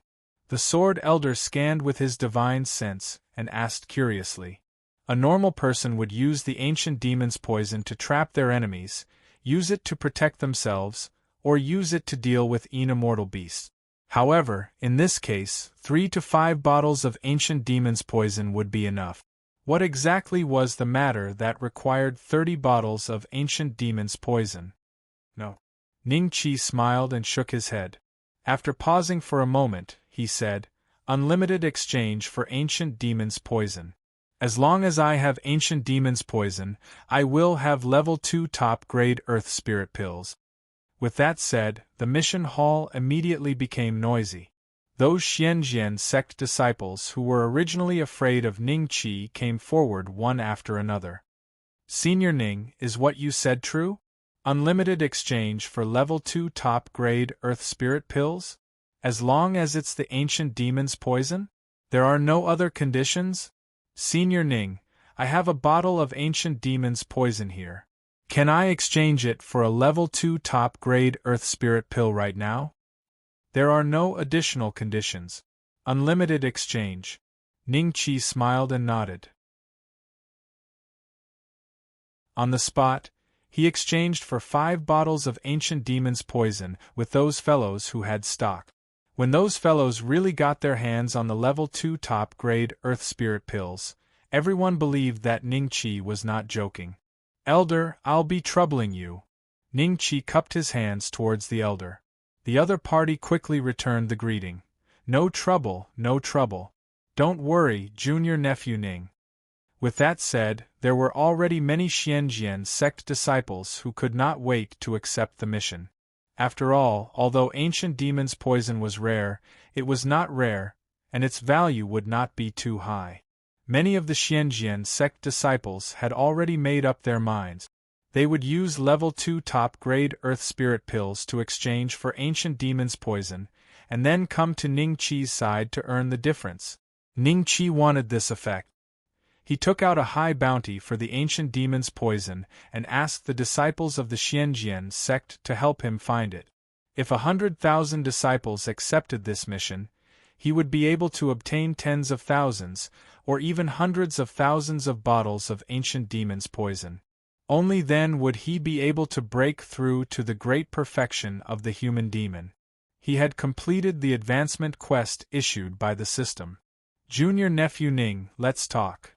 The sword elder scanned with his divine sense and asked curiously. A normal person would use the ancient demon's poison to trap their enemies, use it to protect themselves, or use it to deal with immortal beasts. However, in this case, 3 to 5 bottles of ancient demon's poison would be enough. What exactly was the matter that required 30 bottles of ancient demon's poison? No. Ning Qi smiled and shook his head. After pausing for a moment, he said, unlimited exchange for ancient demon's poison. As long as I have ancient demon's poison, I will have level 2 top grade earth spirit pills. With that said, the mission hall immediately became noisy. Those Xianjian sect disciples who were originally afraid of Ning Qi came forward one after another. Senior Ning, is what you said true? Unlimited exchange for level 2 top grade earth spirit pills? As long as it's the ancient demon's poison? There are no other conditions? Senior Ning, I have a bottle of ancient demon's poison here. Can I exchange it for a level 2 top grade earth spirit pill right now? There are no additional conditions. Unlimited exchange. Ning Qi smiled and nodded. On the spot, he exchanged for 5 bottles of ancient demon's poison with those fellows who had stock. When those fellows really got their hands on the level 2 top grade earth spirit pills, everyone believed that Ning Qi was not joking. Elder, I'll be troubling you. Ning Qi cupped his hands towards the elder. The other party quickly returned the greeting. No trouble, no trouble. Don't worry, junior nephew Ning. With that said, there were already many Xianjian sect disciples who could not wait to accept the mission. After all, although ancient demon's poison was rare, it was not rare, and its value would not be too high. Many of the Xianjian sect disciples had already made up their minds. They would use level 2 top grade earth spirit pills to exchange for ancient demon's poison, and then come to Ning Qi's side to earn the difference. Ning Qi wanted this effect. He took out a high bounty for the ancient demon's poison and asked the disciples of the Xianjian sect to help him find it. If 100,000 disciples accepted this mission, he would be able to obtain tens of thousands, or even hundreds of thousands of bottles of ancient demon's poison. Only then would he be able to break through to the great perfection of the human demon. He had completed the advancement quest issued by the system. Junior nephew Ning, let's talk.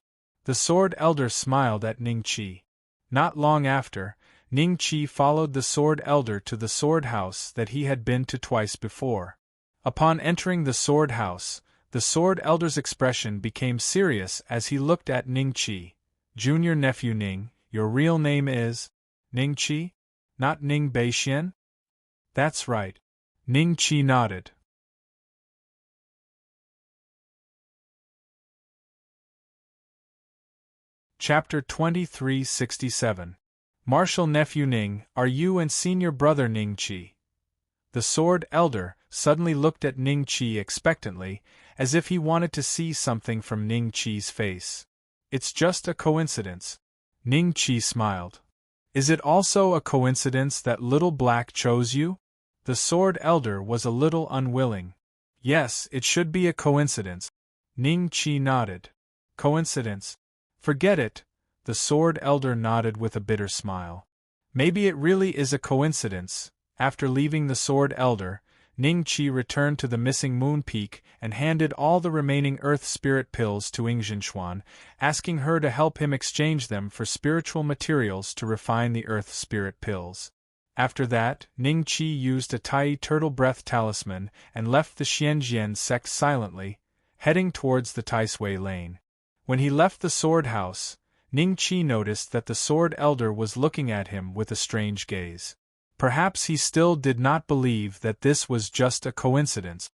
The sword elder smiled at Ning Qi. Not long after, Ning Qi followed the sword elder to the sword house that he had been to twice before. Upon entering the sword house, The Sword Elder's expression became serious as he looked at Ning Qi. Junior nephew Ning, your real name is Ning Qi? Not Ning Beixian? That's right. Ning Qi nodded. Chapter 2367. Martial nephew Ning, are you and senior brother Ning Qi? The Sword Elder suddenly looked at Ning Qi expectantly, as if he wanted to see something from Ning Qi's face. It's just a coincidence. Ning Qi smiled. Is it also a coincidence that Little Black chose you? The Sword Elder was a little unwilling. Yes, it should be a coincidence. Ning Qi nodded. Coincidence? Forget it. The Sword Elder nodded with a bitter smile. Maybe it really is a coincidence. After leaving the Sword Elder, Ning Qi returned to the missing Moon Peak and handed all the remaining Earth Spirit pills to Xuan, asking her to help him exchange them for spiritual materials to refine the Earth Spirit pills. After that, Ning Qi used a Tai Turtle Breath talisman and left the Xianjian sect silently, heading towards the Tai Sui Lane. When he left the Sword House, Ning Qi noticed that the Sword Elder was looking at him with a strange gaze. Perhaps he still did not believe that this was just a coincidence.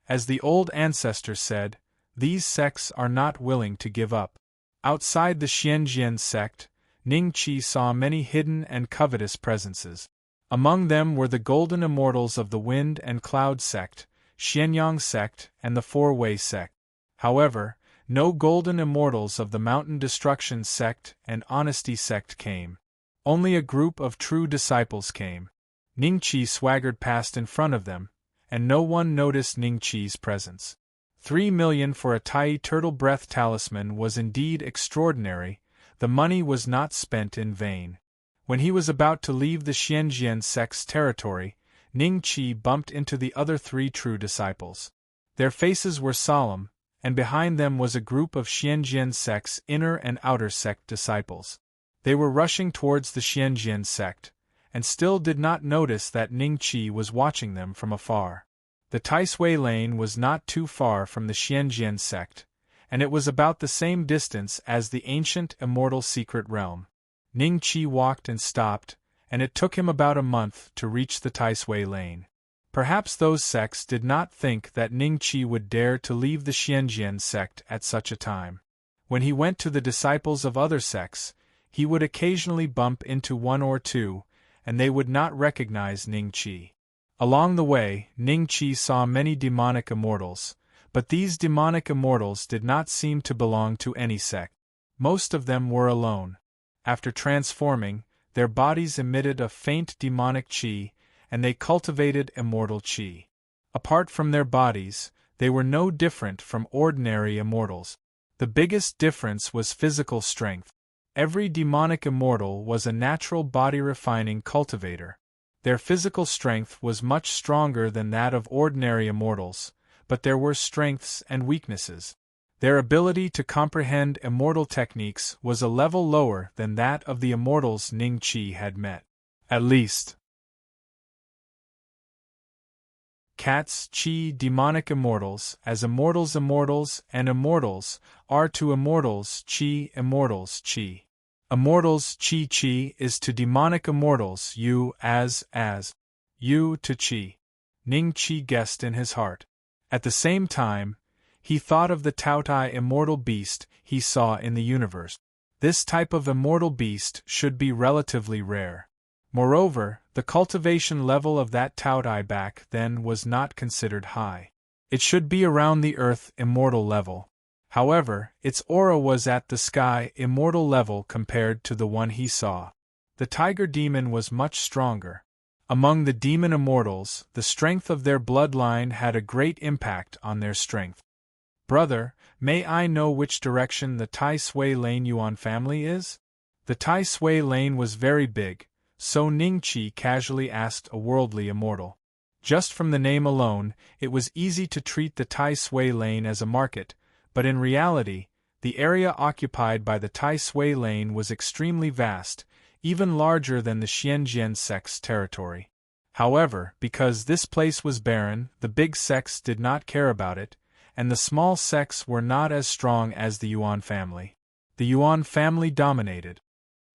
As the old ancestor said, these sects are not willing to give up. Outside the Xianjian sect, Ning Qi saw many hidden and covetous presences. Among them were the Golden Immortals of the Wind and Cloud sect, Xianyang sect, and the Four-Way sect. However, no Golden Immortals of the Mountain Destruction sect and Honesty sect came. Only a group of true disciples came. Ning Qi swaggered past in front of them, and no one noticed Ning Qi's presence. 3 million for a Tai Turtle Breath talisman was indeed extraordinary. The money was not spent in vain. When he was about to leave the Xianjian sect's territory, Ning Qi bumped into the other 3 true disciples. Their faces were solemn, and behind them was a group of Xianjian sect's inner and outer sect disciples. They were rushing towards the Xianjian sect, and still did not notice that Ning Qi was watching them from afar. The Tai Sui Lane was not too far from the Xianjian sect, and it was about the same distance as the ancient immortal secret realm. Ning Qi walked and stopped, and it took him about a month to reach the Tai Sui Lane. Perhaps those sects did not think that Ning Qi would dare to leave the Xianjian sect at such a time. When he went to the disciples of other sects, he would occasionally bump into one or two, and they would not recognize Ning Qi. Along the way, Ning Qi saw many demonic immortals, but these demonic immortals did not seem to belong to any sect. Most of them were alone. After transforming, their bodies emitted a faint demonic qi, and they cultivated immortal qi. Apart from their bodies, they were no different from ordinary immortals. The biggest difference was physical strength. Every demonic immortal was a natural body-refining cultivator. Their physical strength was much stronger than that of ordinary immortals, but there were strengths and weaknesses. Their ability to comprehend immortal techniques was a level lower than that of the immortals Ning Qi had met. At least. Cats, Qi, demonic immortals, as immortals, and immortals, are to immortals, Qi, Qi. Immortals, Qi is to demonic immortals, you, as, you to Qi. Ning Qi guessed in his heart. At the same time, he thought of the Taotai immortal beast he saw in the universe. This type of immortal beast should be relatively rare. Moreover, the cultivation level of that Taotai back then was not considered high. It should be around the Earth immortal level. However, its aura was at the sky immortal level compared to the one he saw. The tiger demon was much stronger. Among the demon immortals, the strength of their bloodline had a great impact on their strength. Brother, may I know which direction the Tai Sui Lane Yuan family is? The Tai Sui Lane was very big, so Ning Qi casually asked a worldly immortal. Just from the name alone, it was easy to treat the Tai Sui Lane as a market, but in reality, the area occupied by the Tai Sui Lane was extremely vast, even larger than the Xianjian sect's territory. However, because this place was barren, the big sects did not care about it, and the small sects were not as strong as the Yuan family. The Yuan family dominated.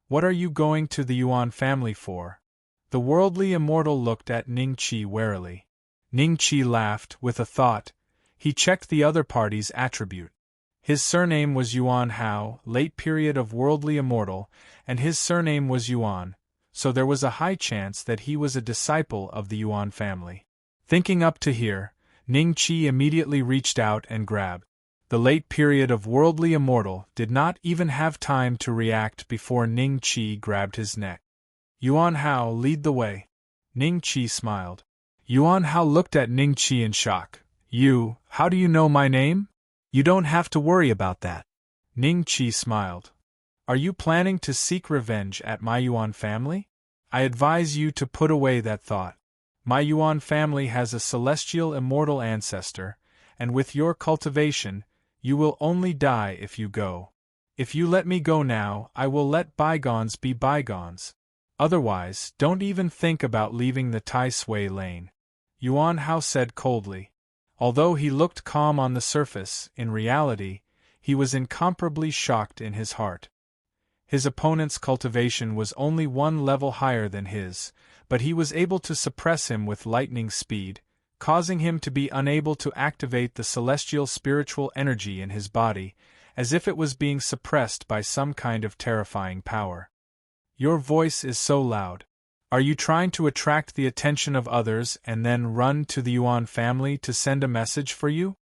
What are you going to the Yuan family for? The worldly immortal looked at Ning Qi warily. Ning Qi laughed, with a thought. He checked the other party's attribute. His surname was Yuan Hao, late period of worldly immortal, and his surname was Yuan, so there was a high chance that he was a disciple of the Yuan family. Thinking up to here, Ning Qi immediately reached out and grabbed. The late period of worldly immortal did not even have time to react before Ning Qi grabbed his neck. Yuan Hao, lead the way. Ning Qi smiled. Yuan Hao looked at Ning Qi in shock. How do you know my name? You don't have to worry about that. Ning Qi smiled. Are you planning to seek revenge at my Yuan family? I advise you to put away that thought. My Yuan family has a celestial immortal ancestor, and with your cultivation, you will only die if you go. If you let me go now, I will let bygones be bygones. Otherwise, don't even think about leaving the Tai Sui lane. Yuan Hao said coldly. Although he looked calm on the surface, in reality, he was incomparably shocked in his heart. His opponent's cultivation was only one level higher than his, but he was able to suppress him with lightning speed, causing him to be unable to activate the celestial spiritual energy in his body, as if it was being suppressed by some kind of terrifying power. Your voice is so loud. Are you trying to attract the attention of others and then run to the Yuan family to send a message for you?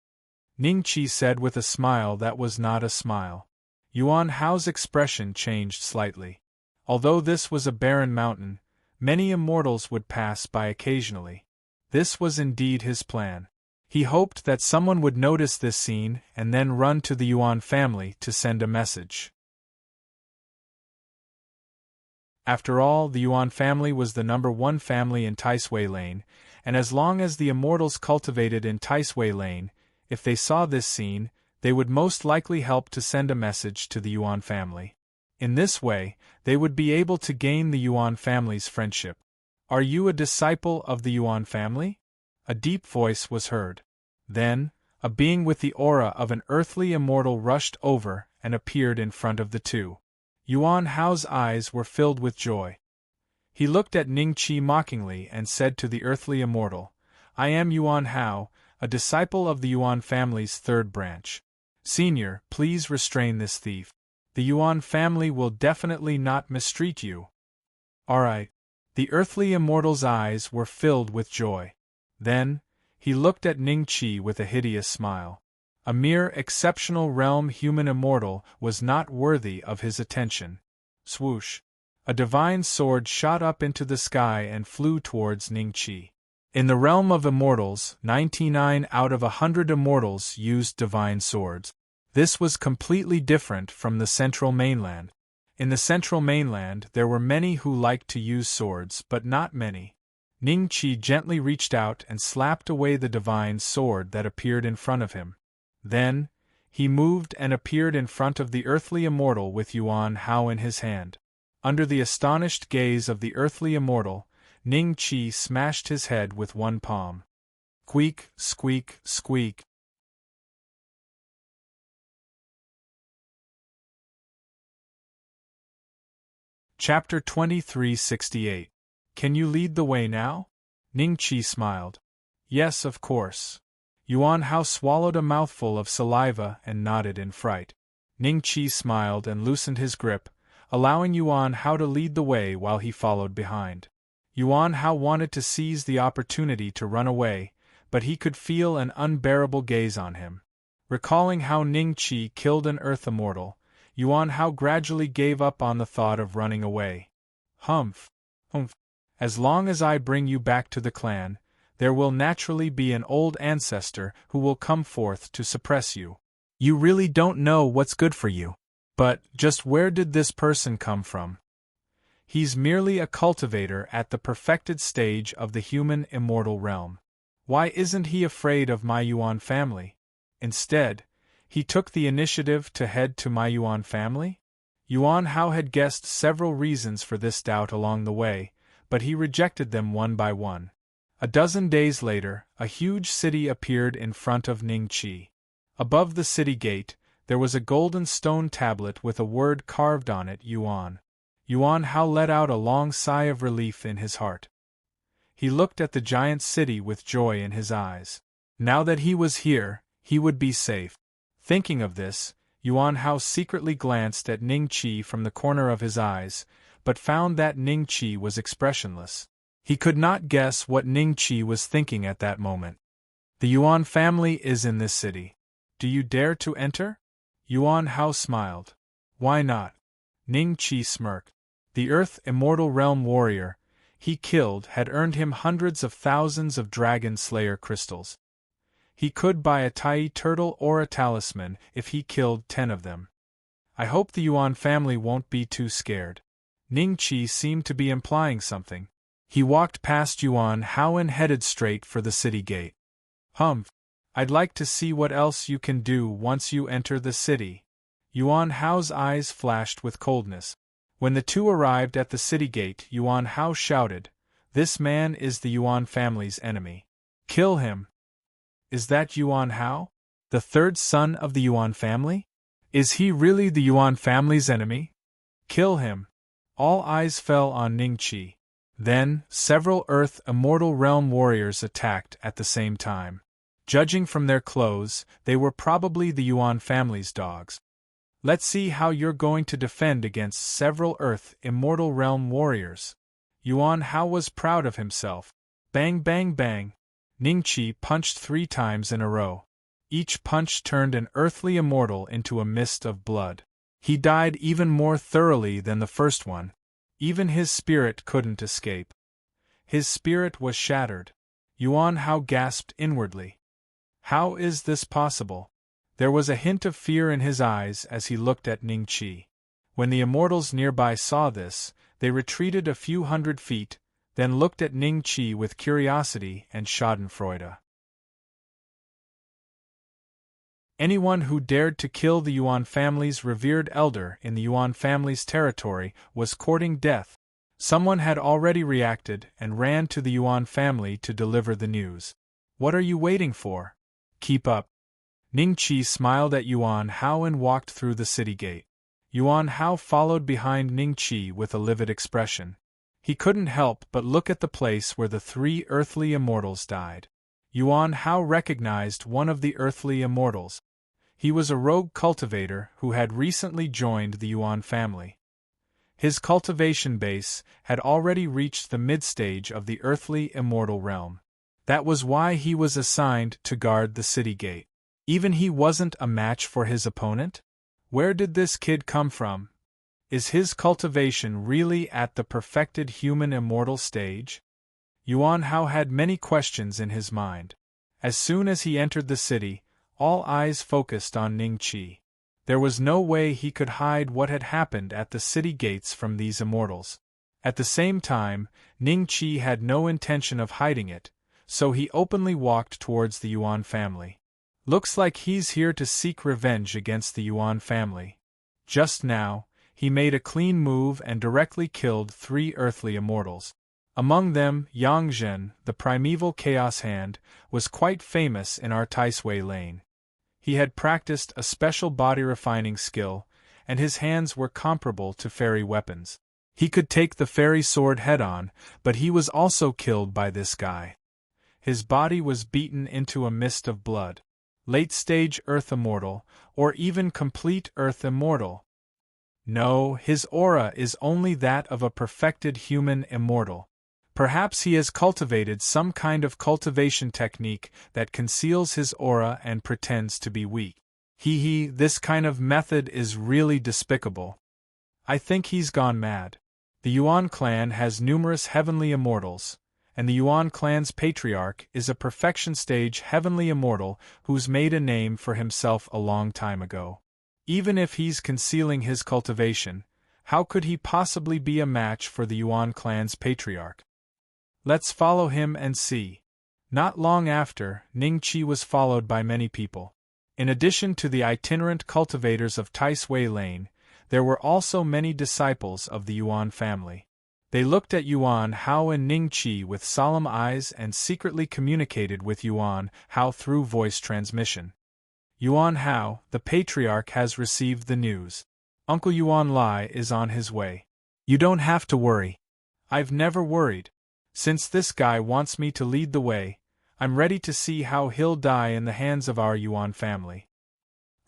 Ning Qi said with a smile that was not a smile. Yuan Hao's expression changed slightly. Although this was a barren mountain, many immortals would pass by occasionally. This was indeed his plan. He hoped that someone would notice this scene and then run to the Yuan family to send a message. After all, the Yuan family was the #1 family in Tai Sui Lane, and as long as the immortals cultivated in Tai Sui Lane, if they saw this scene, they would most likely help to send a message to the Yuan family. In this way, they would be able to gain the Yuan family's friendship. Are you a disciple of the Yuan family? A deep voice was heard. Then, a being with the aura of an earthly immortal rushed over and appeared in front of the two. Yuan Hao's eyes were filled with joy. He looked at Ning Qi mockingly and said to the earthly immortal, I am Yuan Hao, a disciple of the Yuan family's third branch. Senior, please restrain this thief. The Yuan family will definitely not mistreat you. All right. The earthly immortal's eyes were filled with joy. Then, he looked at Ning Qi with a hideous smile. A mere exceptional realm human immortal was not worthy of his attention. Swoosh! A divine sword shot up into the sky and flew towards Ning Qi. In the realm of immortals, 99 out of 100 immortals used divine swords. This was completely different from the central mainland. In the central mainland there were many who liked to use swords, but not many. Ning Qi gently reached out and slapped away the divine sword that appeared in front of him. Then, he moved and appeared in front of the earthly immortal with Yuan Hao in his hand. Under the astonished gaze of the earthly immortal, Ning Qi smashed his head with one palm. Squeak, squeak, squeak. Chapter 2368. Can you lead the way now? Ning Qi smiled. Yes, of course. Yuan Hao swallowed a mouthful of saliva and nodded in fright. Ning Qi smiled and loosened his grip, allowing Yuan Hao to lead the way while he followed behind. Yuan Hao wanted to seize the opportunity to run away, but he could feel an unbearable gaze on him. Recalling how Ning Qi killed an earth immortal, Yuan Hao gradually gave up on the thought of running away. Humph. As long as I bring you back to the clan, there will naturally be an old ancestor who will come forth to suppress you. You really don't know what's good for you. But, just where did this person come from? He's merely a cultivator at the perfected stage of the human immortal realm. Why isn't he afraid of my Yuan family? Instead, he took the initiative to head to my Yuan family? Yuan Hao had guessed several reasons for this doubt along the way, but he rejected them one by one. A dozen days later, a huge city appeared in front of Ning Qi. Above the city gate, there was a golden stone tablet with a word carved on it, Yuan. Yuan Hao let out a long sigh of relief in his heart. He looked at the giant city with joy in his eyes. Now that he was here, he would be safe. Thinking of this, Yuan Hao secretly glanced at Ning Qi from the corner of his eyes, but found that Ning Qi was expressionless. He could not guess what Ning Qi was thinking at that moment. The Yuan family is in this city. Do you dare to enter? Yuan Hao smiled. Why not? Ning Qi smirked. The Earth Immortal Realm warrior he killed had earned him hundreds of thousands of Dragon Slayer crystals. He could buy a Tai turtle or a talisman if he killed 10 of them. I hope the Yuan family won't be too scared. Ning Qi seemed to be implying something. He walked past Yuan Hao and headed straight for the city gate. Humph. I'd like to see what else you can do once you enter the city. Yuan Hao's eyes flashed with coldness. When the two arrived at the city gate, Yuan Hao shouted, "This man is the Yuan family's enemy. Kill him." Is that Yuan Hao? The third son of the Yuan family? Is he really the Yuan family's enemy? Kill him. All eyes fell on Ning Qi. Then, several Earth Immortal Realm warriors attacked at the same time. Judging from their clothes, they were probably the Yuan family's dogs. Let's see how you're going to defend against several Earth Immortal Realm warriors. Yuan Hao was proud of himself. Bang bang bang. Ning Qi punched 3 times in a row. Each punch turned an earthly immortal into a mist of blood. He died even more thoroughly than the first one. Even his spirit couldn't escape. His spirit was shattered. Yuan Hao gasped inwardly. How is this possible? There was a hint of fear in his eyes as he looked at Ning Qi. When the immortals nearby saw this, they retreated a few hundred feet, then looked at Ning Qi with curiosity and schadenfreude. Anyone who dared to kill the Yuan family's revered elder in the Yuan family's territory was courting death. Someone had already reacted and ran to the Yuan family to deliver the news. What are you waiting for? Keep up. Ning Qi smiled at Yuan Hao and walked through the city gate. Yuan Hao followed behind Ning Qi with a livid expression. He couldn't help but look at the place where the 3 earthly immortals died. Yuan Hao recognized one of the earthly immortals. He was a rogue cultivator who had recently joined the Yuan family. His cultivation base had already reached the mid-stage of the earthly immortal realm. That was why he was assigned to guard the city gate. Even he wasn't a match for his opponent? Where did this kid come from? Is his cultivation really at the perfected human immortal stage? Yuan Hao had many questions in his mind. As soon as he entered the city, all eyes focused on Ning Qi. There was no way he could hide what had happened at the city gates from these immortals. At the same time, Ning Qi had no intention of hiding it, so he openly walked towards the Yuan family. Looks like he's here to seek revenge against the Yuan family. Just now, he made a clean move and directly killed 3 earthly immortals. Among them, Yang Zhen, the primeval chaos hand, was quite famous in our Taisui lane. He had practiced a special body-refining skill, and his hands were comparable to fairy weapons. He could take the fairy sword head-on, but he was also killed by this guy. His body was beaten into a mist of blood. Late-stage Earth Immortal, or even complete Earth Immortal. No, his aura is only that of a perfected human immortal. Perhaps he has cultivated some kind of cultivation technique that conceals his aura and pretends to be weak. This kind of method is really despicable. I think he's gone mad. The Yuan clan has numerous heavenly immortals, and the Yuan clan's patriarch is a perfection stage heavenly immortal who's made a name for himself a long time ago. Even if he's concealing his cultivation, how could he possibly be a match for the Yuan clan's patriarch? Let's follow him and see. Not long after, Ning Qi was followed by many people. In addition to the itinerant cultivators of Taisui Lane, there were also many disciples of the Yuan family. They looked at Yuan Hao and Ning Qi with solemn eyes and secretly communicated with Yuan Hao through voice transmission. Yuan Hao, the patriarch, has received the news. Uncle Yuan Lai is on his way. You don't have to worry. I've never worried. Since this guy wants me to lead the way, I'm ready to see how he'll die in the hands of our Yuan family.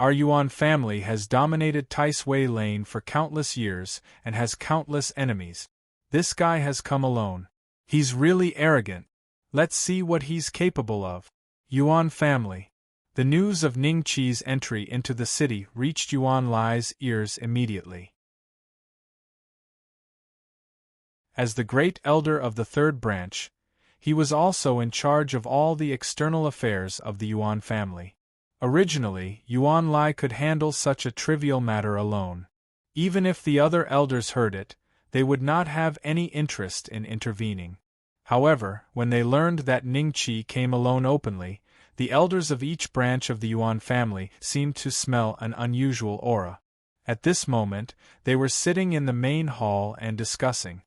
Our Yuan family has dominated Taisui Lane for countless years and has countless enemies. This guy has come alone. He's really arrogant. Let's see what he's capable of. Yuan family. The news of Ning Qi's entry into the city reached Yuan Lai's ears immediately. As the great elder of the third branch, he was also in charge of all the external affairs of the Yuan family. Originally, Yuan Lai could handle such a trivial matter alone. Even if the other elders heard it, they would not have any interest in intervening. However, when they learned that Ning Qi came alone openly, the elders of each branch of the Yuan family seemed to smell an unusual aura. At this moment, they were sitting in the main hall and discussing.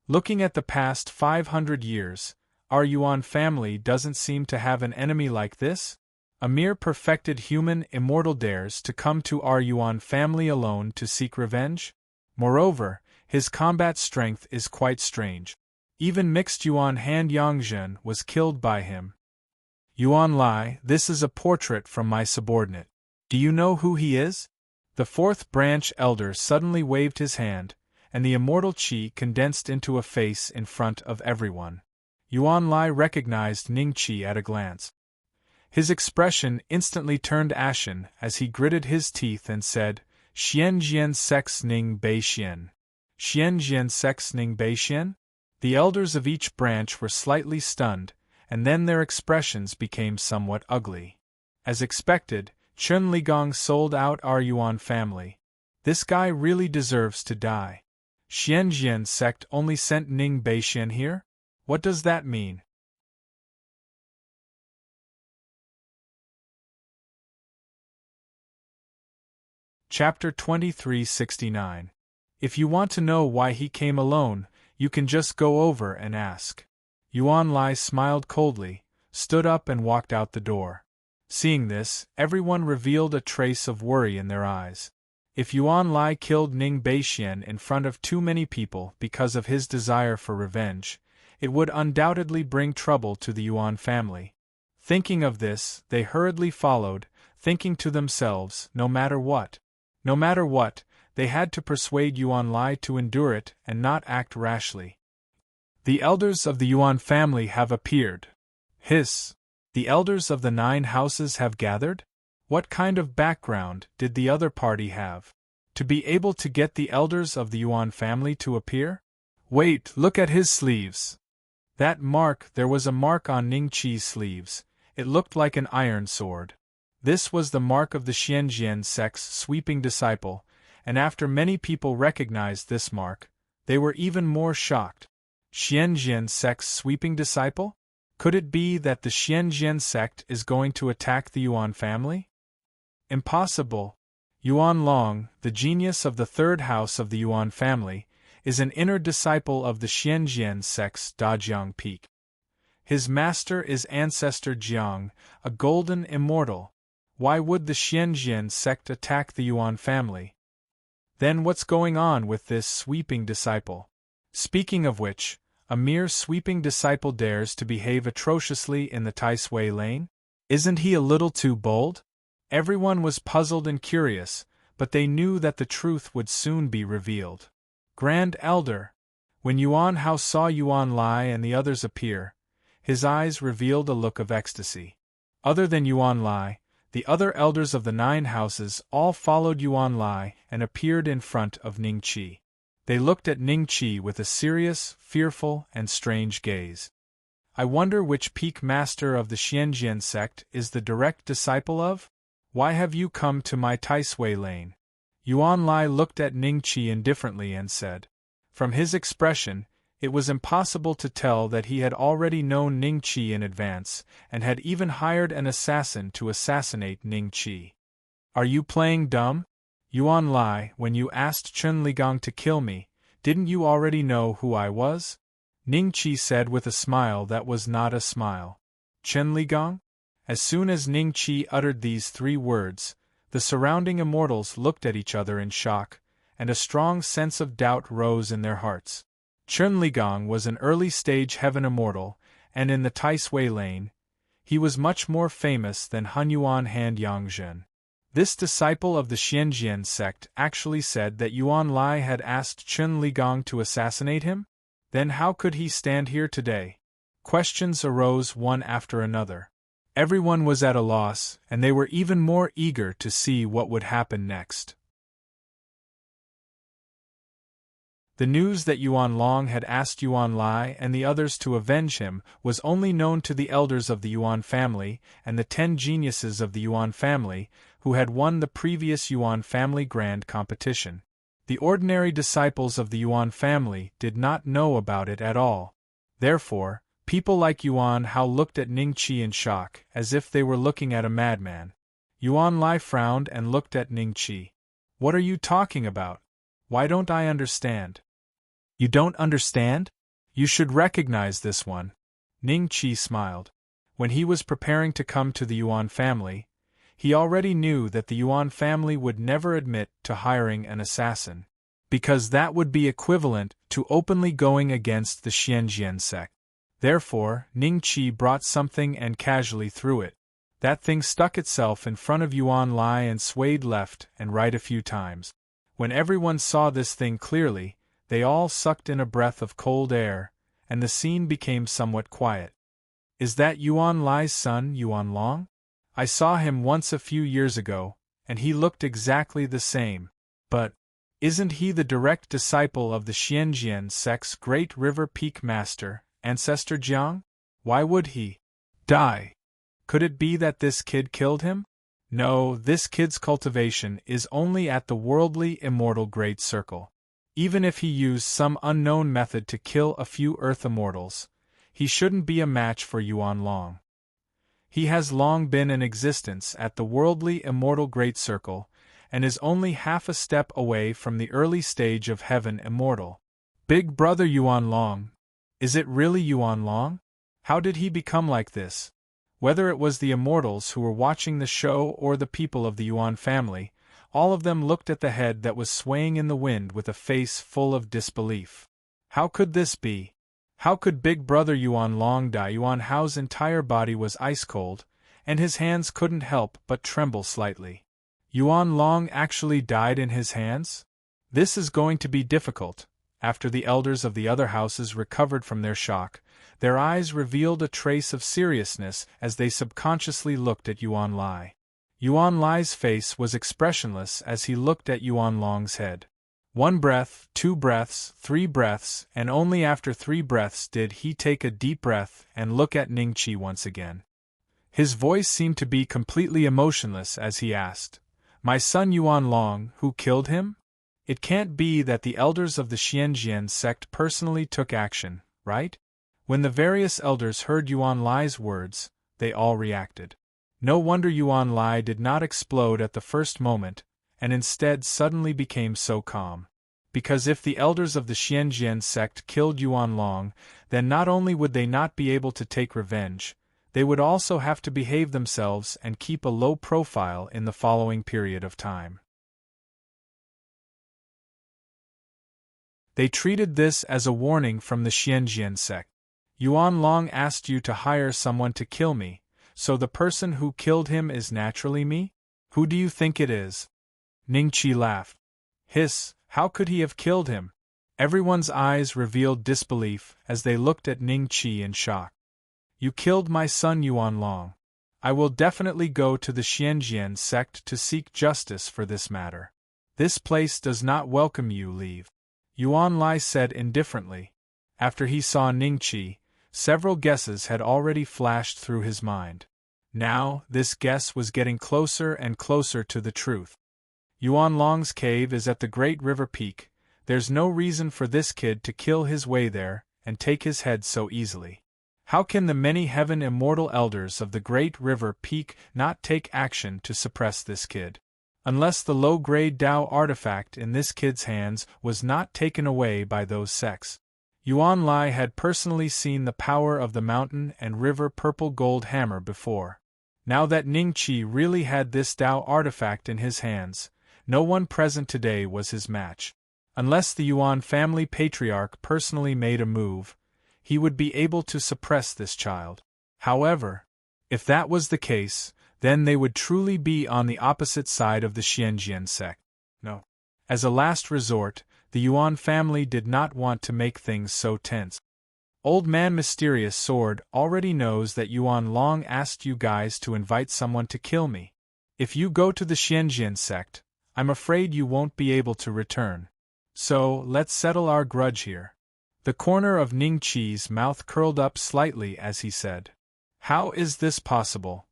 Looking at the past 500 years, our Yuan family doesn't seem to have an enemy like this. A mere perfected human immortal dares to come to our Yuan family alone to seek revenge? Moreover, his combat strength is quite strange. Even mixed Yuan Han Yangzhen was killed by him. Yuan Lai, this is a portrait from my subordinate. Do you know who he is? The fourth branch elder suddenly waved his hand, and the immortal qi condensed into a face in front of everyone. Yuan Lai recognized Ning Qi at a glance. His expression instantly turned ashen as he gritted his teeth and said, Xian Jian Sex Ning Bei Xian. Xian Jian Sex Ning Bei Xian? The elders of each branch were slightly stunned, and then their expressions became somewhat ugly. As expected, Chen Ligong sold out our Yuan family. This guy really deserves to die. Xianjian sect only sent Ning Beixian here? What does that mean? Chapter 2369. If you want to know why he came alone, you can just go over and ask. Yuan Lai smiled coldly, stood up and walked out the door. Seeing this, everyone revealed a trace of worry in their eyes. If Yuan Lai killed Ning Beixian in front of too many people because of his desire for revenge, it would undoubtedly bring trouble to the Yuan family. Thinking of this, they hurriedly followed, thinking to themselves, no matter what, they had to persuade Yuan Lai to endure it and not act rashly. The elders of the Yuan family have appeared. Hiss! The elders of the 9 houses have gathered? What kind of background did the other party have? To be able to get the elders of the Yuan family to appear? Wait, look at his sleeves. That mark, there was a mark on Ning Qi's sleeves. It looked like an iron sword. This was the mark of the Xianjian sect's sweeping disciple, and after many people recognized this mark, they were even more shocked. Xianjian sect's sweeping disciple? Could it be that the Xianjian sect is going to attack the Yuan family? Impossible. Yuan Long, the genius of the third house of the Yuan family, is an inner disciple of the Xianjian sect's Dajiang Peak. His master is Ancestor Jiang, a golden immortal. Why would the Xianjian sect attack the Yuan family? Then what's going on with this sweeping disciple? Speaking of which, a mere sweeping disciple dares to behave atrociously in the Taisui Lane? Isn't he a little too bold? Everyone was puzzled and curious, but they knew that the truth would soon be revealed. Grand Elder! When Yuan Hao saw Yuan Lai and the others appear, his eyes revealed a look of ecstasy. Other than Yuan Lai, the other elders of the 9 houses all followed Yuan Lai and appeared in front of Ning Qi. They looked at Ning Qi with a serious, fearful, and strange gaze. I wonder which peak master of the Xianjian sect is the direct disciple of? Why have you come to my Taisui Lane? Yuan Lai looked at Ning Qi indifferently and said. From his expression, it was impossible to tell that he had already known Ning Qi in advance, and had even hired an assassin to assassinate Ning Qi. Are you playing dumb? Yuan Lai, when you asked Chen Ligong to kill me, didn't you already know who I was? Ning Qi said with a smile that was not a smile. Chen Ligong? As soon as Ning Qi uttered these 3 words, the surrounding immortals looked at each other in shock, and a strong sense of doubt rose in their hearts. Chun Ligong was an early-stage heaven immortal, and in the Taisui lane, he was much more famous than Hunyuan Han Yangzhen. This disciple of the Xianjian sect actually said that Yuan Lai had asked Chun Ligong to assassinate him? Then how could he stand here today? Questions arose one after another. Everyone was at a loss, and they were even more eager to see what would happen next. The news that Yuan Long had asked Yuan Lai and the others to avenge him was only known to the elders of the Yuan family and the 10 geniuses of the Yuan family, who had won the previous Yuan family grand competition. The ordinary disciples of the Yuan family did not know about it at all. Therefore, people like Yuan Hao looked at Ning Qi in shock, as if they were looking at a madman. Yuan Lai frowned and looked at Ning Qi. "What are you talking about? Why don't I understand?" "You don't understand? You should recognize this one." Ning Qi smiled. When he was preparing to come to the Yuan family, he already knew that the Yuan family would never admit to hiring an assassin, because that would be equivalent to openly going against the Xianjian sect. Therefore, Ning Qi brought something and casually threw it. That thing stuck itself in front of Yuan Lai and swayed left and right a few times. When everyone saw this thing clearly, they all sucked in a breath of cold air, and the scene became somewhat quiet. "Is that Yuan Lai's son, Yuan Long? I saw him once a few years ago, and he looked exactly the same. But isn't he the direct disciple of the Xianjian sect's great river peak master, Ancestor Jiang? Why would he die? Could it be that this kid killed him? No, this kid's cultivation is only at the worldly immortal great circle. Even if he used some unknown method to kill a few earth immortals, he shouldn't be a match for Yuan Long. He has long been in existence at the worldly immortal great circle, and is only half a step away from the early stage of heaven immortal. Big brother Yuan Long. Is it really Yuan Long? How did he become like this?" Whether it was the immortals who were watching the show or the people of the Yuan family, all of them looked at the head that was swaying in the wind with a face full of disbelief. How could this be? How could Big Brother Yuan Long die? Yuan Hao's entire body was ice cold, and his hands couldn't help but tremble slightly. Yuan Long actually died in his hands? This is going to be difficult. After the elders of the other houses recovered from their shock, their eyes revealed a trace of seriousness as they subconsciously looked at Yuan Lai. Yuan Lai's face was expressionless as he looked at Yuan Long's head. 1 breath, 2 breaths, 3 breaths, and only after 3 breaths did he take a deep breath and look at Ning Qi once again. His voice seemed to be completely emotionless as he asked, "My son Yuan Long, who killed him? It can't be that the elders of the Xianjian sect personally took action, right?" When the various elders heard Yuan Lai's words, they all reacted. No wonder Yuan Lai did not explode at the first moment, and instead suddenly became so calm. Because if the elders of the Xianjian sect killed Yuan Long, then not only would they not be able to take revenge, they would also have to behave themselves and keep a low profile in the following period of time. They treated this as a warning from the Xianjian sect. "Yuan Long asked you to hire someone to kill me, so the person who killed him is naturally me? Who do you think it is?" Ning Qi laughed. "Hiss, how could he have killed him?" Everyone's eyes revealed disbelief as they looked at Ning Qi in shock. "You killed my son Yuan Long. I will definitely go to the Xianjian sect to seek justice for this matter. This place does not welcome you, leave," Yuan Lai said indifferently. After he saw Ning Qi, several guesses had already flashed through his mind. Now, this guess was getting closer and closer to the truth. Yuan Long's cave is at the Great River Peak. There's no reason for this kid to kill his way there and take his head so easily. How can the many heaven immortal elders of the Great River Peak not take action to suppress this kid? Unless the low-grade Tao artifact in this kid's hands was not taken away by those sects. Yuan Lai had personally seen the power of the mountain and river purple gold hammer before. Now that Ning Qi really had this Tao artifact in his hands, no one present today was his match. Unless the Yuan family patriarch personally made a move, he would be able to suppress this child. However, if that was the case, then they would truly be on the opposite side of the Xianjian sect. No. As a last resort, the Yuan family did not want to make things so tense. Old Man Mysterious Sword already knows that Yuan Long asked you guys to invite someone to kill me. If you go to the Xianjian sect, I'm afraid you won't be able to return. So, let's settle our grudge here. The corner of Ning Qi's mouth curled up slightly as he said, "How is this possible?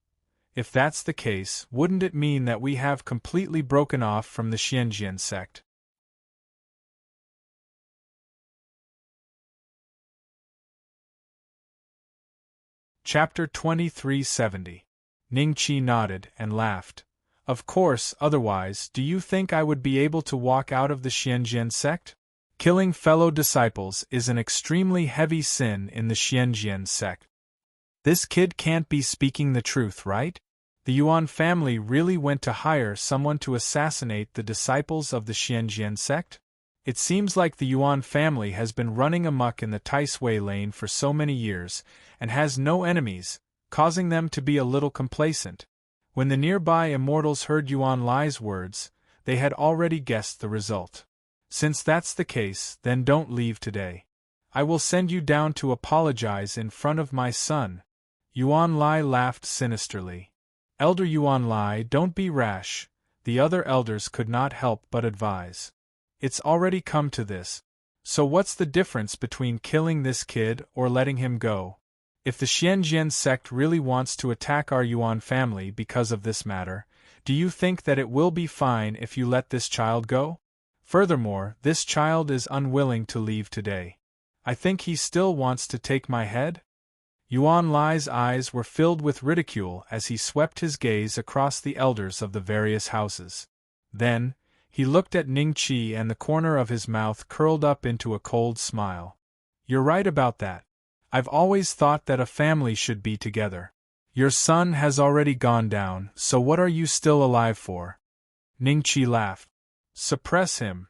If that's the case, wouldn't it mean that we have completely broken off from the Xianjian sect?" Chapter 2370. Ning Qi nodded and laughed. Of course, otherwise, do you think I would be able to walk out of the Xianjian sect? Killing fellow disciples is an extremely heavy sin in the Xianjian sect. This kid can't be speaking the truth, right? The Yuan family really went to hire someone to assassinate the disciples of the Xianjian sect? It seems like the Yuan family has been running amok in the Taisui lane for so many years, and has no enemies, causing them to be a little complacent. When the nearby immortals heard Yuan Lai's words, they had already guessed the result. Since that's the case, then don't leave today. I will send you down to apologize in front of my son. Yuan Lai laughed sinisterly. Elder Yuan Lai, don't be rash, the other elders could not help but advise. It's already come to this. So what's the difference between killing this kid or letting him go? If the Xianjian sect really wants to attack our Yuan family because of this matter, do you think that it will be fine if you let this child go? Furthermore, this child is unwilling to leave today. I think he still wants to take my head? Yuan Lai's eyes were filled with ridicule as he swept his gaze across the elders of the various houses. Then, he looked at Ning Qi and the corner of his mouth curled up into a cold smile. You're right about that. I've always thought that a family should be together. Your son has already gone down, so what are you still alive for? Ning Qi laughed. Suppress him.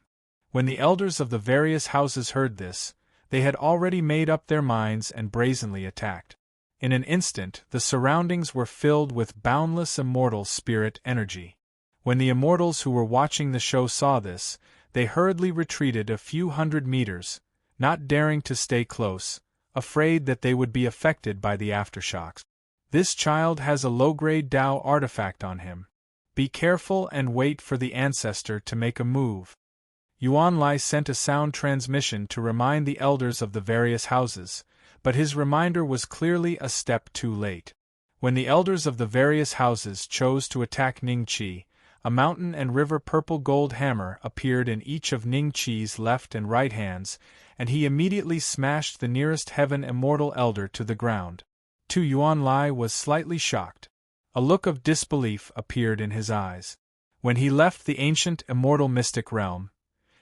When the elders of the various houses heard this, they had already made up their minds and brazenly attacked. In an instant, the surroundings were filled with boundless immortal spirit energy. When the immortals who were watching the show saw this, they hurriedly retreated a few hundred meters, not daring to stay close, afraid that they would be affected by the aftershocks. This child has a low-grade Tao artifact on him. Be careful and wait for the ancestor to make a move. Yuan Lai sent a sound transmission to remind the elders of the various houses, but his reminder was clearly a step too late. When the elders of the various houses chose to attack Ning Qi, a mountain and river purple gold hammer appeared in each of Ning Qi's left and right hands, and he immediately smashed the nearest heaven immortal elder to the ground. Yuan Lai was slightly shocked. A look of disbelief appeared in his eyes. When he left the ancient immortal mystic realm,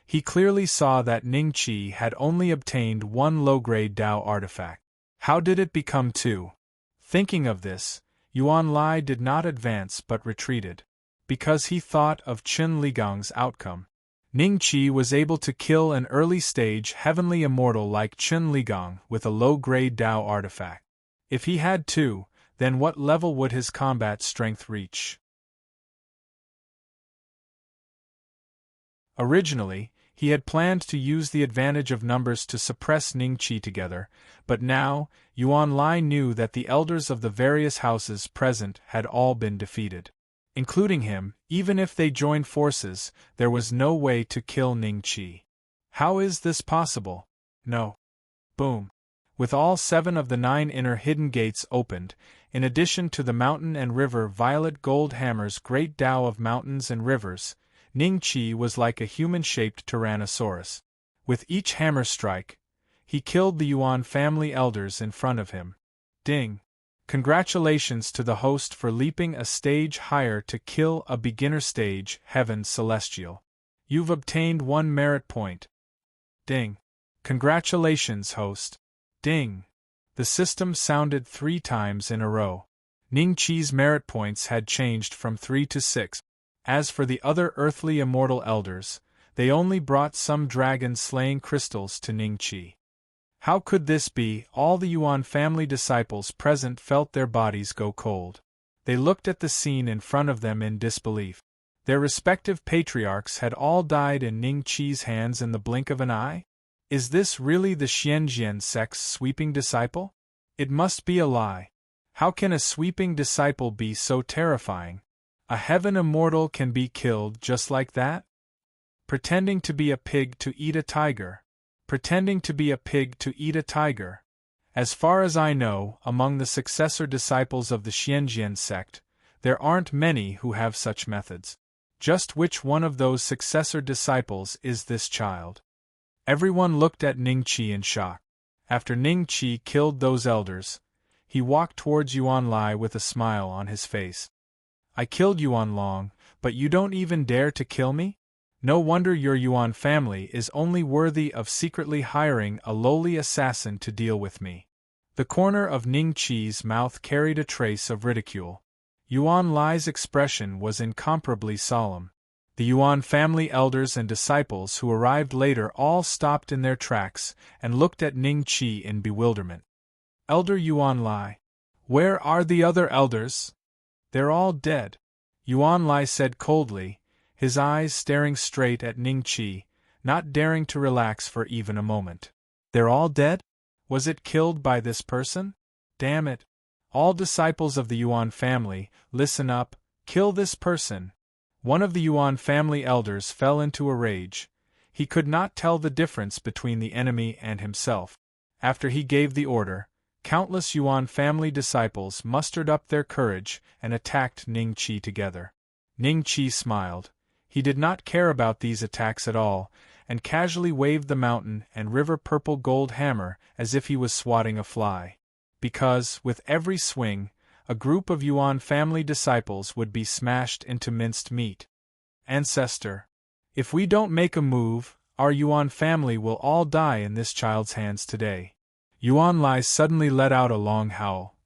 he clearly saw that Ning Qi had only obtained one low-grade Tao artifact. How did it become two? Thinking of this, Yuan Lai did not advance but retreated. Because he thought of Qin Ligang's outcome. Ning Qi was able to kill an early-stage heavenly immortal like Qin Ligang with a low-grade Tao artifact. If he had two, then what level would his combat strength reach? Originally, he had planned to use the advantage of numbers to suppress Ning Qi together, but now, Yuan Lai knew that the elders of the various houses present had all been defeated. Including him, even if they joined forces, there was no way to kill Ning Qi. How is this possible? No. Boom. With all 7 of the 9 inner hidden gates opened, in addition to the mountain and river violet gold hammer's great Tao of mountains and rivers, Ning Qi was like a human-shaped Tyrannosaurus. With each hammer strike, he killed the Yuan family elders in front of him. Ding! Congratulations to the host for leaping a stage higher to kill a beginner stage, Heaven Celestial. You've obtained 1 merit point. Ding! Congratulations, host. Ding! The system sounded 3 times in a row. Ning Qi's merit points had changed from 3 to 6. As for the other earthly immortal elders, they only brought some dragon-slaying crystals to Ning Qi. How could this be? All the Yuan family disciples present felt their bodies go cold. They looked at the scene in front of them in disbelief. Their respective patriarchs had all died in Ning Qi's hands in the blink of an eye? Is this really the Xianjian sect's sweeping disciple? It must be a lie. How can a sweeping disciple be so terrifying? A heaven immortal can be killed just like that? Pretending to be a pig to eat a tiger. Pretending to be a pig to eat a tiger. As far as I know, among the successor disciples of the Xianjian sect, there aren't many who have such methods. Just which one of those successor disciples is this child? Everyone looked at Ning Qi in shock. After Ning Qi killed those elders, he walked towards Yuan Lai with a smile on his face. I killed Yuan Long, but you don't even dare to kill me? No wonder your Yuan family is only worthy of secretly hiring a lowly assassin to deal with me. The corner of Ning Qi's mouth carried a trace of ridicule. Yuan Lai's expression was incomparably solemn. The Yuan family elders and disciples who arrived later all stopped in their tracks and looked at Ning Qi in bewilderment. Elder Yuan Lai. Where are the other elders? They're all dead, Yuan Lai said coldly, his eyes staring straight at Ning Qi, not daring to relax for even a moment. They're all dead? Was it killed by this person? Damn it. All disciples of the Yuan family, listen up, kill this person. One of the Yuan family elders fell into a rage. He could not tell the difference between the enemy and himself. After he gave the order, countless Yuan family disciples mustered up their courage and attacked Ning Qi together. Ning Qi smiled. He did not care about these attacks at all, and casually waved the mountain and river purple gold hammer as if he was swatting a fly. Because, with every swing, a group of Yuan family disciples would be smashed into minced meat. Ancestor. If we don't make a move, our Yuan family will all die in this child's hands today. Yuan Lai suddenly let out a long howl.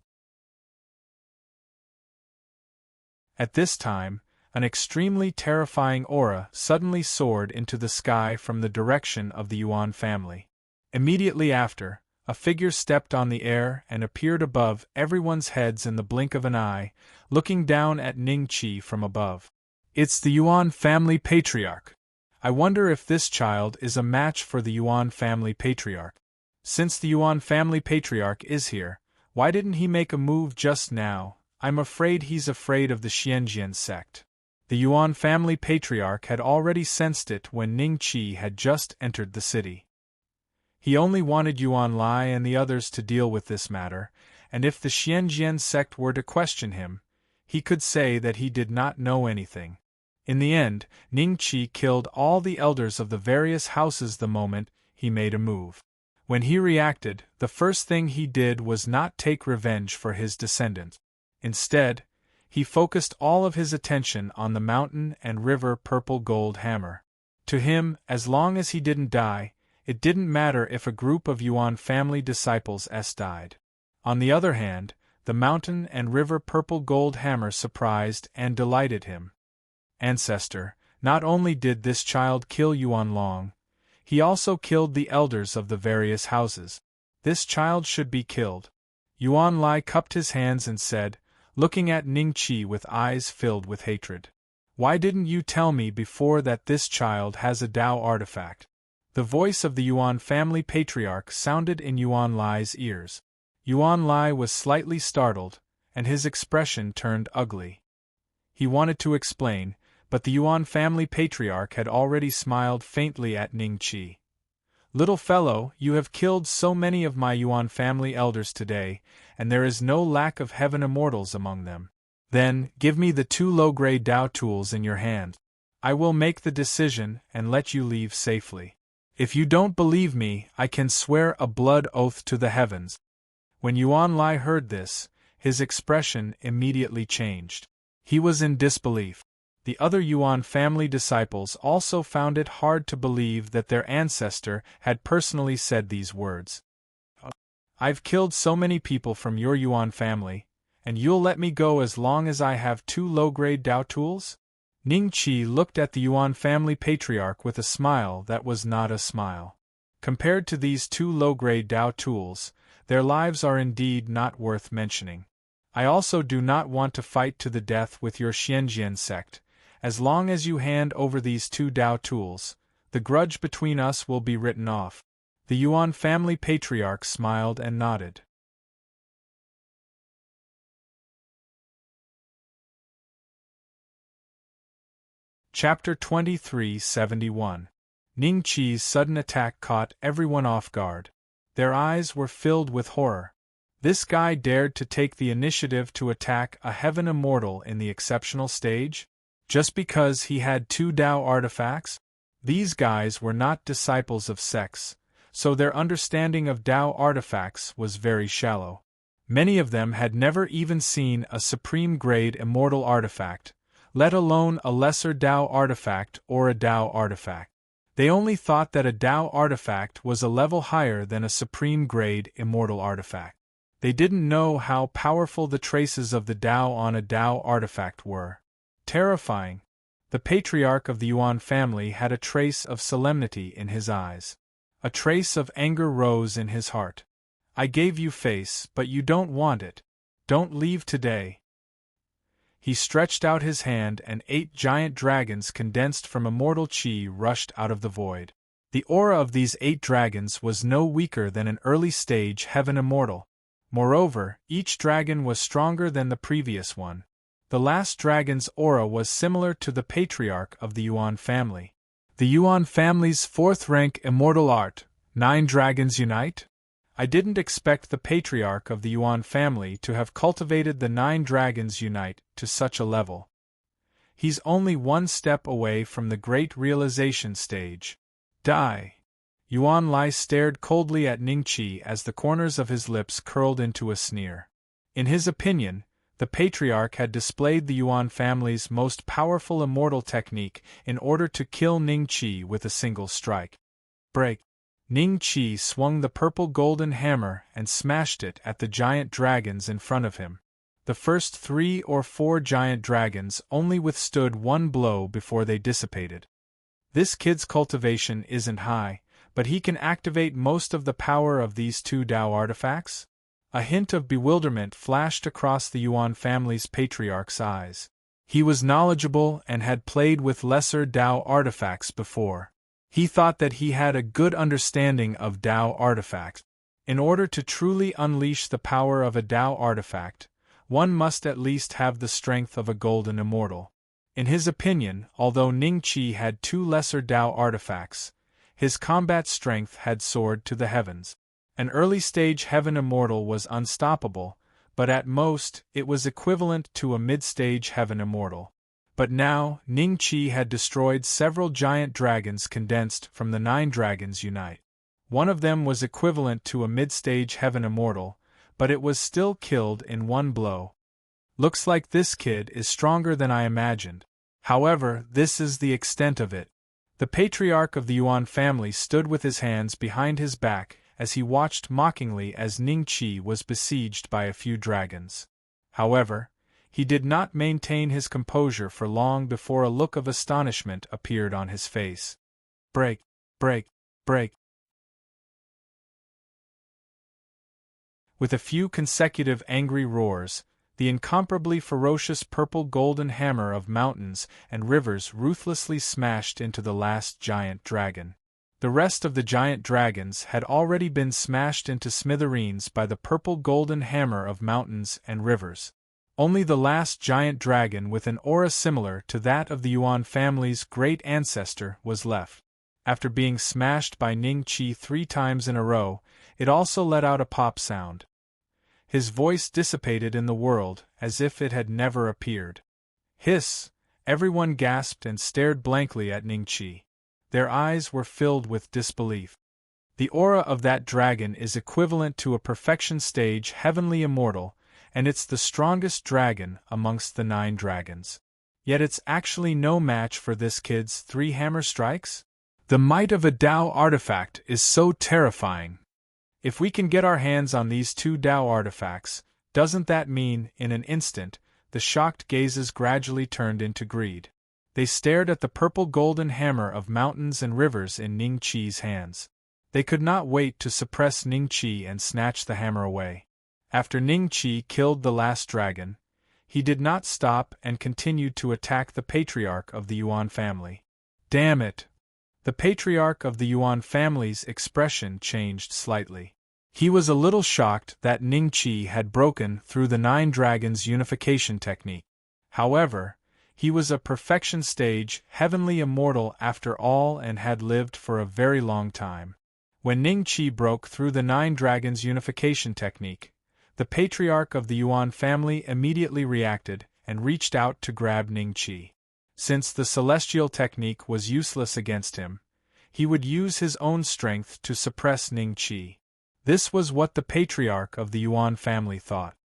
At this time, an extremely terrifying aura suddenly soared into the sky from the direction of the Yuan family. Immediately after, a figure stepped on the air and appeared above everyone's heads in the blink of an eye, looking down at Ning Qi from above. It's the Yuan family patriarch. I wonder if this child is a match for the Yuan family patriarch. Since the Yuan family patriarch is here, why didn't he make a move just now? I'm afraid he's afraid of the Xianjian sect. The Yuan family patriarch had already sensed it when Ning Qi had just entered the city. He only wanted Yuan Lai and the others to deal with this matter, and if the Xianjian sect were to question him, he could say that he did not know anything. In the end, Ning Qi killed all the elders of the various houses the moment he made a move. When he reacted, the first thing he did was not take revenge for his descendants. Instead, he focused all of his attention on the mountain and river purple gold hammer. To him, as long as he didn't die, it didn't matter if a group of Yuan family disciples died. On the other hand, the mountain and river purple gold hammer surprised and delighted him. Ancestor, not only did this child kill Yuan Long, he also killed the elders of the various houses. This child should be killed. Yuan Lai cupped his hands and said, looking at Ning Qi with eyes filled with hatred. Why didn't you tell me before that this child has a Tao artifact? The voice of the Yuan family patriarch sounded in Yuan Lai's ears. Yuan Lai was slightly startled, and his expression turned ugly. He wanted to explain, but the Yuan family patriarch had already smiled faintly at Ning Qi. Little fellow, you have killed so many of my Yuan family elders today, and there is no lack of heaven immortals among them. Then, give me the 2 low-grade Tao tools in your hand. I will make the decision and let you leave safely. If you don't believe me, I can swear a blood oath to the heavens. When Yuan Lai heard this, his expression immediately changed. He was in disbelief. The other Yuan family disciples also found it hard to believe that their ancestor had personally said these words. I've killed so many people from your Yuan family, And you'll let me go as long as I have 2 low-grade Dao tools? Ning Qi looked at the Yuan family patriarch with a smile that was not a smile. Compared to these 2 low-grade Dao tools, their lives are indeed not worth mentioning. I also do not want to fight to the death with your Xianjian sect. As long as you hand over these 2 Dao tools, the grudge between us will be written off. The Yuan family patriarch smiled and nodded. Chapter 2371. Ning Qi's sudden attack caught everyone off guard. Their eyes were filled with horror. This guy dared to take the initiative to attack a heaven immortal in the exceptional stage? Just because he had 2 Dao artifacts? These guys were not disciples of sects, so their understanding of Dao artifacts was very shallow. Many of them had never even seen a supreme-grade immortal artifact, let alone a lesser Dao artifact or a Dao artifact. They only thought that a Dao artifact was a level higher than a supreme-grade immortal artifact. They didn't know how powerful the traces of the Dao on a Dao artifact were. Terrifying. The patriarch of the Yuan family had a trace of solemnity in his eyes. A trace of anger rose in his heart. I gave you face, but you don't want it. Don't leave today. He stretched out his hand and 8 giant dragons condensed from immortal qi rushed out of the void. The aura of these 8 dragons was no weaker than an early-stage heaven immortal. Moreover, each dragon was stronger than the previous one. The last dragon's aura was similar to the patriarch of the Yuan family. The Yuan family's 4th-rank immortal art, 9 dragons unite? I didn't expect the patriarch of the Yuan family to have cultivated the 9 dragons unite to such a level. He's only 1 step away from the great realization stage. Die! Yuan Lai stared coldly at Ning Qi as the corners of his lips curled into a sneer. In his opinion, the patriarch had displayed the Yuan family's most powerful immortal technique in order to kill Ning Qi with a single strike. Break! Ning Qi swung the purple golden hammer and smashed it at the giant dragons in front of him. The first 3 or 4 giant dragons only withstood 1 blow before they dissipated. This kid's cultivation isn't high, but he can activate most of the power of these 2 Dao artifacts? A hint of bewilderment flashed across the Yuan family's patriarch's eyes. He was knowledgeable and had played with lesser Dao artifacts before. He thought that he had a good understanding of Dao artifacts. In order to truly unleash the power of a Dao artifact, one must at least have the strength of a golden immortal. In his opinion, although Ning Qi had 2 lesser Dao artifacts, his combat strength had soared to the heavens. An early-stage heaven immortal was unstoppable, but at most, it was equivalent to a mid-stage heaven immortal. But now, Ning Qi had destroyed several giant dragons condensed from the 9 dragons unite. One of them was equivalent to a mid-stage heaven immortal, but it was still killed in 1 blow. Looks like this kid is stronger than I imagined. However, this is the extent of it. The patriarch of the Yuan family stood with his hands behind his back as he watched mockingly as Ning Qi was besieged by a few dragons. However, he did not maintain his composure for long before a look of astonishment appeared on his face. Break! Break! Break! With a few consecutive angry roars, the incomparably ferocious purple golden hammer of mountains and rivers ruthlessly smashed into the last giant dragon. The rest of the giant dragons had already been smashed into smithereens by the purple golden hammer of mountains and rivers. Only the last giant dragon with an aura similar to that of the Yuan family's great ancestor was left. After being smashed by Ning Qi 3 times in a row, it also let out a pop sound. His voice dissipated in the world as if it had never appeared. Hiss! Everyone gasped and stared blankly at Ning Qi. Their eyes were filled with disbelief. The aura of that dragon is equivalent to a perfection stage heavenly immortal, and it's the strongest dragon amongst the 9 dragons. Yet it's actually no match for this kid's 3 hammer strikes? The might of a Dao artifact is so terrifying. If we can get our hands on these 2 Dao artifacts, Doesn't that mean, in an instant, the shocked gazes gradually turned into greed. They stared at the purple-golden hammer of mountains and rivers in Ning Qi's hands. They could not wait to suppress Ning Qi and snatch the hammer away. After Ning Qi killed the last dragon, he did not stop and continued to attack the patriarch of the Yuan family. Damn it! The patriarch of the Yuan family's expression changed slightly. He was a little shocked that Ning Qi had broken through the 9 dragons unification technique. However, he was a perfection stage heavenly immortal after all and had lived for a very long time. When Ning Qi broke through the 9 dragons unification technique, the patriarch of the Yuan family immediately reacted and reached out to grab Ning Qi. Since the celestial technique was useless against him, he would use his own strength to suppress Ning Qi. This was what the patriarch of the Yuan family thought.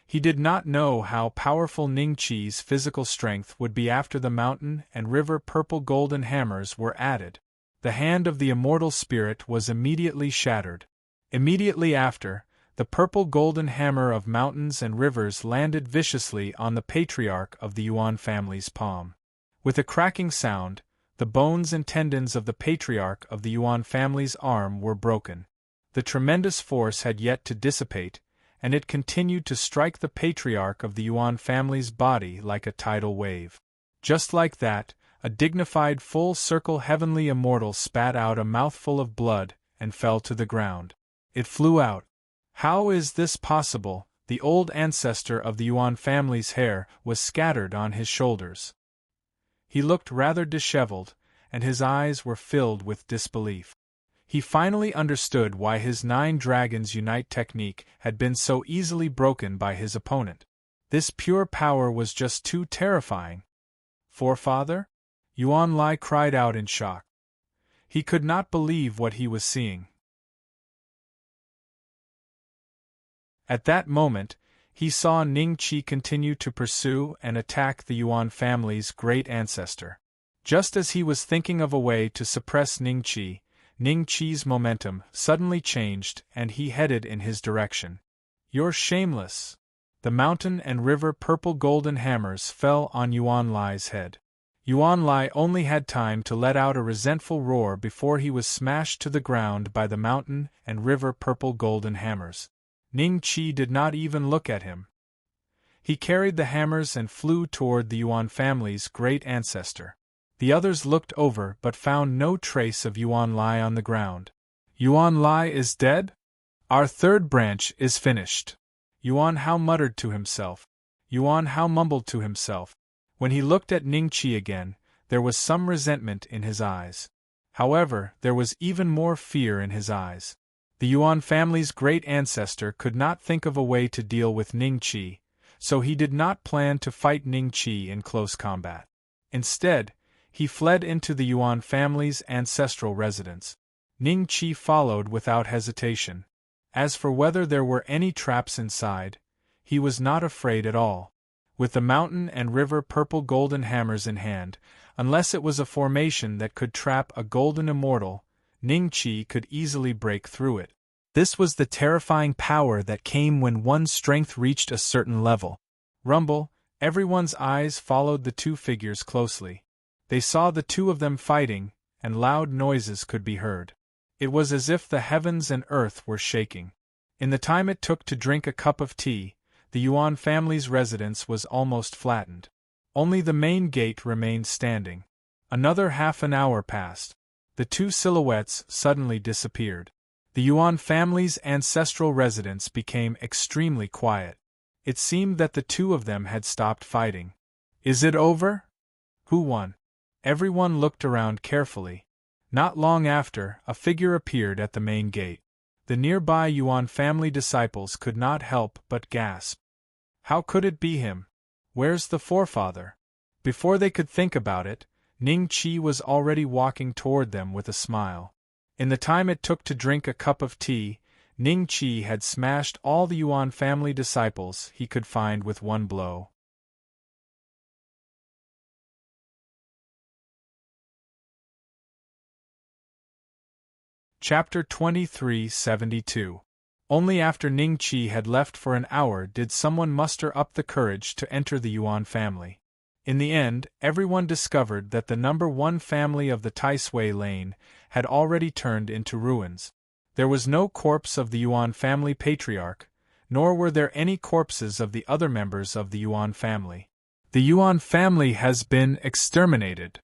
He did not know how powerful Ning Qi's physical strength would be after the mountain and river purple golden hammers were added. The hand of the immortal spirit was immediately shattered. Immediately after, the purple golden hammer of mountains and rivers landed viciously on the patriarch of the Yuan family's palm. With a cracking sound, the bones and tendons of the patriarch of the Yuan family's arm were broken. The tremendous force had yet to dissipate, and it continued to strike the patriarch of the Yuan family's body like a tidal wave. Just like that, a dignified full-circle heavenly immortal spat out a mouthful of blood and fell to the ground. It flew out. How is this possible? The old ancestor of the Yuan family's hair was scattered on his shoulders. He looked rather disheveled, and his eyes were filled with disbelief. He finally understood why his 9 dragons unite technique had been so easily broken by his opponent. This pure power was just too terrifying. Forefather? Yuan Lai cried out in shock. He could not believe what he was seeing. At that moment, he saw Ning Qi continue to pursue and attack the Yuan family's great ancestor. Just as he was thinking of a way to suppress Ning Qi's momentum suddenly changed and he headed in his direction. You're shameless! The mountain and river purple golden hammers fell on Yuan Lai's head. Yuan Lai only had time to let out a resentful roar before he was smashed to the ground by the mountain and river purple golden hammers. Ning Qi did not even look at him. He carried the hammers and flew toward the Yuan family's great ancestor. The others looked over but found no trace of Yuan Lai on the ground. Yuan Lai is dead? Our third branch is finished. Yuan Hao muttered to himself. Yuan Hao mumbled to himself. When he looked at Ning Qi again, there was some resentment in his eyes. However, there was even more fear in his eyes. The Yuan family's great ancestor could not think of a way to deal with Ning Qi, so he did not plan to fight Ning Qi in close combat. Instead, he fled into the Yuan family's ancestral residence. Ning Qi followed without hesitation. As for whether there were any traps inside, he was not afraid at all. With the mountain and river purple golden hammers in hand, unless it was a formation that could trap a golden immortal, Ning Qi could easily break through it. This was the terrifying power that came when one's strength reached a certain level. Rumble, everyone's eyes followed the two figures closely. They saw the two of them fighting, and loud noises could be heard. It was as if the heavens and earth were shaking. In the time it took to drink a cup of tea, the Yuan family's residence was almost flattened. Only the main gate remained standing. Another half an hour passed. The two silhouettes suddenly disappeared. The Yuan family's ancestral residence became extremely quiet. It seemed that the two of them had stopped fighting. Is it over? Who won? Everyone looked around carefully. Not long after, a figure appeared at the main gate. The nearby Yuan family disciples could not help but gasp. How could it be him? Where's the forefather? Before they could think about it, Ning Qi was already walking toward them with a smile. In the time it took to drink a cup of tea, Ning Qi had smashed all the Yuan family disciples he could find with one blow. Chapter 2372. Only after Ning Qi had left for an hour did someone muster up the courage to enter the Yuan family. In the end, everyone discovered that the number 1 family of the Tai Sui lane had already turned into ruins. There was no corpse of the Yuan family patriarch, nor were there any corpses of the other members of the Yuan family. The Yuan family has been exterminated.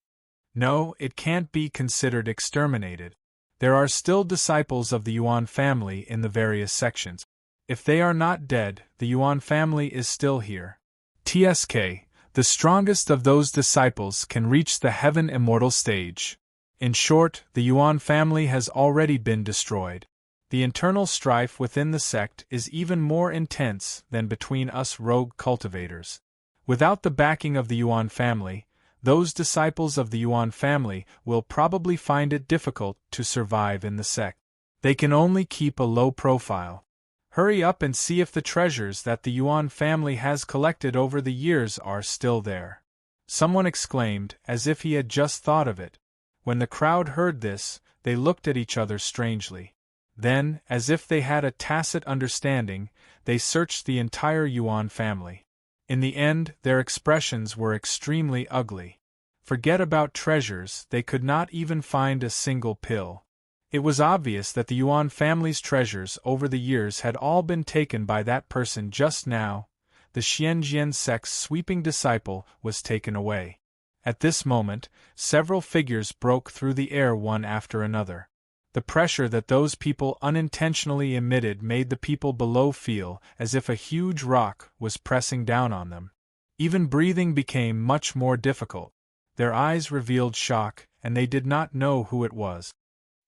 No, it can't be considered exterminated. There are still disciples of the Yuan family in the various sections. If they are not dead, the Yuan family is still here. TSK, the strongest of those disciples can reach the heaven immortal stage. In short, the Yuan family has already been destroyed. The internal strife within the sect is even more intense than between us rogue cultivators. Without the backing of the Yuan family, those disciples of the Yuan family will probably find it difficult to survive in the sect. They can only keep a low profile. Hurry up and see if the treasures that the Yuan family has collected over the years are still there. Someone exclaimed, as if he had just thought of it. When the crowd heard this, they looked at each other strangely. Then, as if they had a tacit understanding, they searched the entire Yuan family. In the end, their expressions were extremely ugly. Forget about treasures, they could not even find a single pill. It was obvious that the Yuan family's treasures over the years had all been taken by that person just now. The Xianjian sect's sweeping disciple was taken away. At this moment, several figures broke through the air one after another. The pressure that those people unintentionally emitted made the people below feel as if a huge rock was pressing down on them. Even breathing became much more difficult. Their eyes revealed shock, and they did not know who it was.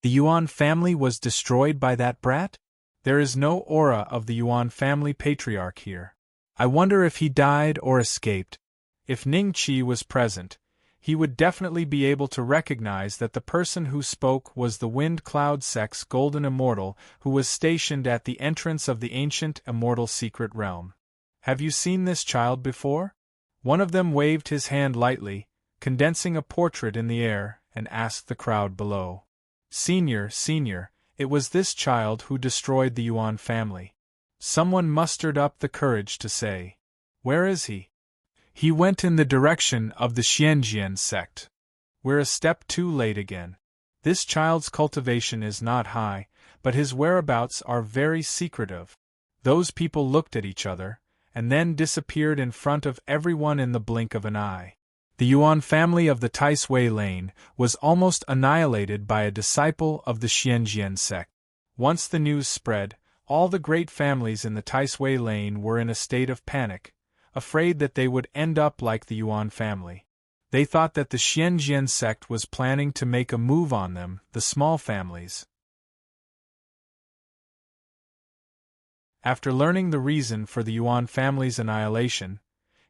The Yuan family was destroyed by that brat? There is no aura of the Yuan family patriarch here. I wonder if he died or escaped. If Ning Qi was present, he would definitely be able to recognize that the person who spoke was the Wind Cloud sect's golden immortal who was stationed at the entrance of the ancient immortal secret realm. Have you seen this child before? One of them waved his hand lightly, condensing a portrait in the air, and asked the crowd below. Senior, it was this child who destroyed the Yuan family. Someone mustered up the courage to say, "Where is he?" He went in the direction of the Xianjian sect. We're a step too late again. This child's cultivation is not high, but his whereabouts are very secretive. Those people looked at each other, and then disappeared in front of everyone in the blink of an eye. The Yuan family of the Tai Sui lane was almost annihilated by a disciple of the Xianjian sect. Once the news spread, all the great families in the Tai Sui lane were in a state of panic, afraid that they would end up like the Yuan family. They thought that the Xianjian sect was planning to make a move on them, the small families. After learning the reason for the Yuan family's annihilation,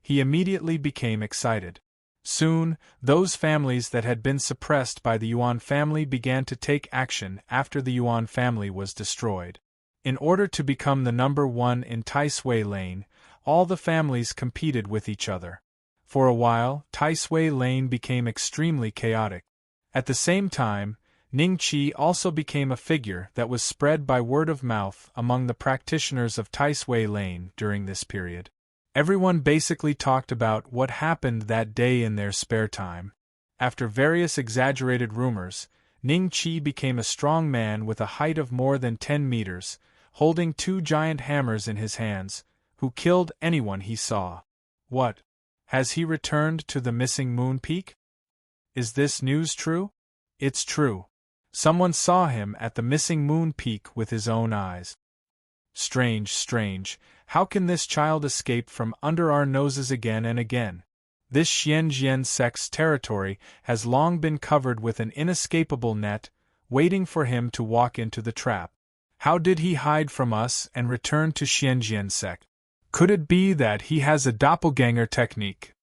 he immediately became excited. Soon, those families that had been suppressed by the Yuan family began to take action after the Yuan family was destroyed. In order to become the number 1 in Tai Sui lane, all the families competed with each other. For a while, Tai Sui lane became extremely chaotic. At the same time, Ning Qi also became a figure that was spread by word of mouth among the practitioners of Tai Sui lane during this period. Everyone basically talked about what happened that day in their spare time. After various exaggerated rumors, Ning Qi became a strong man with a height of more than 10 meters, holding 2 giant hammers in his hands, who killed anyone he saw. What? Has he returned to the missing moon peak? Is this news true? It's true. Someone saw him at the missing moon peak with his own eyes. Strange, how can this child escape from under our noses again and again? This Xianjian sect's territory has long been covered with an inescapable net, waiting for him to walk into the trap. How did he hide from us and return to Xianjian sect? Could it be that he has a doppelganger technique?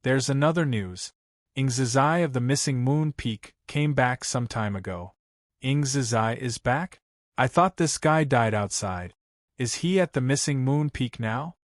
There's another news. Ing Zizai of the missing moon peak came back some time ago. Ing Zizai is back? I thought this guy died outside. Is he at the missing moon peak now?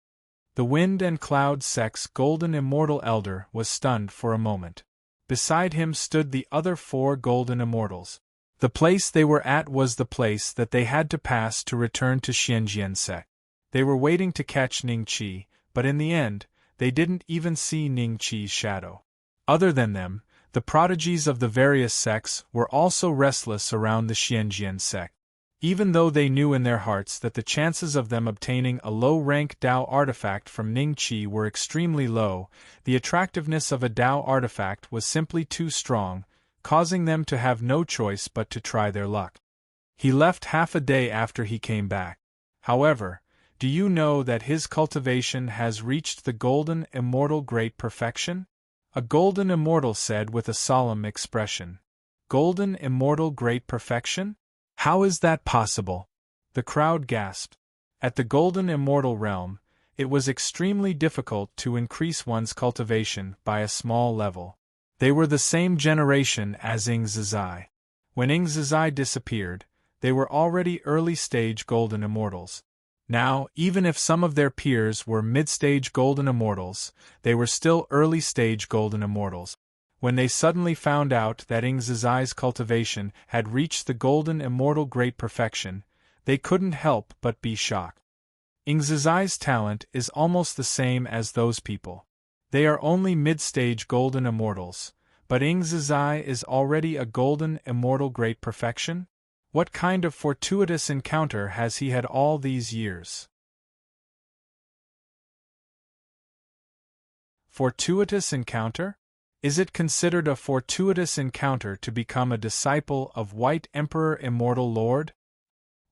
The Wind and Cloud sect's golden immortal elder was stunned for a moment. Beside him stood the other 4 golden immortals. The place they were at was the place that they had to pass to return to Xianjian sect. They were waiting to catch Ning Qi, but in the end, they didn't even see Ning Qi's shadow. Other than them, the prodigies of the various sects were also restless around the Xianjian sect. Even though they knew in their hearts that the chances of them obtaining a low-rank Dao artifact from Ning Qi were extremely low, the attractiveness of a Dao artifact was simply too strong, causing them to have no choice but to try their luck. He left half a day after he came back. However, do you know that his cultivation has reached the golden immortal great perfection? A golden immortal said with a solemn expression. Golden immortal great perfection? How is that possible? The crowd gasped. At the golden immortal realm, it was extremely difficult to increase one's cultivation by a small level. They were the same generation as Ing Zizai. When Ing Zizai disappeared, they were already early-stage golden immortals. Now, even if some of their peers were mid-stage golden immortals, they were still early-stage golden immortals. When they suddenly found out that Ing Zizai's cultivation had reached the golden immortal great perfection, they couldn't help but be shocked. Ing Zizai's talent is almost the same as those people. They are only mid-stage golden immortals, but Ing Zizai is already a golden immortal great perfection? What kind of fortuitous encounter has he had all these years? Fortuitous encounter? Is it considered a fortuitous encounter to become a disciple of White Emperor Immortal Lord?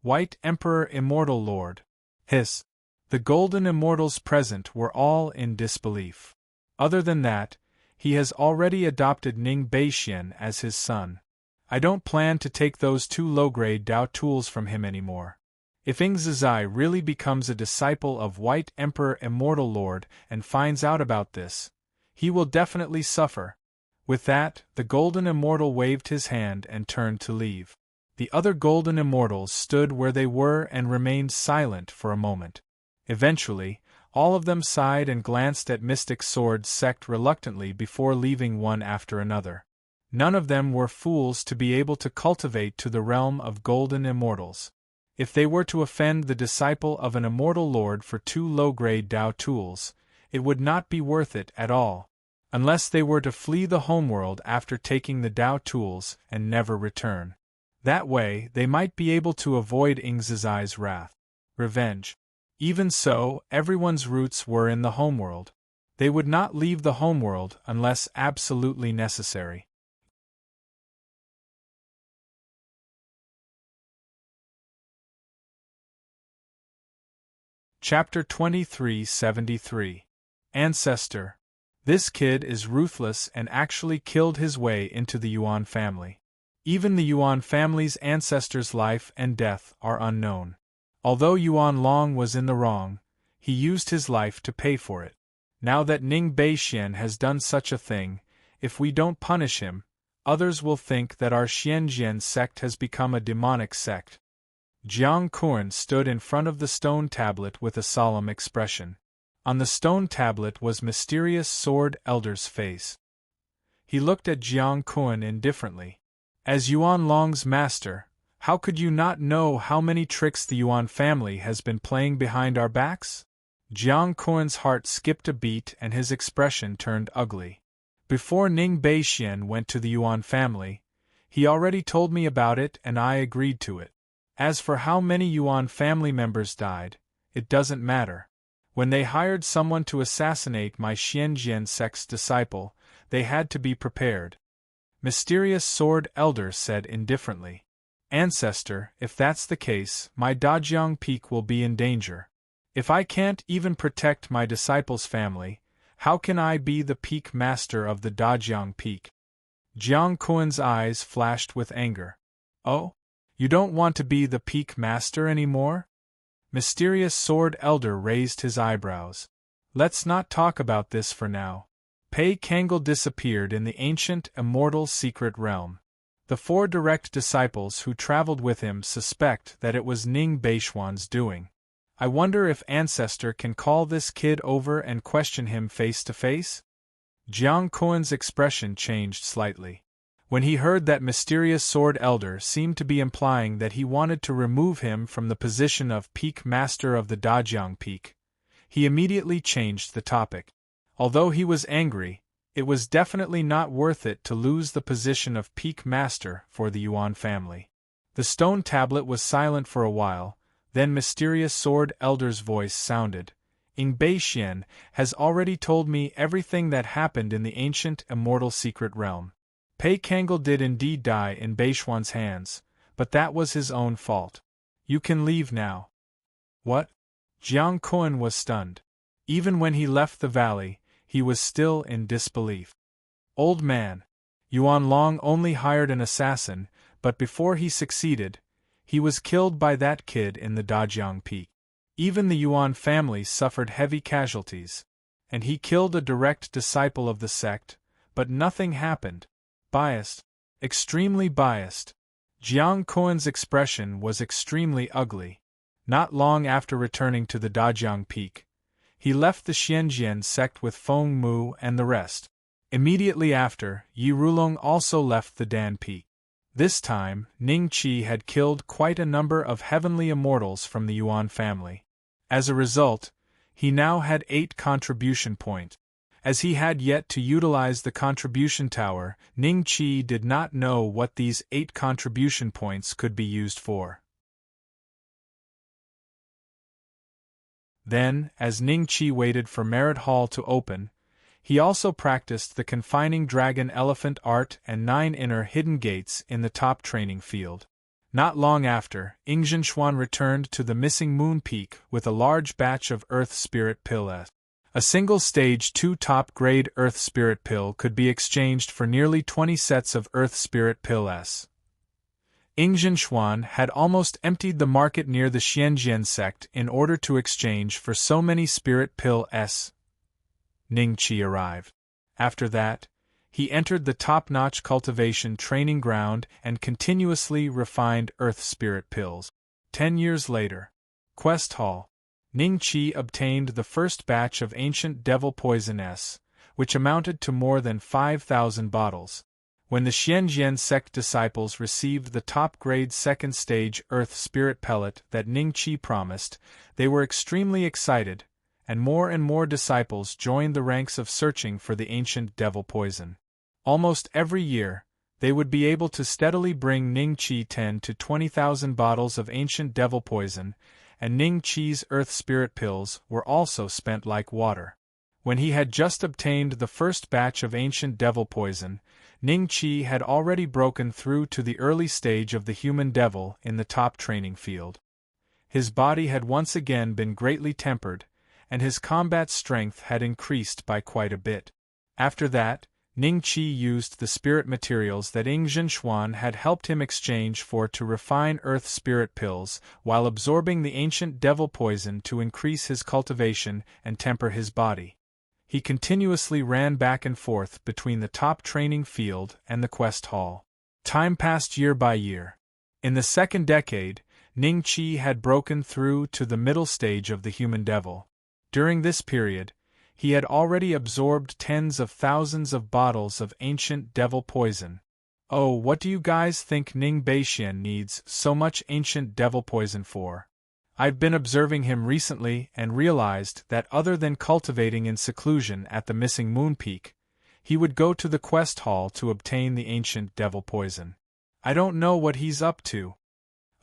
White Emperor Immortal Lord. Hiss. The golden immortals present were all in disbelief. Other than that, he has already adopted Ning Beixian as his son. I don't plan to take those two low-grade Dao tools from him anymore. If Ing Zizai really becomes a disciple of White Emperor Immortal Lord and finds out about this, he will definitely suffer. With that, the golden immortal waved his hand and turned to leave. The other golden immortals stood where they were and remained silent for a moment. Eventually, all of them sighed and glanced at Mystic Sword's sect reluctantly before leaving one after another. None of them were fools to be able to cultivate to the realm of golden immortals. If they were to offend the disciple of an immortal lord for two low-grade Dao tools, it would not be worth it at all, unless they were to flee the homeworld after taking the Dao tools and never return. That way, they might be able to avoid Ing Zizai's wrath. Revenge. Even so, everyone's roots were in the homeworld. They would not leave the homeworld unless absolutely necessary. Chapter 2373. Ancestor. This kid is ruthless and actually killed his way into the Yuan family. Even the Yuan family's ancestors' life and death are unknown. Although Yuan Long was in the wrong, he used his life to pay for it. Now that Ning Beixian has done such a thing, if we don't punish him, others will think that our Xianjian sect has become a demonic sect. Jiang Kun stood in front of the stone tablet with a solemn expression. On the stone tablet was Mysterious Sword Elder's face. He looked at Jiang Kun indifferently. As Yuan Long's master, how could you not know how many tricks the Yuan family has been playing behind our backs? Jiang Kun's heart skipped a beat and his expression turned ugly. Before Ning Beixian went to the Yuan family, he already told me about it and I agreed to it. As for how many Yuan family members died, it doesn't matter. When they hired someone to assassinate my Xianjian sect's disciple, they had to be prepared. Mysterious Sword Elder said indifferently. Ancestor, if that's the case, my Dajiang Peak will be in danger. If I can't even protect my disciple's family, how can I be the peak master of the Dajiang Peak? Jiang Kun's eyes flashed with anger. Oh? You don't want to be the peak master anymore? Mysterious Sword Elder raised his eyebrows. Let's not talk about this for now. Pei Kangol disappeared in the ancient immortal secret realm. The 4 direct disciples who traveled with him suspect that it was Ning Beixian's doing. I wonder if Ancestor can call this kid over and question him face to face? Jiang Kun's expression changed slightly. When he heard that mysterious sword elder seemed to be implying that he wanted to remove him from the position of Peak Master of the Dajiang Peak, he immediately changed the topic. Although he was angry, it was definitely not worth it to lose the position of Peak Master for the Yuan family. The stone tablet was silent for a while, then mysterious sword elder's voice sounded. Ing Beixian has already told me everything that happened in the ancient immortal secret realm. Pei Kangol did indeed die in Beishuan's hands, but that was his own fault. You can leave now. What? Jiang Kuan was stunned. Even when he left the valley, he was still in disbelief. Old man, Yuan Long only hired an assassin, but before he succeeded, he was killed by that kid in the Dajiang Peak. Even the Yuan family suffered heavy casualties, and he killed a direct disciple of the sect, but nothing happened. Biased. Extremely biased. Jiang Kuan's expression was extremely ugly. Not long after returning to the Dajiang Peak, he left the Xianjian sect with Feng Mu and the rest. Immediately after, Yi Rulong also left the Dan Peak. This time, Ning Qi had killed quite a number of heavenly immortals from the Yuan family. As a result, he now had 8 contribution points. As he had yet to utilize the contribution tower, Ning Qi did not know what these 8 contribution points could be used for. Then, as Ning Qi waited for Merit Hall to open, he also practiced the confining dragon elephant art and 9 inner hidden gates in the top training field. Not long after, Ingzhen returned to the missing moon peak with a large batch of Earth Spirit Pills. A single stage 2 top-grade Earth Spirit Pill could be exchanged for nearly 20 sets of Earth Spirit Pills. Ingzhen had almost emptied the market near the Xianjian sect in order to exchange for so many Spirit Pills. Ning Qi arrived. After that, he entered the top-notch cultivation training ground and continuously refined Earth Spirit Pills. 10 years later, Quest Hall, Ning Qi obtained the first batch of ancient devil poison S, which amounted to more than 5,000 bottles. When the Xianjian sect disciples received the top-grade second stage Earth Spirit pellet that Ning Qi promised, they were extremely excited, and more disciples joined the ranks of searching for the ancient devil poison. Almost every year, they would be able to steadily bring Ning Qi 10 to 20,000 bottles of ancient devil poison, and Ning Qi's Earth Spirit Pills were also spent like water. When he had just obtained the first batch of ancient devil poison, Ning Qi had already broken through to the early stage of the human devil in the top training field. His body had once again been greatly tempered, and his combat strength had increased by quite a bit. After that, Ning Qi used the spirit materials that Ingzhen had helped him exchange for to refine Earth Spirit Pills, while absorbing the ancient devil poison to increase his cultivation and temper his body. He continuously ran back and forth between the top training field and the quest hall. Time passed year by year. In the second decade, Ning Qi had broken through to the middle stage of the human devil. During this period, he had already absorbed tens of thousands of bottles of ancient devil poison. Oh, what do you guys think Ning Beixian needs so much ancient devil poison for? I've been observing him recently and realized that other than cultivating in seclusion at the missing moon peak, he would go to the quest hall to obtain the ancient devil poison. I don't know what he's up to.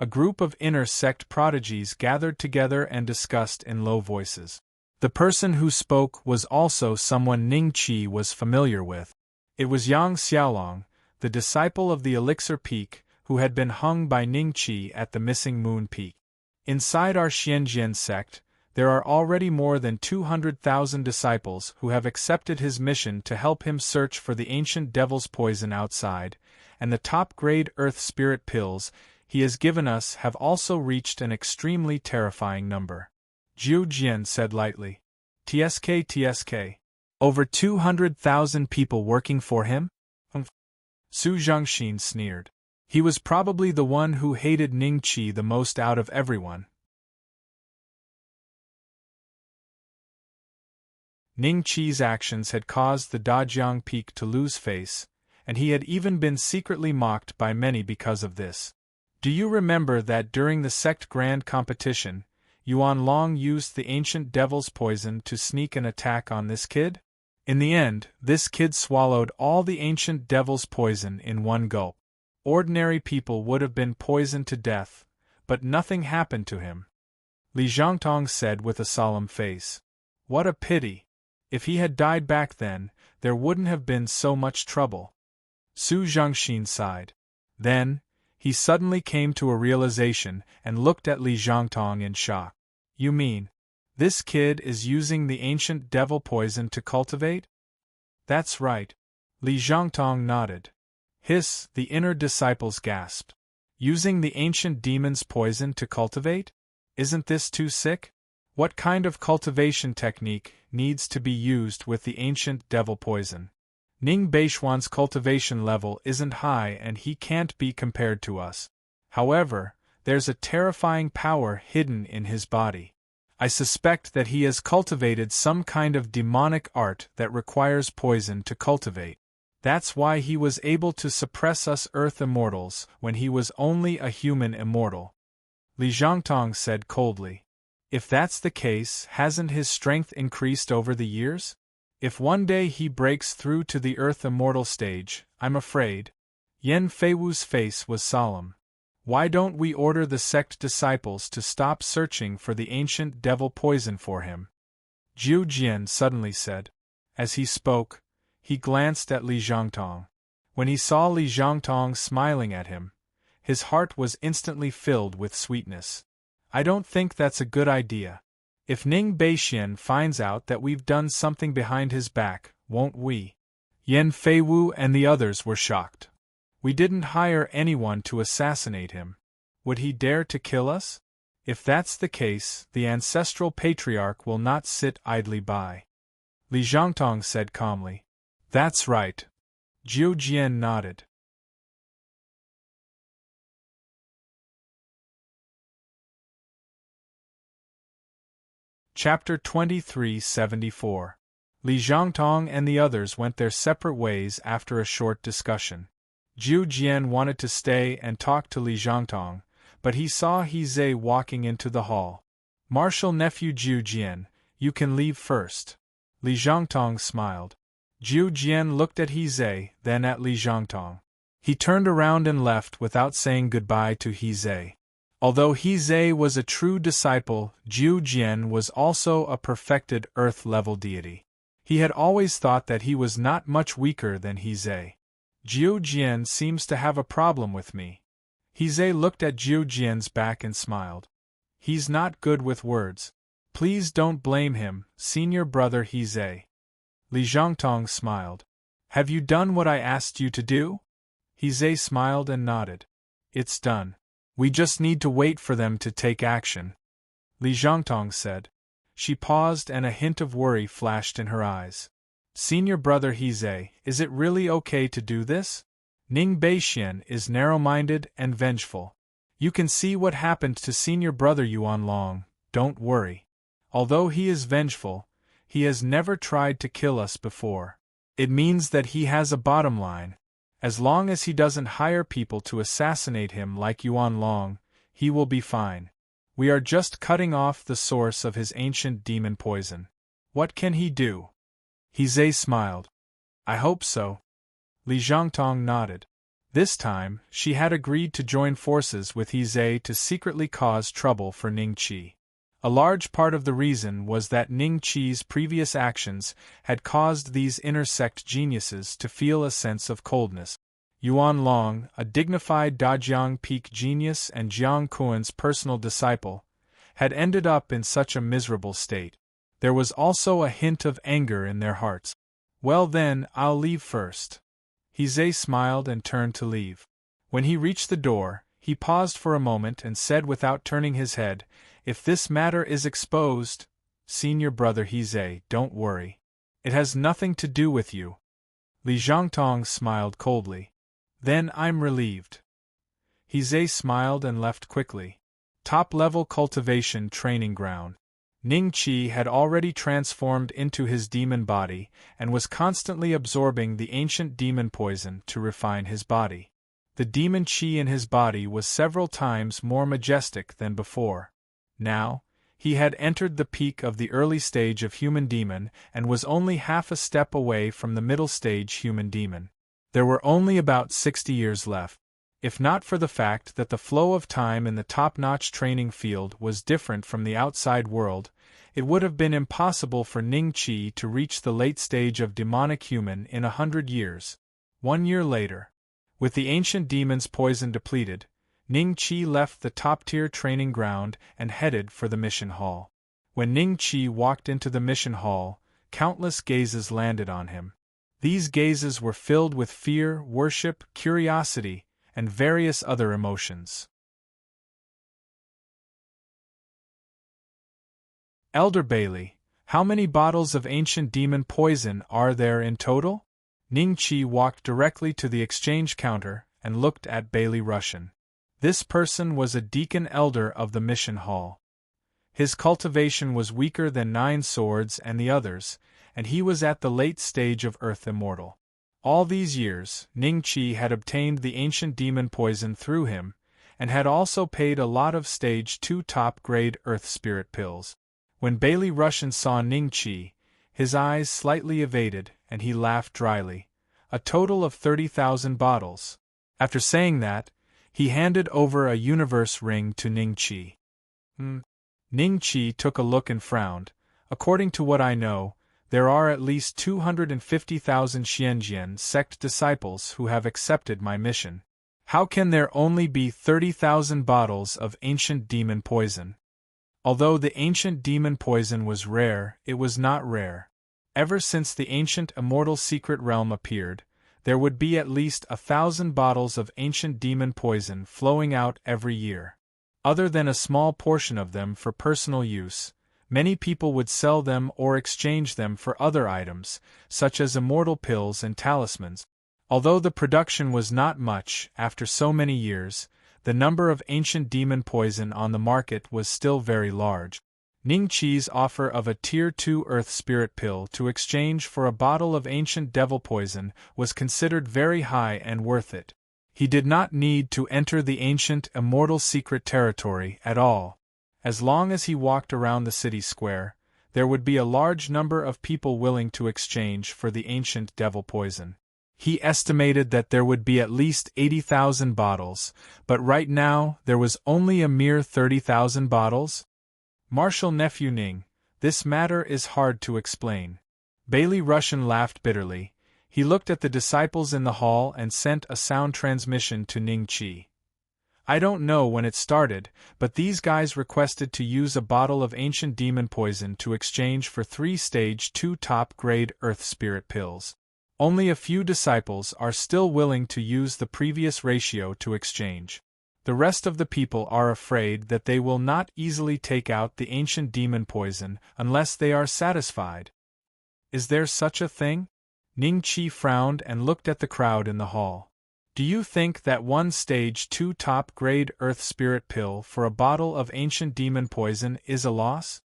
A group of inner sect prodigies gathered together and discussed in low voices. The person who spoke was also someone Ning Qi was familiar with. It was Yang Xiaolong, the disciple of the Elixir Peak, who had been hung by Ning Qi at the missing moon peak. Inside our Xianjian sect, there are already more than 200,000 disciples who have accepted his mission to help him search for the ancient devil's poison outside, and the top-grade Earth Spirit Pills he has given us have also reached an extremely terrifying number. Zhu Jian said lightly. TSK. Over 200,000 people working for him? Su Zhangxin sneered. He was probably the one who hated Ning Qi the most out of everyone. Ning Qi's actions had caused the Dajiang Peak to lose face, and he had even been secretly mocked by many because of this. Do you remember that during the sect grand competition, Yuan Long used the ancient devil's poison to sneak an attack on this kid? In the end, this kid swallowed all the ancient devil's poison in one gulp. Ordinary people would have been poisoned to death, but nothing happened to him. Li Zhangtong said with a solemn face. What a pity! If he had died back then, there wouldn't have been so much trouble. Su Zhangxin sighed. Then, he suddenly came to a realization and looked at Li Zhangtong in shock. You mean, this kid is using the ancient devil poison to cultivate? That's right. Li Zhangtong nodded. Hiss, the inner disciples gasped. Using the ancient demon's poison to cultivate? Isn't this too sick? What kind of cultivation technique needs to be used with the ancient devil poison? Ning Beishuan's cultivation level isn't high and he can't be compared to us. However, there's a terrifying power hidden in his body. I suspect that he has cultivated some kind of demonic art that requires poison to cultivate. That's why he was able to suppress us Earth immortals when he was only a human immortal. Li Zhangtong said coldly. If that's the case, hasn't his strength increased over the years? If one day he breaks through to the Earth immortal stage, I'm afraid. Yan Feiwu's face was solemn. Why don't we order the sect disciples to stop searching for the ancient devil poison for him? Jiu Jian suddenly said. As he spoke, he glanced at Li Zhangtong. When he saw Li Zhangtong smiling at him, his heart was instantly filled with sweetness. I don't think that's a good idea. If Ning Beixian finds out that we've done something behind his back, won't we? Yan Feiwu and the others were shocked. We didn't hire anyone to assassinate him. Would he dare to kill us? If that's the case, the ancestral patriarch will not sit idly by. Li Zhangtong said calmly. That's right. Jiu Jian nodded. Chapter 2374. Li Zhangtong and the others went their separate ways after a short discussion. Jiu Jian wanted to stay and talk to Li Zhangtong, but he saw He Zhe walking into the hall. Martial nephew Jiu Jian, you can leave first. Li Zhangtong smiled. Jiu Jian looked at He Zhe, then at Li Zhangtong. He turned around and left without saying goodbye to He Zhe. Although He Zhe was a true disciple, Jiu Jian was also a perfected earth-level deity. He had always thought that he was not much weaker than He Zhe. Jiu Jian seems to have a problem with me. He Zhe looked at Jiu Jian's back and smiled. He's not good with words. Please don't blame him, senior brother He Zhe. Li Zhangtong smiled. Have you done what I asked you to do? He Zhe smiled and nodded. It's done. We just need to wait for them to take action. Li Zhangtong said. She paused and a hint of worry flashed in her eyes. Senior brother He Zhe, is it really okay to do this? Ning Beixian is narrow-minded and vengeful. You can see what happened to senior brother Yuan Long, don't worry. Although he is vengeful, he has never tried to kill us before. It means that he has a bottom line. As long as he doesn't hire people to assassinate him like Yuan Long, he will be fine. We are just cutting off the source of his ancient demon poison. What can he do? He Zhe smiled. I hope so. Li Zhangtong nodded. This time, she had agreed to join forces with He Zhe to secretly cause trouble for Ning Qi. A large part of the reason was that Ning Qi's previous actions had caused these inner-sect geniuses to feel a sense of coldness. Yuan Long, a dignified Dajiang Peak genius and Jiang Kuan's personal disciple, had ended up in such a miserable state. There was also a hint of anger in their hearts. Well then, I'll leave first. He Zhe smiled and turned to leave. When he reached the door, he paused for a moment and said without turning his head, If this matter is exposed, senior brother He Zhe, don't worry. It has nothing to do with you. Li Zhangtong smiled coldly. Then I'm relieved. He Zhe smiled and left quickly. Top-level cultivation training ground. Ning Qi had already transformed into his demon body and was constantly absorbing the ancient demon poison to refine his body. The demon qi in his body was several times more majestic than before. Now, he had entered the peak of the early stage of human demon and was only half a step away from the middle stage human demon. There were only about 60 years left. If not for the fact that the flow of time in the top-notch training field was different from the outside world, it would have been impossible for Ning Qi to reach the late stage of demonic human in 100 years. 1 year later, with the ancient demon's poison depleted, Ning Qi left the top-tier training ground and headed for the mission hall. When Ning Qi walked into the mission hall, countless gazes landed on him. These gazes were filled with fear, worship, curiosity, and various other emotions. Elder Bailey, how many bottles of ancient demon poison are there in total? Ning Qi walked directly to the exchange counter and looked at Bailey Russian. This person was a deacon elder of the mission hall. His cultivation was weaker than 9 swords and the others, and he was at the late stage of Earth Immortal. All these years, Ning Qi had obtained the ancient demon poison through him, and had also paid a lot of Stage 2 top-grade Earth Spirit pills. When Bailey Russian saw Ning Qi, his eyes slightly evaded, and he laughed dryly. A total of 30,000 bottles. After saying that, he handed over a universe ring to Ning Qi. Ning Qi took a look and frowned. According to what I know, there are at least 250,000 Xianjian sect disciples who have accepted my mission. How can there only be 30,000 bottles of ancient demon poison? Although the ancient demon poison was rare, it was not rare. Ever since the ancient immortal secret realm appeared, there would be at least 1,000 bottles of ancient demon poison flowing out every year. Other than a small portion of them for personal use, many people would sell them or exchange them for other items, such as immortal pills and talismans. Although the production was not much after so many years, the number of ancient demon poison on the market was still very large. Ning Qi's offer of a Tier 2 Earth Spirit pill to exchange for a bottle of ancient devil poison was considered very high and worth it. He did not need to enter the ancient immortal secret territory at all. As long as he walked around the city square, there would be a large number of people willing to exchange for the ancient devil poison. He estimated that there would be at least 80,000 bottles, but right now there was only a mere 30,000 bottles. Marshal Nephew Ning, this matter is hard to explain. Bailey Russian laughed bitterly. He looked at the disciples in the hall and sent a sound transmission to Ning Qi. I don't know when it started, but these guys requested to use a bottle of ancient demon poison to exchange for 3 Stage 2 top-grade Earth Spirit pills. Only a few disciples are still willing to use the previous ratio to exchange. The rest of the people are afraid that they will not easily take out the ancient demon poison unless they are satisfied. Is there such a thing? Ning Qi frowned and looked at the crowd in the hall. Do you think that 1 Stage 2 top-grade Earth Spirit pill for a bottle of ancient demon poison is a loss?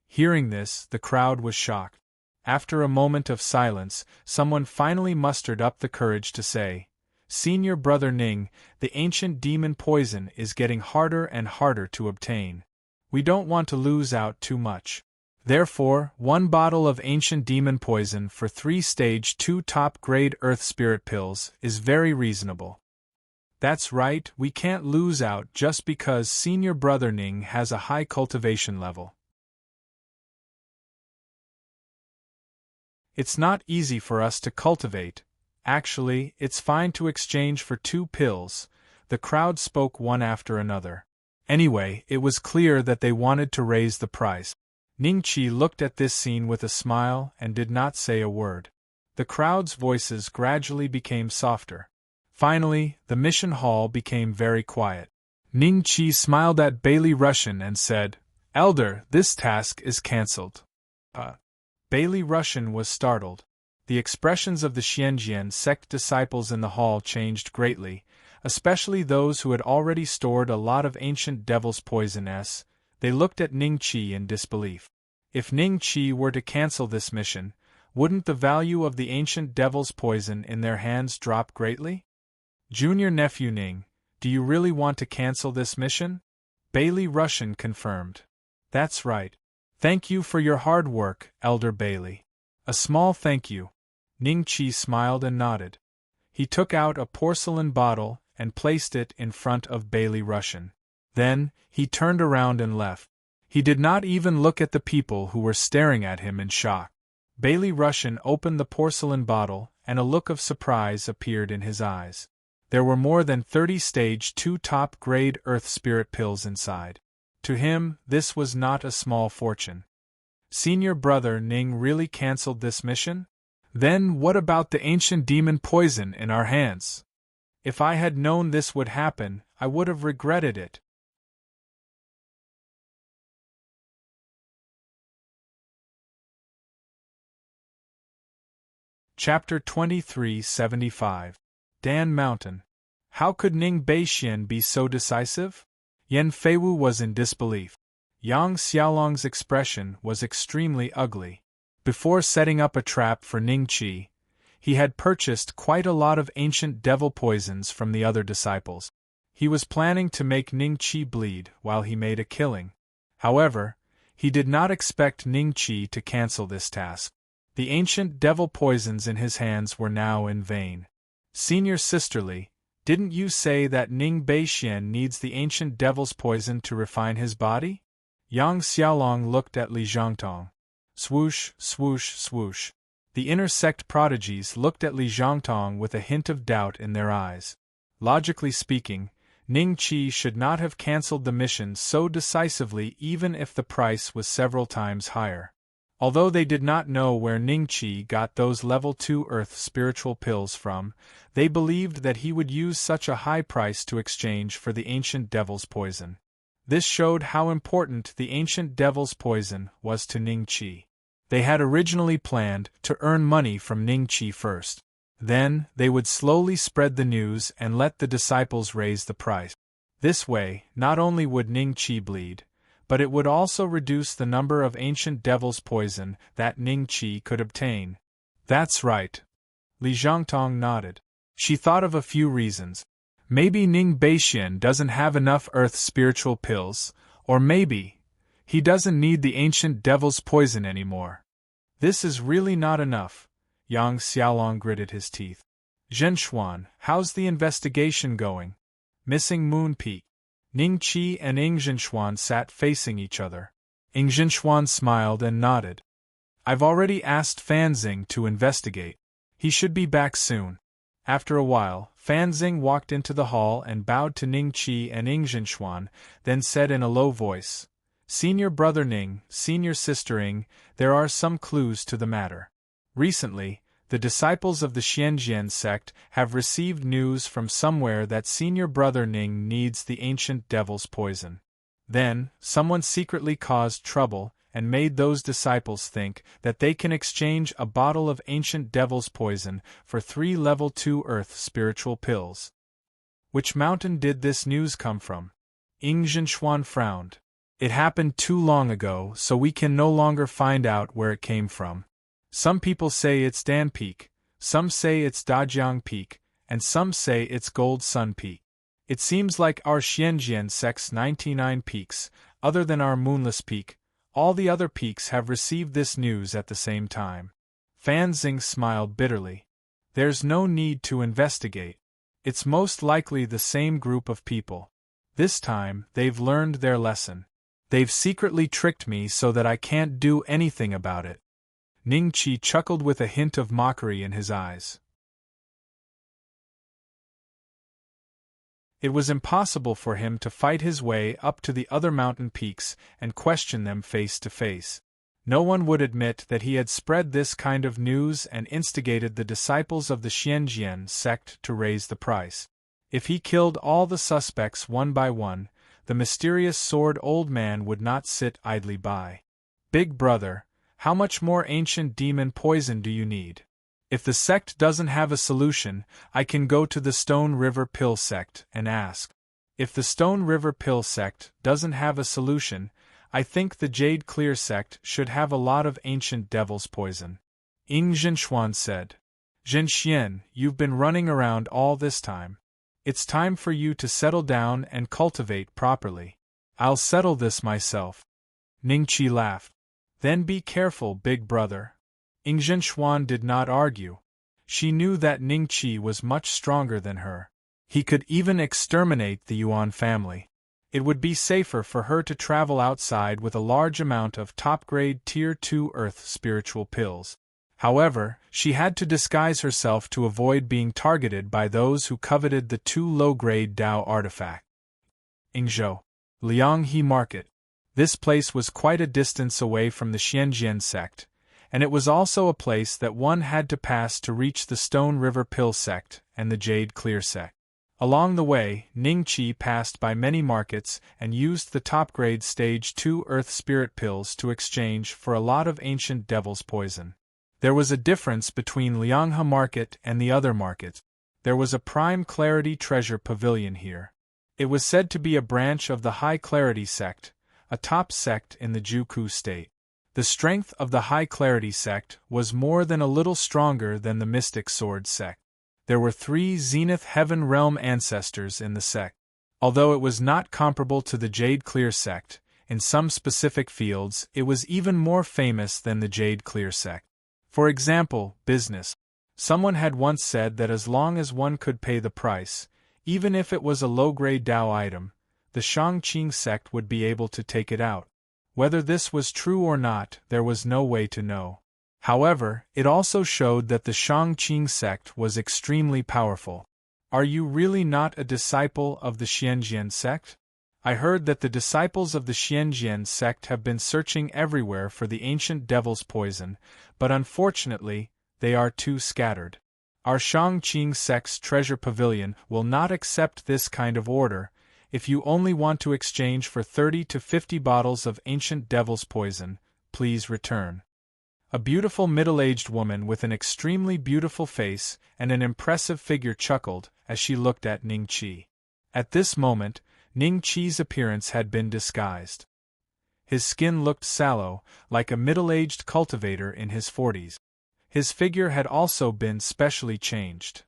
Hearing this, the crowd was shocked. After a moment of silence, someone finally mustered up the courage to say, Senior Brother Ning, the ancient demon poison is getting harder and harder to obtain. We don't want to lose out too much. Therefore, 1 bottle of ancient demon poison for 3 Stage 2 top-grade Earth Spirit pills is very reasonable. That's right, we can't lose out just because Senior Brother Ning has a high cultivation level. It's not easy for us to cultivate. Actually, it's fine to exchange for 2 pills. The crowd spoke one after another. Anyway, it was clear that they wanted to raise the price. Ning Qi looked at this scene with a smile and did not say a word. The crowd's voices gradually became softer. Finally, the mission hall became very quiet. Ning Qi smiled at Bailey Russian and said, Elder, this task is cancelled. Bailey Russian was startled. The expressions of the Xianjian sect disciples in the hall changed greatly, especially those who had already stored a lot of ancient devil's poison. They looked at Ning Qi in disbelief. If Ning Qi were to cancel this mission, wouldn't the value of the ancient devil's poison in their hands drop greatly? Junior nephew Ning, do you really want to cancel this mission? Bailey Russian confirmed. That's right. Thank you for your hard work, Elder Bailey. A small thank you. Ning Qi smiled and nodded. He took out a porcelain bottle and placed it in front of Bailey Russian. Then, he turned around and left. He did not even look at the people who were staring at him in shock. Bailey Russian opened the porcelain bottle, and a look of surprise appeared in his eyes. There were more than 30 stage 2 top-grade Earth Spirit pills inside. To him, this was not a small fortune. Senior brother Ning really cancelled this mission? Then what about the ancient demon poison in our hands? If I had known this would happen, I would have regretted it. Chapter 2375. Dan Mountain. How could Ning Beixian be so decisive? Yan Feiwu was in disbelief. Yang Xiaolong's expression was extremely ugly. Before setting up a trap for Ning Qi, he had purchased quite a lot of ancient devil poisons from the other disciples. He was planning to make Ning Qi bleed while he made a killing. However, he did not expect Ning Qi to cancel this task. The ancient devil poisons in his hands were now in vain. Senior sisterly, didn't you say that Ning Beixian needs the ancient devil's poison to refine his body? Yang Xiaolong looked at Li Zhangtong. Swoosh, swoosh, swoosh. The inner sect prodigies looked at Li Zhangtong with a hint of doubt in their eyes. Logically speaking, Ning Qi should not have cancelled the mission so decisively even if the price was several times higher. Although they did not know where Ning Qi got those level 2 Earth spiritual pills from, they believed that he would use such a high price to exchange for the ancient devil's poison. This showed how important the ancient devil's poison was to Ning Qi. They had originally planned to earn money from Ning Qi first. Then, they would slowly spread the news and let the disciples raise the price. This way, not only would Ning Qi bleed, but it would also reduce the number of ancient devil's poison that Ning Qi could obtain. That's right. Li Zhangtong nodded. She thought of a few reasons. Maybe Ning Beixian doesn't have enough Earth spiritual pills, or maybe he doesn't need the ancient devil's poison anymore. This is really not enough. Yang Xiaolong gritted his teeth. Zhenshuan, how's the investigation going? Missing Moon Peak. Ning Qi and Ing Zhenshuan sat facing each other. Ing Zhenshuan smiled and nodded. I've already asked Fanxing to investigate. He should be back soon. After a while, Fanxing walked into the hall and bowed to Ning Qi and Ing Zhenshuan, then said in a low voice, Senior brother Ning, senior sister Ing, there are some clues to the matter. Recently, the disciples of the Xianjian sect have received news from somewhere that senior brother Ning needs the ancient devil's poison. Then, someone secretly caused trouble and made those disciples think that they can exchange a bottle of ancient devil's poison for 3 level 2 Earth spiritual pills. Which mountain did this news come from? Ing Zhenshuan frowned. It happened too long ago, so we can no longer find out where it came from. Some people say it's Dan Peak, some say it's Dajiang Peak, and some say it's Gold Sun Peak. It seems like our Xianjian sect's 99 peaks, other than our Moonless Peak, all the other peaks have received this news at the same time. Fanxing smiled bitterly. There's no need to investigate. It's most likely the same group of people. This time, they've learned their lesson. They've secretly tricked me so that I can't do anything about it. Ning Qi chuckled with a hint of mockery in his eyes. It was impossible for him to fight his way up to the other mountain peaks and question them face to face. No one would admit that he had spread this kind of news and instigated the disciples of the Xianjian sect to raise the price. If he killed all the suspects one by one, the mysterious sword old man would not sit idly by. Big brother, how much more ancient demon poison do you need? If the sect doesn't have a solution, I can go to the Stone River Pill sect and ask. If the Stone River Pill sect doesn't have a solution, I think the Jade Clear sect should have a lot of ancient devil's poison. Ing Zhenxuan said. Zhenxian, you've been running around all this time. It's time for you to settle down and cultivate properly. I'll settle this myself. Ningqi laughed. Then be careful, big brother. Ing Zhenxuan did not argue. She knew that Ningqi was much stronger than her. He could even exterminate the Yuan family. It would be safer for her to travel outside with a large amount of top-grade Tier 2 Earth spiritual pills. However, she had to disguise herself to avoid being targeted by those who coveted the 2 low-grade Dao artifact. Yingzhou, Lianghe Market. This place was quite a distance away from the Xianjian sect, and it was also a place that one had to pass to reach the Stone River Pill sect and the Jade Clear sect. Along the way, Ningqi passed by many markets and used the top-grade Stage 2 Earth Spirit pills to exchange for a lot of ancient devil's poison. There was a difference between Lianghe Market and the other markets. There was a Prime Clarity Treasure Pavilion here. It was said to be a branch of the High Clarity sect, a top sect in the Juku state. The strength of the High Clarity sect was more than a little stronger than the Mystic Sword sect. There were 3 Zenith Heaven Realm ancestors in the sect. Although it was not comparable to the Jade Clear sect, in some specific fields it was even more famous than the Jade Clear sect. For example, business. Someone had once said that as long as one could pay the price, even if it was a low-grade Dao item, the Shangqing sect would be able to take it out. Whether this was true or not, there was no way to know. However, it also showed that the Shangqing sect was extremely powerful. Are you really not a disciple of the Xianjian sect? I heard that the disciples of the Xianjian sect have been searching everywhere for the ancient devil's poison, but unfortunately, they are too scattered. Our Shangqing sect's treasure pavilion will not accept this kind of order. If you only want to exchange for 30 to 50 bottles of ancient devil's poison, please return. A beautiful middle-aged woman with an extremely beautiful face and an impressive figure chuckled as she looked at Ningqi. At this moment, Ningqi's appearance had been disguised. His skin looked sallow, like a middle-aged cultivator in his 40s. His figure had also been specially changed.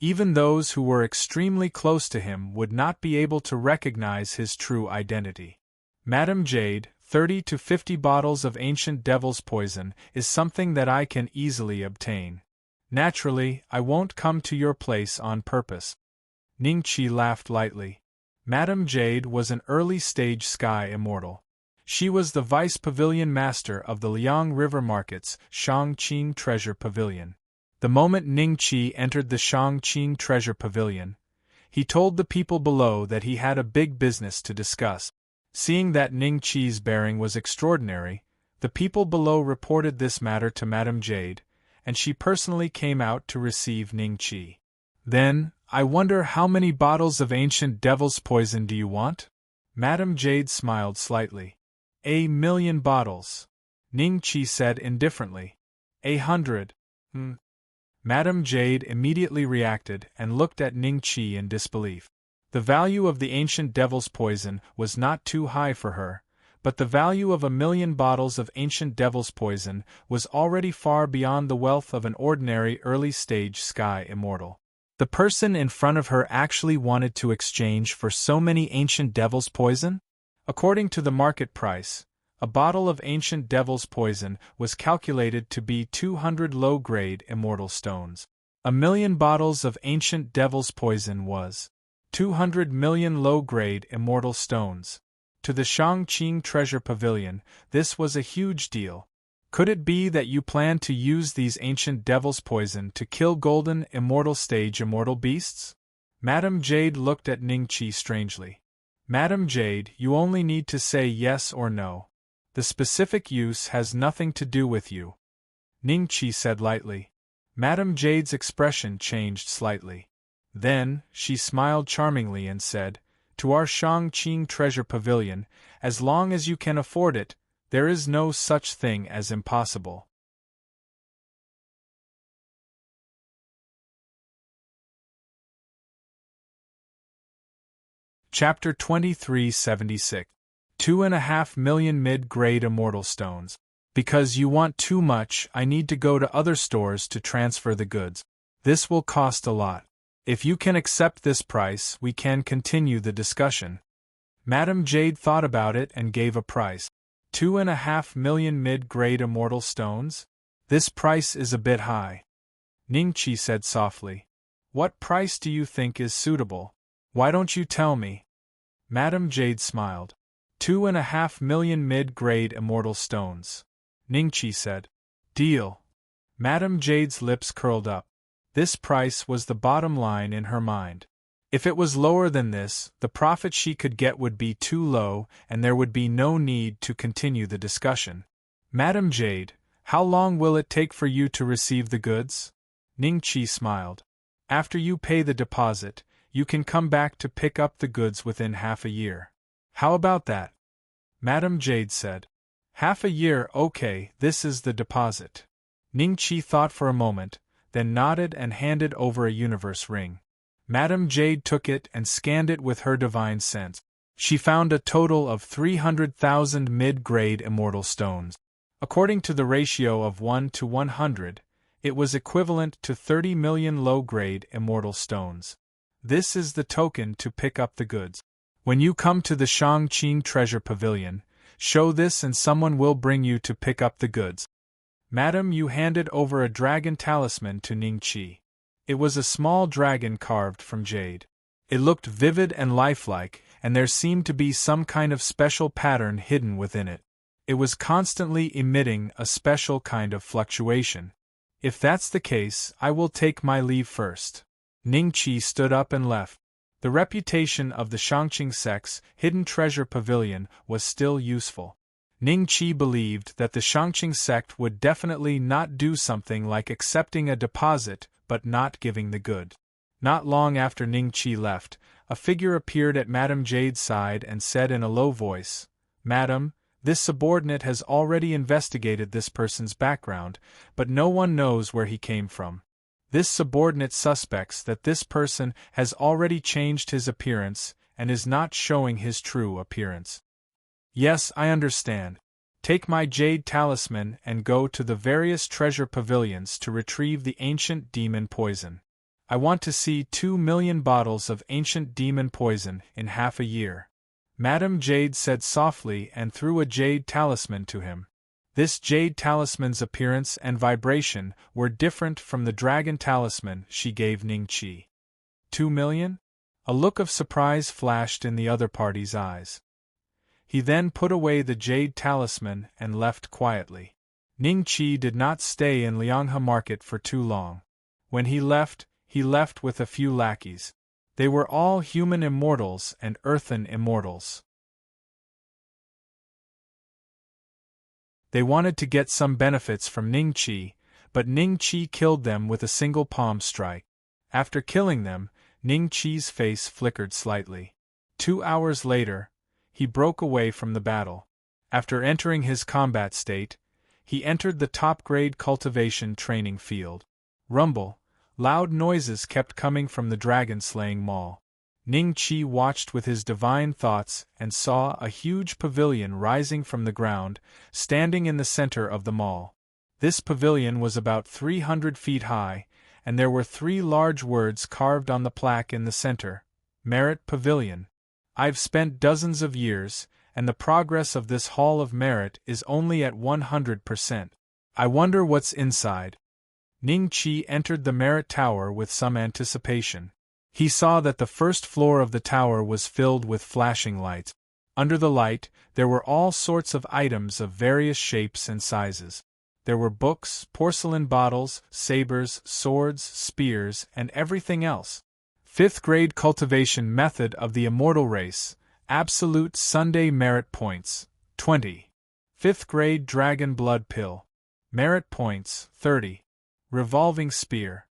Even those who were extremely close to him would not be able to recognize his true identity. Madam Jade, 30 to 50 bottles of ancient devil's poison is something that I can easily obtain. Naturally, I won't come to your place on purpose. Ningqi laughed lightly. Madam Jade was an early-stage sky immortal. She was the vice pavilion master of the Liang River Market's Shangqing Treasure Pavilion. The moment Ningqi entered the Shangqing Treasure Pavilion, he told the people below that he had a big business to discuss. Seeing that Ningqi's bearing was extraordinary, the people below reported this matter to Madame Jade, and she personally came out to receive Ningqi. Then, I wonder how many bottles of ancient devil's poison do you want? Madame Jade smiled slightly. 1,000,000 bottles. Ningqi said indifferently. 100. Madame Jade immediately reacted and looked at Ningqi in disbelief. The value of the ancient devil's poison was not too high for her, but the value of 1,000,000 bottles of ancient devil's poison was already far beyond the wealth of an ordinary early-stage sky immortal. The person in front of her actually wanted to exchange for so many ancient devil's poison? According to the market price, a bottle of ancient devil's poison was calculated to be 200 low-grade immortal stones. 1,000,000 bottles of ancient devil's poison was 200 million low-grade immortal stones. To the Shangqing Treasure Pavilion, this was a huge deal. Could it be that you plan to use these ancient devil's poison to kill golden immortal stage immortal beasts? Madame Jade looked at Ningqi strangely. Madame Jade, you only need to say yes or no. The specific use has nothing to do with you. Ningqi said lightly. Madame Jade's expression changed slightly. Then, she smiled charmingly and said, to our Shangqing Treasure Pavilion, as long as you can afford it, there is no such thing as impossible. Chapter 2376. 2.5 million mid-grade immortal stones. Because you want too much, I need to go to other stores to transfer the goods. This will cost a lot. If you can accept this price, we can continue the discussion. Madame Jade thought about it and gave a price. 2.5 million mid-grade immortal stones? This price is a bit high. Ningqi said softly. What price do you think is suitable? Why don't you tell me? Madame Jade smiled. 2.5 million mid-grade immortal stones. Ningqi said. Deal. Madame Jade's lips curled up. This price was the bottom line in her mind. If it was lower than this, the profit she could get would be too low, and there would be no need to continue the discussion. Madame Jade, how long will it take for you to receive the goods? Ningqi smiled. After you pay the deposit, you can come back to pick up the goods within half a year. How about that? Madame Jade said. Half a year, okay, this is the deposit. Ningqi thought for a moment, then nodded and handed over a universe ring. Madame Jade took it and scanned it with her divine sense. She found a total of 300,000 mid-grade immortal stones. According to the ratio of 1 to 100, it was equivalent to 30 million low-grade immortal stones. This is the token to pick up the goods. When you come to the Shangqing Treasure Pavilion, show this and someone will bring you to pick up the goods. Madam, you handed over a dragon talisman to Ningqi. It was a small dragon carved from jade. It looked vivid and lifelike, and there seemed to be some kind of special pattern hidden within it. It was constantly emitting a special kind of fluctuation. If that's the case, I will take my leave first. Ningqi stood up and left. The reputation of the Shangqing sect's hidden treasure pavilion was still useful. Ningqi believed that the Shangqing sect would definitely not do something like accepting a deposit but not giving the good. Not long after Ningqi left, a figure appeared at Madame Jade's side and said in a low voice, Madam, this subordinate has already investigated this person's background, but no one knows where he came from. This subordinate suspects that this person has already changed his appearance and is not showing his true appearance. Yes, I understand. Take my jade talisman and go to the various treasure pavilions to retrieve the ancient demon poison. I want to see 2 million bottles of ancient demon poison in half a year. Madame Jade said softly and threw a jade talisman to him. This jade talisman's appearance and vibration were different from the dragon talisman she gave Ningqi. 2 million? A look of surprise flashed in the other party's eyes. He then put away the jade talisman and left quietly. Ningqi did not stay in Lianghe market for too long. When he left with a few lackeys. They were all human immortals and earthen immortals. They wanted to get some benefits from Ningqi, but Ningqi killed them with a single palm strike. After killing them, Ningqi's face flickered slightly. 2 hours later, he broke away from the battle. After entering his combat state, he entered the top-grade cultivation training field. Rumble, loud noises kept coming from the dragon-slaying mall. Ningqi watched with his divine thoughts and saw a huge pavilion rising from the ground, standing in the center of the mall. This pavilion was about 300 feet high, and there were 3 large words carved on the plaque in the center: Merit Pavilion. I've spent dozens of years, and the progress of this Hall of Merit is only at 100%. I wonder what's inside. Ningqi entered the Merit Tower with some anticipation. He saw that the first floor of the tower was filled with flashing lights. Under the light, there were all sorts of items of various shapes and sizes. There were books, porcelain bottles, sabers, swords, spears, and everything else. 5th grade cultivation method of the immortal race, absolute Sunday merit points, 20. 5th grade dragon blood pill. Merit points, 30. Revolving spear.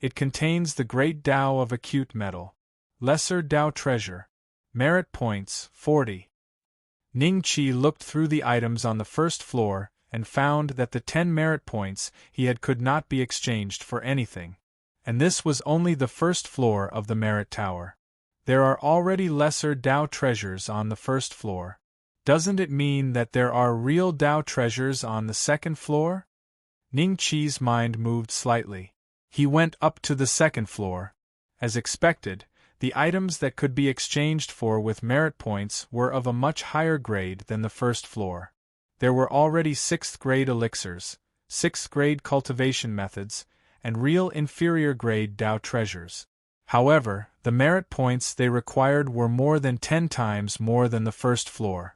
It contains the great Tao of acute metal. Lesser Tao treasure. Merit points, 40. Ningqi looked through the items on the first floor and found that the 10 merit points he had could not be exchanged for anything. And this was only the first floor of the Merit Tower. There are already lesser Dao treasures on the first floor. Doesn't it mean that there are real Dao treasures on the second floor? Ning Qi's mind moved slightly. He went up to the second floor. As expected, the items that could be exchanged for with merit points were of a much higher grade than the first floor. There were already 6th grade elixirs, 6th grade cultivation methods, and real inferior grade Dao treasures. However, the merit points they required were more than 10 times more than the first floor.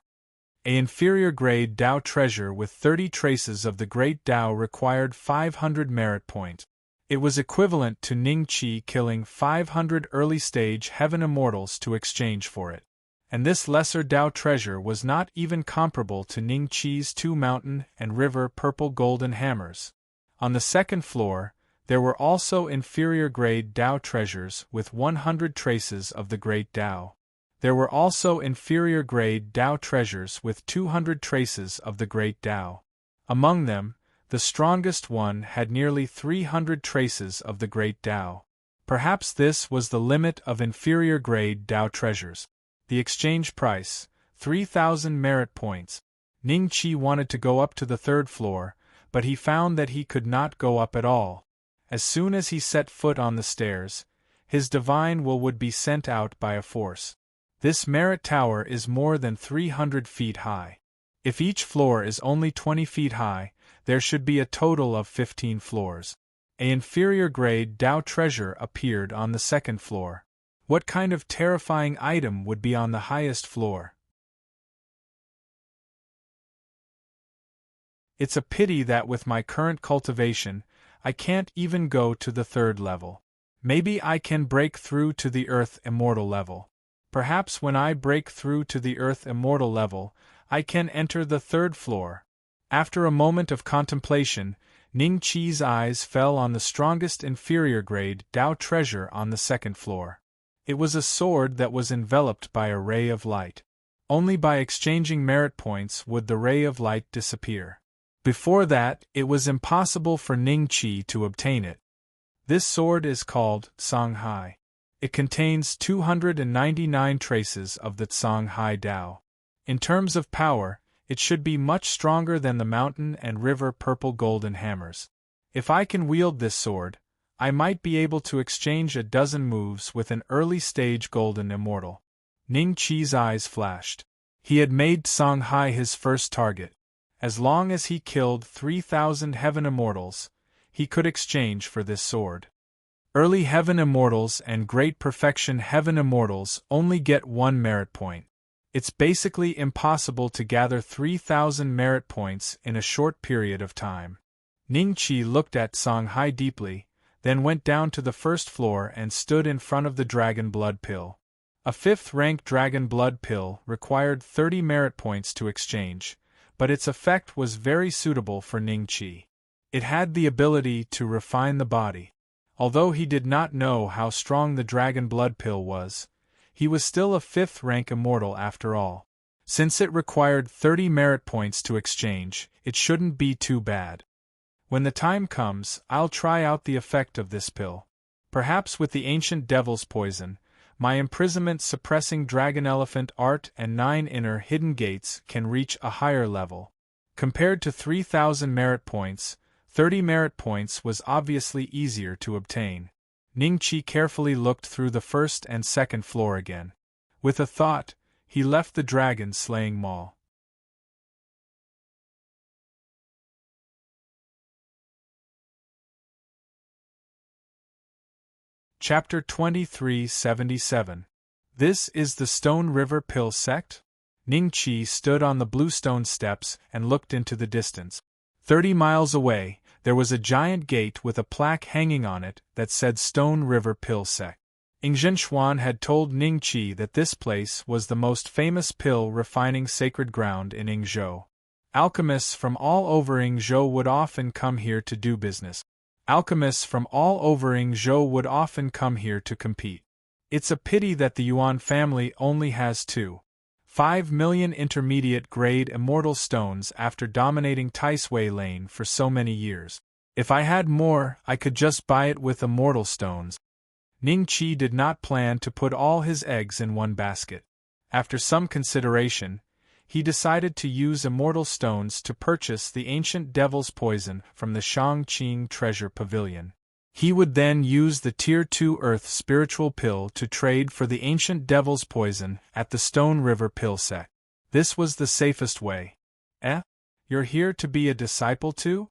An inferior grade Dao treasure with 30 traces of the Great Dao required 500 merit points. It was equivalent to Ning Qi killing 500 early-stage Heaven Immortals to exchange for it. And this lesser Dao treasure was not even comparable to Ning Qi's 2 mountain and river purple golden hammers. On the second floor, there were also inferior-grade Dao treasures with 100 traces of the Great Dao. There were also inferior-grade Dao treasures with 200 traces of the Great Dao. Among them, the strongest one had nearly 300 traces of the Great Dao. Perhaps this was the limit of inferior-grade Dao treasures. The exchange price, 3,000 merit points. Ning Qi wanted to go up to the third floor, but he found that he could not go up at all. As soon as he set foot on the stairs, his divine will would be sent out by a force. This merit tower is more than 300 feet high. If each floor is only 20 feet high, there should be a total of 15 floors. An inferior-grade Dao treasure appeared on the second floor. What kind of terrifying item would be on the highest floor? It's a pity that with my current cultivation, I can't even go to the third level. Maybe I can break through to the Earth Immortal level. Perhaps when I break through to the Earth Immortal level, I can enter the third floor. After a moment of contemplation, Ning Qi's eyes fell on the strongest inferior-grade Dao treasure on the second floor. It was a sword that was enveloped by a ray of light. Only by exchanging merit points would the ray of light disappear. Before that, it was impossible for Ning Qi to obtain it. This sword is called Songhai. It contains 299 traces of the Songhai Dao. In terms of power, it should be much stronger than the mountain and river purple golden hammers. If I can wield this sword, I might be able to exchange a dozen moves with an early-stage golden immortal. Ning Qi's eyes flashed. He had made Songhai his first target. As long as he killed 3,000 Heaven Immortals, he could exchange for this sword. Early Heaven Immortals and Great Perfection Heaven Immortals only get 1 merit point. It's basically impossible to gather 3,000 merit points in a short period of time. Ning Qi looked at Songhai deeply, then went down to the first floor and stood in front of the Dragon Blood Pill. A 5th-rank Dragon Blood Pill required 30 merit points to exchange, but its effect was very suitable for Ning Qi. It had the ability to refine the body. Although he did not know how strong the Dragon Blood Pill was, he was still a 5th-rank immortal after all. Since it required 30 merit points to exchange, it shouldn't be too bad. When the time comes, I'll try out the effect of this pill. Perhaps with the ancient devil's poison, my imprisonment-suppressing dragon elephant art and 9 inner hidden gates can reach a higher level. Compared to 3,000 merit points, 30 merit points was obviously easier to obtain. Ning Qi carefully looked through the first and second floor again. With a thought, he left the dragon-slaying mall. Chapter 2377. This is the Stone River Pill Sect? Ning Qi stood on the bluestone steps and looked into the distance. 30 miles away, there was a giant gate with a plaque hanging on it that said Stone River Pill Sect. Ingzhen had told Ning Qi that this place was the most famous pill refining sacred ground in Yingzhou. Alchemists from all over Yingzhou would often come here to do business. Alchemists from all over Yingzhou would often come here to compete. It's a pity that the Yuan family only has 2.5 million intermediate-grade immortal stones after dominating Taisui Lane for so many years. If I had more, I could just buy it with immortal stones. Ning Qi did not plan to put all his eggs in one basket. After some consideration, he decided to use immortal stones to purchase the ancient devil's poison from the Shangqing Treasure Pavilion. He would then use the Tier 2 Earth spiritual pill to trade for the ancient devil's poison at the Stone River Pill Sect. This was the safest way. You're here to be a disciple too?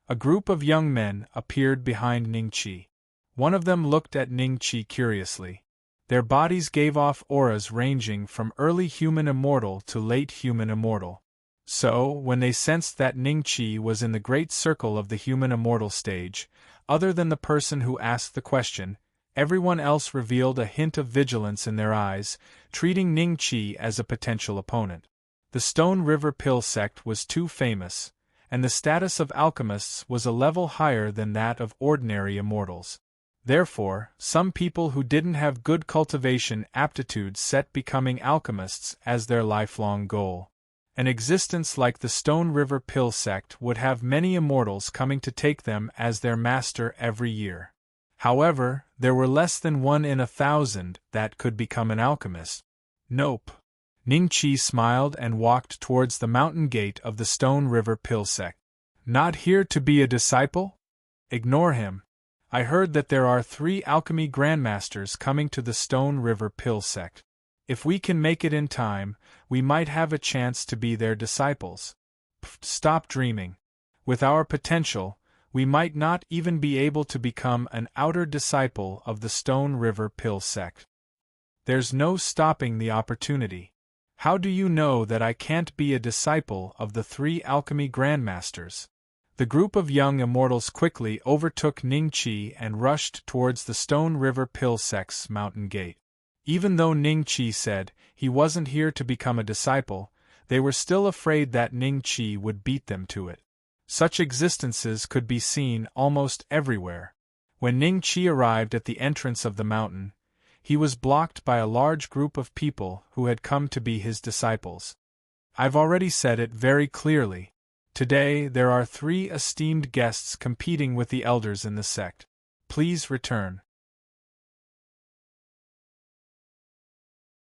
A group of young men appeared behind Ning Qi. One of them looked at Ning Qi curiously. Their bodies gave off auras ranging from early human immortal to late human immortal. So, when they sensed that Ning Qi was in the great circle of the human immortal stage, other than the person who asked the question, everyone else revealed a hint of vigilance in their eyes, treating Ning Qi as a potential opponent. The Stone River Pill Sect was too famous, and the status of alchemists was a level higher than that of ordinary immortals. Therefore, some people who didn't have good cultivation aptitudes set becoming alchemists as their lifelong goal. An existence like the Stone River Pill Sect would have many immortals coming to take them as their master every year. However, there were less than 1 in 1,000 that could become an alchemist. Nope. Ning Qi smiled and walked towards the mountain gate of the Stone River Pill Sect. Not here to be a disciple? Ignore him. I heard that there are 3 alchemy grandmasters coming to the Stone River Pill Sect. If we can make it in time, we might have a chance to be their disciples. Stop dreaming. With our potential, we might not even be able to become an outer disciple of the Stone River Pill Sect. There's no stopping the opportunity. How do you know that I can't be a disciple of the 3 alchemy grandmasters? The group of young immortals quickly overtook Ning Qi and rushed towards the Stone River Pill Sect's mountain gate. Even though Ning Qi said he wasn't here to become a disciple, they were still afraid that Ning Qi would beat them to it. Such existences could be seen almost everywhere. When Ning Qi arrived at the entrance of the mountain, he was blocked by a large group of people who had come to be his disciples. I've already said it very clearly. Today there are 3 esteemed guests competing with the elders in the sect. Please return.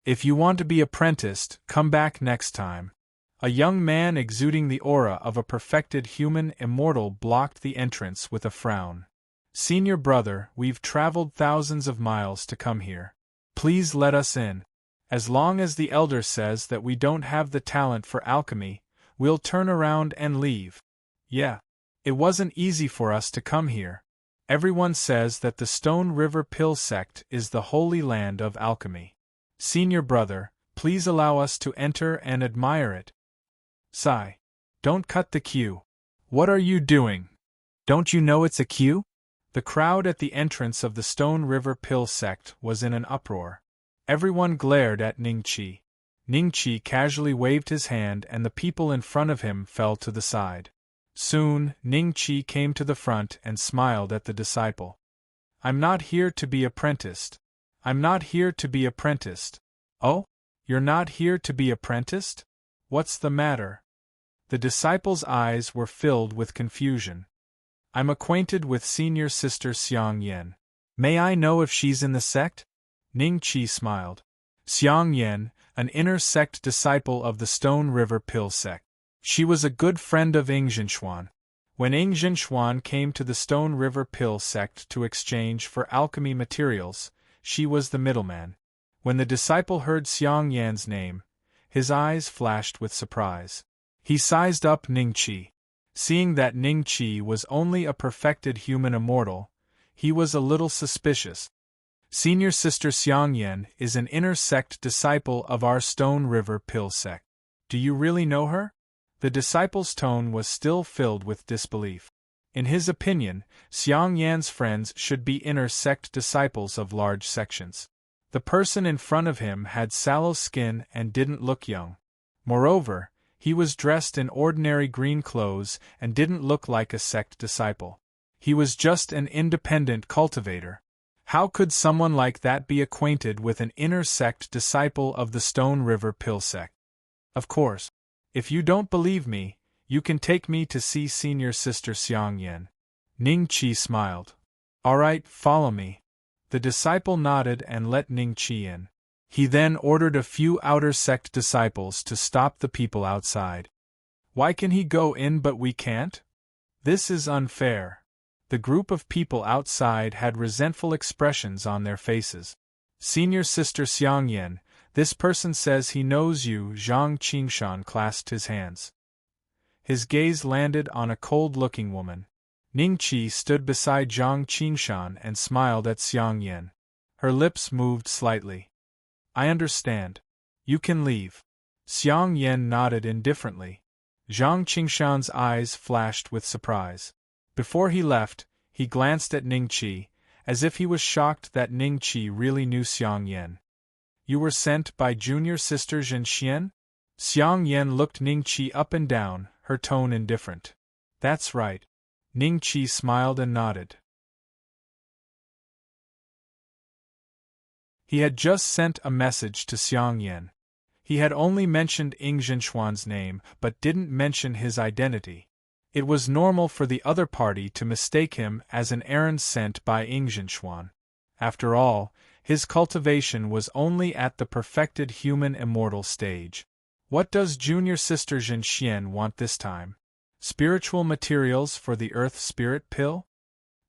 If you want to be apprenticed, come back next time. A young man exuding the aura of a perfected human immortal blocked the entrance with a frown. Senior brother, we've traveled thousands of miles to come here. Please let us in. As long as the elder says that we don't have the talent for alchemy, we'll turn around and leave. Yeah. It wasn't easy for us to come here. Everyone says that the Stone River Pill Sect is the holy land of alchemy. Senior brother, please allow us to enter and admire it. Sigh. Don't cut the queue. What are you doing? Don't you know it's a queue? The crowd at the entrance of the Stone River Pill Sect was in an uproar. Everyone glared at Ning Qi. Ning Qi casually waved his hand and the people in front of him fell to the side. Soon, Ning Qi came to the front and smiled at the disciple. I'm not here to be apprenticed. I'm not here to be apprenticed. Oh? You're not here to be apprenticed? What's the matter? The disciple's eyes were filled with confusion. I'm acquainted with senior sister Xiang Yan. May I know if she's in the sect? Ning Qi smiled. Xiang Yan, an inner sect disciple of the Stone River Pill Sect. She was a good friend of Ing Zhenxuan. When Ing Zhenxuan came to the Stone River Pill Sect to exchange for alchemy materials, she was the middleman. When the disciple heard Xiang Yan's name, his eyes flashed with surprise. He sized up Ning Qi. Seeing that Ning Qi was only a perfected human immortal, he was a little suspicious. Senior sister Xiang Yan is an inner sect disciple of our Stone River Pill Sect. Do you really know her? The disciple's tone was still filled with disbelief. In his opinion, Xiang Yan's friends should be inner sect disciples of large sections. The person in front of him had sallow skin and didn't look young. Moreover, he was dressed in ordinary green clothes and didn't look like a sect disciple. He was just an independent cultivator. How could someone like that be acquainted with an inner sect disciple of the Stone River Pill Sect? Of course. If you don't believe me, you can take me to see senior sister Xiang Yan. Ning Qi smiled. All right, follow me. The disciple nodded and let Ning Qi in. He then ordered a few outer sect disciples to stop the people outside. Why can he go in but we can't? This is unfair. The group of people outside had resentful expressions on their faces. Senior Sister Xiangyan, this person says he knows you. Zhang Qingshan clasped his hands. His gaze landed on a cold-looking woman. Ning Qi stood beside Zhang Qingshan and smiled at Xiangyan. Her lips moved slightly. I understand. You can leave. Xiangyan nodded indifferently. Zhang Qingshan's eyes flashed with surprise. Before he left, he glanced at Ning Qi, as if he was shocked that Ning Qi really knew Xiangyan. You were sent by junior sister Zhenxian? Xiangyan looked Ning Qi up and down, her tone indifferent. That's right. Ning Qi smiled and nodded. He had just sent a message to Xiangyan. He had only mentioned Ying Zhenxuan's name but didn't mention his identity. It was normal for the other party to mistake him as an errand sent by Ying Zhenxuan. After all, his cultivation was only at the perfected human immortal stage. What does junior sister Zhenxian want this time? Spiritual materials for the earth spirit pill?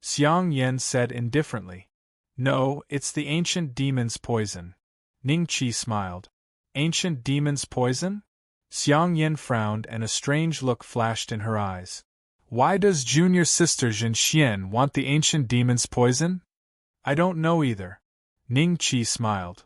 Xiangyan said indifferently. No, it's the ancient demon's poison. Ning Qi smiled. Ancient demon's poison? Xiangyan frowned and a strange look flashed in her eyes. Why does junior sister Zhenxian want the ancient demon's poison? I don't know either. Ning Qi smiled.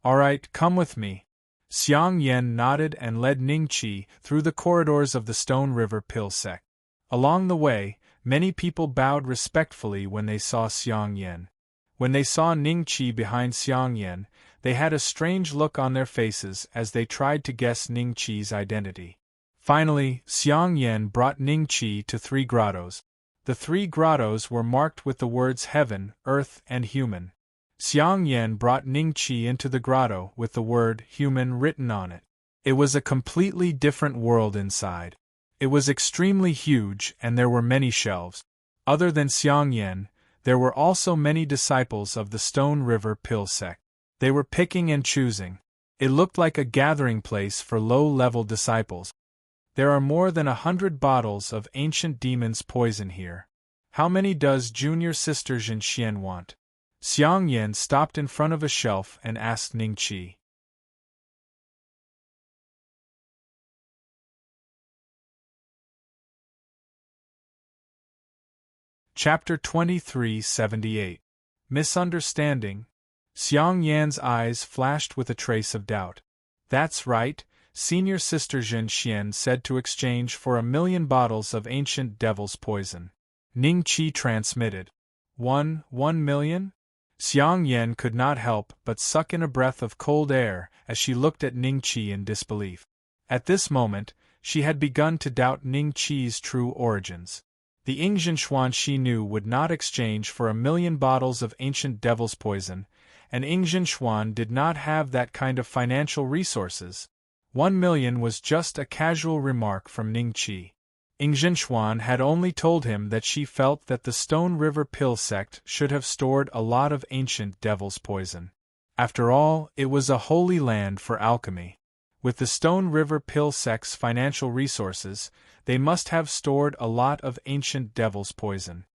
All right, come with me. Xiangyan nodded and led Ning Qi through the corridors of the Stone River Pill sect. Along the way, many people bowed respectfully when they saw Xiangyan. When they saw Ning Qi behind Xiangyan, they had a strange look on their faces as they tried to guess Ning Qi's identity. Finally, Xiangyan brought Ning Qi to 3 grottos. The 3 grottos were marked with the words heaven, earth, and human. Xiangyan brought Ning Qi into the grotto with the word human written on it. It was a completely different world inside. It was extremely huge and there were many shelves. Other than Xiangyan, there were also many disciples of the Stone River Pill sect. They were picking and choosing. It looked like a gathering place for low-level disciples. There are more than 100 bottles of ancient demon's poison here. How many does junior sister Zhenxian want? Xiangyan stopped in front of a shelf and asked Ning Qi. Chapter 2378. Misunderstanding. Xiangyan's eyes flashed with a trace of doubt. That's right, senior sister Zhenxian said to exchange for 1,000,000 bottles of ancient devil's poison. Ning Qi transmitted. 1 million? Xiangyan could not help but suck in a breath of cold air as she looked at Ning Qi in disbelief. At this moment, she had begun to doubt Ning Qi's true origins. The Ying Zhenxuan she knew would not exchange for 1,000,000 bottles of ancient devil's poison, and Ying Zhenxuan did not have that kind of financial resources. 1,000,000 was just a casual remark from Ning Qi. Ying Zhenxuan had only told him that she felt that the Stone River Pill sect should have stored a lot of ancient devil's poison. After all, it was a holy land for alchemy. With the Stone River Pill sect's financial resources, they must have stored a lot of ancient devil's poison.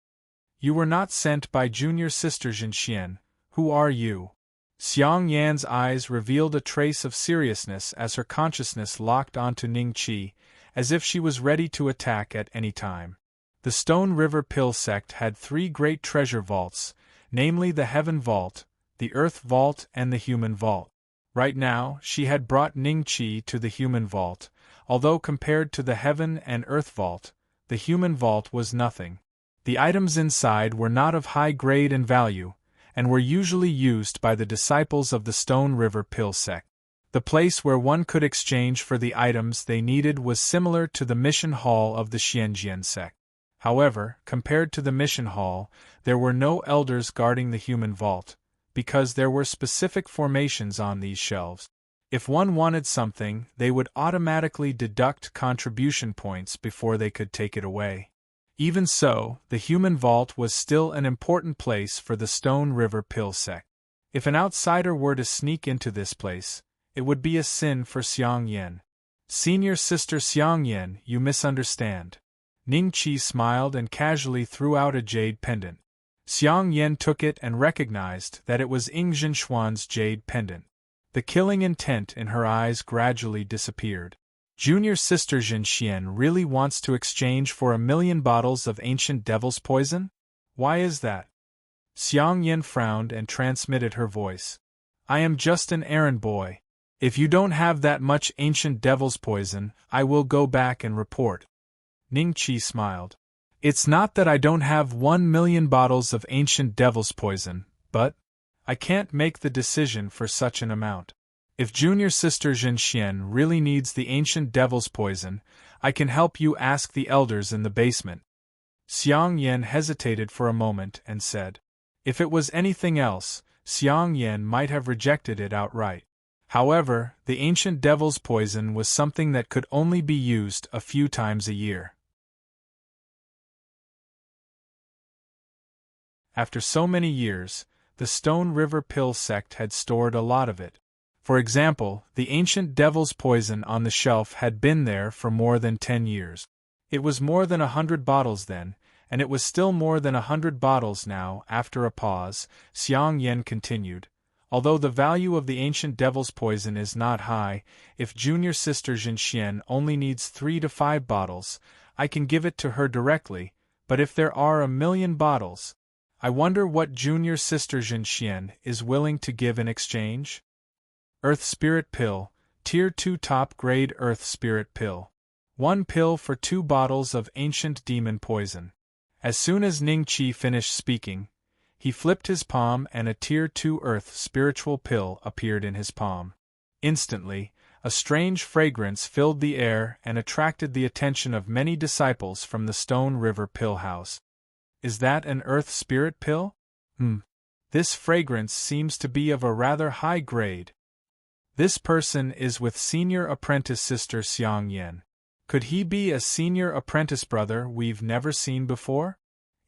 You were not sent by junior sister Zhenxian. Who are you? Xiangyan's eyes revealed a trace of seriousness as her consciousness locked onto Ning Qi, as if she was ready to attack at any time. The Stone River Pill sect had 3 great treasure vaults, namely the Heaven Vault, the Earth Vault, and the Human Vault. Right now, she had brought Ning Qi to the Human Vault, although compared to the Heaven and Earth Vault, the Human Vault was nothing. The items inside were not of high grade and value, and were usually used by the disciples of the Stone River Pill sect. The place where one could exchange for the items they needed was similar to the mission hall of the Xianjian sect. However, compared to the mission hall, there were no elders guarding the Human Vault, because there were specific formations on these shelves. If one wanted something, they would automatically deduct contribution points before they could take it away. Even so, the human vault was still an important place for the Stone River Pill sect. If an outsider were to sneak into this place, it would be a sin for Xiang Yen. Senior Sister Xiang Yen, you misunderstand. Ning Qi smiled and casually threw out a jade pendant. Xiang Yen took it and recognized that it was Ing Zhenxuan's jade pendant. The killing intent in her eyes gradually disappeared. Junior Sister Zhenxian really wants to exchange for 1,000,000 bottles of ancient devil's poison? Why is that? Xiang Yen frowned and transmitted her voice. I am just an errand boy. If you don't have that much ancient devil's poison, I will go back and report. Ning Qi smiled. It's not that I don't have 1,000,000 bottles of ancient devil's poison, but I can't make the decision for such an amount. If Junior Sister Zhenxian really needs the ancient devil's poison, I can help you ask the elders in the basement. Xiang Yen hesitated for a moment and said. If it was anything else, Xiang Yen might have rejected it outright. However, the ancient devil's poison was something that could only be used a few times a year. After so many years, the Stone River Pill sect had stored a lot of it. For example, the ancient devil's poison on the shelf had been there for more than 10 years. It was more than 100 bottles then, and it was still more than 100 bottles now. After a pause, Xiang Yen continued. Although the value of the ancient devil's poison is not high, if Junior Sister Zhenxian only needs 3 to 5 bottles, I can give it to her directly, but if there are 1,000,000 bottles, I wonder what Junior Sister Zhenxian is willing to give in exchange? Earth Spirit Pill, Tier 2 Top Grade Earth Spirit Pill. 1 pill for 2 bottles of ancient demon poison. As soon as Ning Qi finished speaking, he flipped his palm and a Tier 2 Earth Spiritual Pill appeared in his palm. Instantly, a strange fragrance filled the air and attracted the attention of many disciples from the Stone River Pill House. Is that an Earth Spirit Pill? This fragrance seems to be of a rather high grade. This person is with Senior Apprentice Sister Xiang Yen. Could he be a Senior Apprentice brother we've never seen before?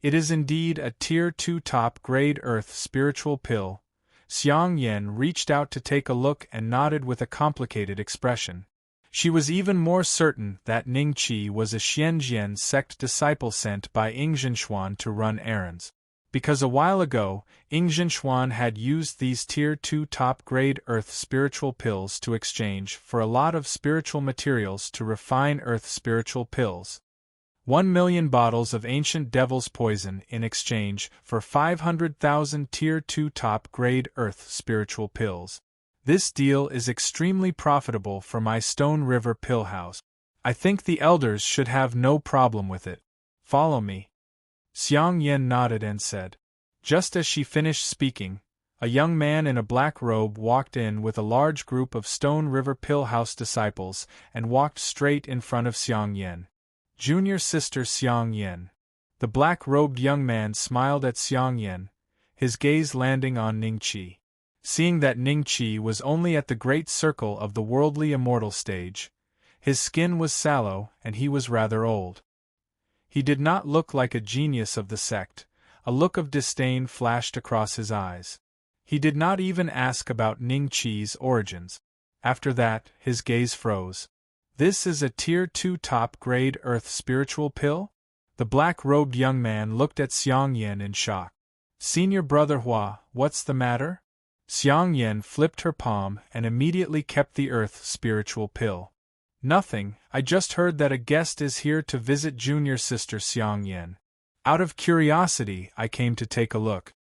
It is indeed a Tier 2 Top Grade Earth Spiritual Pill. Xiang Yen reached out to take a look and nodded with a complicated expression. She was even more certain that Ning Qi was a Xianjian sect disciple sent by Ing Zhenxuan to run errands. Because a while ago, Ing Zhenxuan had used these Tier 2 top-grade Earth spiritual pills to exchange for a lot of spiritual materials to refine Earth spiritual pills. 1,000,000 bottles of ancient devil's poison in exchange for 500,000 Tier 2 top-grade Earth spiritual pills. This deal is extremely profitable for my Stone River Pill House. I think the elders should have no problem with it. Follow me. Xiang Yen nodded and said. Just as she finished speaking, a young man in a black robe walked in with a large group of Stone River Pill House disciples and walked straight in front of Xiang Yen. Junior Sister Xiang Yen. The black-robed young man smiled at Xiang Yen, his gaze landing on Ning Qi. Seeing that Ning Qi was only at the great circle of the worldly immortal stage, his skin was sallow and he was rather old. He did not look like a genius of the sect. A look of disdain flashed across his eyes. He did not even ask about Ning Qi's origins. After that, his gaze froze. This is a Tier 2 top-grade Earth spiritual pill? The black-robed young man looked at Xiang Yen in shock. Senior Brother Hua, what's the matter? Xiang Yen flipped her palm and immediately kept the Earth spiritual pill. Nothing, I just heard that a guest is here to visit Junior Sister Xiang Yen. Out of curiosity, I came to take a look.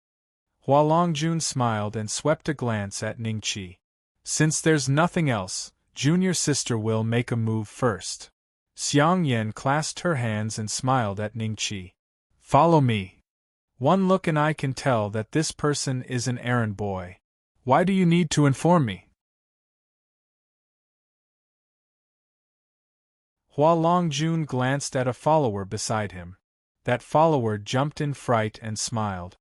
Hua Longjun smiled and swept a glance at Ning Qi. Since there's nothing else, Junior Sister will make a move first. Xiang Yen clasped her hands and smiled at Ning Qi. Follow me. One look and I can tell that this person is an errand boy. Why do you need to inform me? Hua Longjun glanced at a follower beside him. That follower jumped in fright and smiled.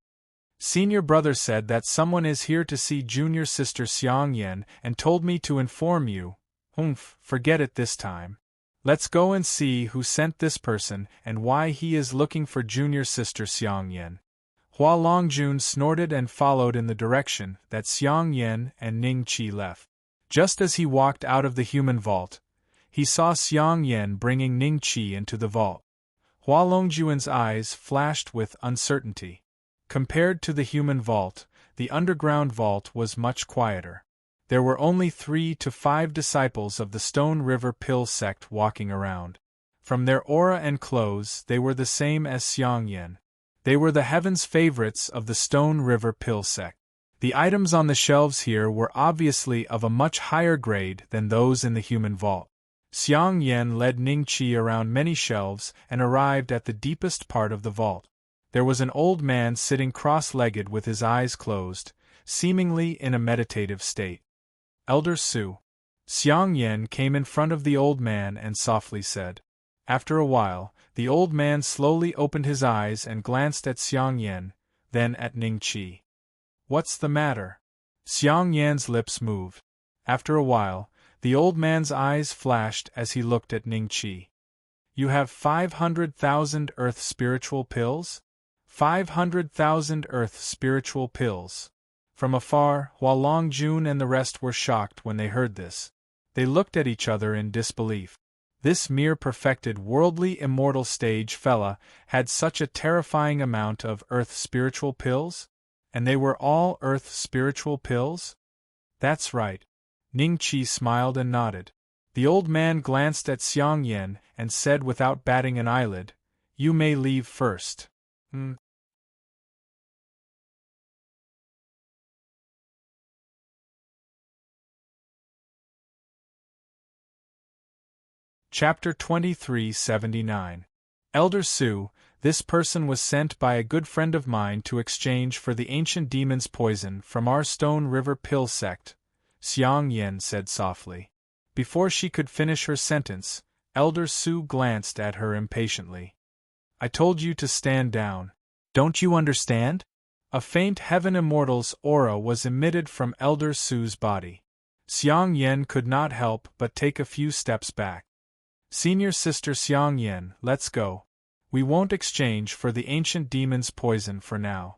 Senior Brother said that someone is here to see Junior Sister Xiang Yen and told me to inform you. Forget it this time. Let's go and see who sent this person and why he is looking for junior sister Xiang Yan. Hua Longjun snorted and followed in the direction that Xiang Yan and Ning Qi left. Just as he walked out of the human vault, he saw Xiang Yan bringing Ning Qi into the vault. Hua Longjun's eyes flashed with uncertainty. Compared to the human vault, the underground vault was much quieter. There were only 3 to 5 disciples of the Stone River Pill sect walking around. From their aura and clothes, they were the same as Xiang Yan. They were the heaven's favorites of the Stone River Pill sect. The items on the shelves here were obviously of a much higher grade than those in the human vault. Xiang Yan led Ning Qi around many shelves and arrived at the deepest part of the vault. There was an old man sitting cross-legged with his eyes closed, seemingly in a meditative state. Elder Su. Xiang Yan came in front of the old man and softly said. After a while, the old man slowly opened his eyes and glanced at Xiang Yan, then at Ning Qi. What's the matter? Xiang Yan's lips moved. After a while, the old man's eyes flashed as he looked at Ning Qi. You have 500,000 earth spiritual pills? 500,000 earth spiritual pills. From afar, Hua Longjun and the rest were shocked when they heard this. They looked at each other in disbelief. This mere perfected worldly immortal stage fella had such a terrifying amount of earth spiritual pills? And they were all earth spiritual pills? That's right. Ning Qi smiled and nodded. The old man glanced at Xiang Yan and said without batting an eyelid, You may leave first. Chapter 2379. Elder Su, this person was sent by a good friend of mine to exchange for the ancient demon's poison from our Stone River Pill sect, Xiang Yan said softly. Before she could finish her sentence, Elder Su glanced at her impatiently. I told you to stand down. Don't you understand? A faint heaven immortal's aura was emitted from Elder Su's body. Xiang Yan could not help but take a few steps back. Senior sister Xiang Yan, let's go. We won't exchange for the ancient demon's poison for now.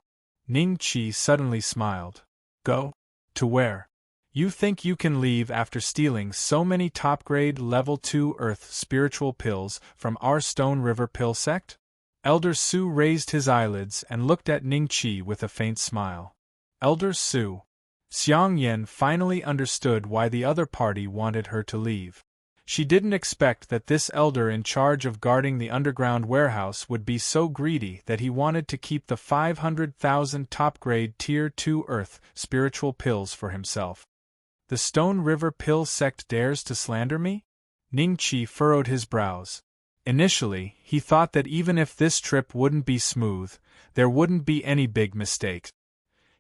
Ning Qi suddenly smiled. Go? To where? You think you can leave after stealing so many top-grade level 2 earth spiritual pills from our Stone River Pill sect? Elder Su raised his eyelids and looked at Ning Qi with a faint smile. Elder Su. Xiang Yan finally understood why the other party wanted her to leave. She didn't expect that this elder in charge of guarding the underground warehouse would be so greedy that he wanted to keep the 500,000 top-grade Tier 2 Earth spiritual pills for himself. The Stone River Pill sect dares to slander me? Ning Qi furrowed his brows. Initially, he thought that even if this trip wouldn't be smooth, there wouldn't be any big mistakes.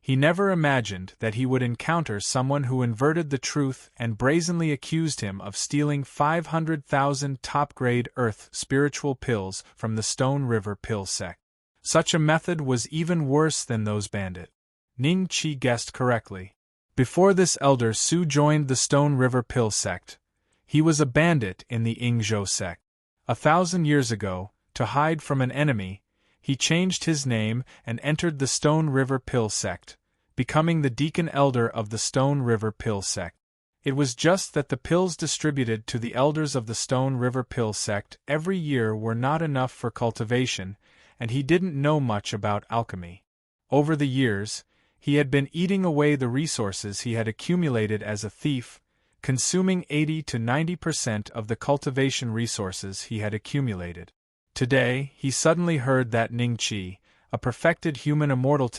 He never imagined that he would encounter someone who inverted the truth and brazenly accused him of stealing 500,000 top-grade earth spiritual pills from the Stone River Pill sect. Such a method was even worse than those bandit. Ning Qi guessed correctly. Before this elder Su joined the Stone River Pill sect, he was a bandit in the Yingzhou sect. 1,000 years ago, to hide from an enemy, he changed his name and entered the Stone River Pill sect, becoming the deacon elder of the Stone River Pill sect. It was just that the pills distributed to the elders of the Stone River Pill sect every year were not enough for cultivation, and he didn't know much about alchemy. Over the years, he had been eating away the resources he had accumulated as a thief, consuming 80 to 90% of the cultivation resources he had accumulated. Today, he suddenly heard that Ning Qi, a perfected human immortal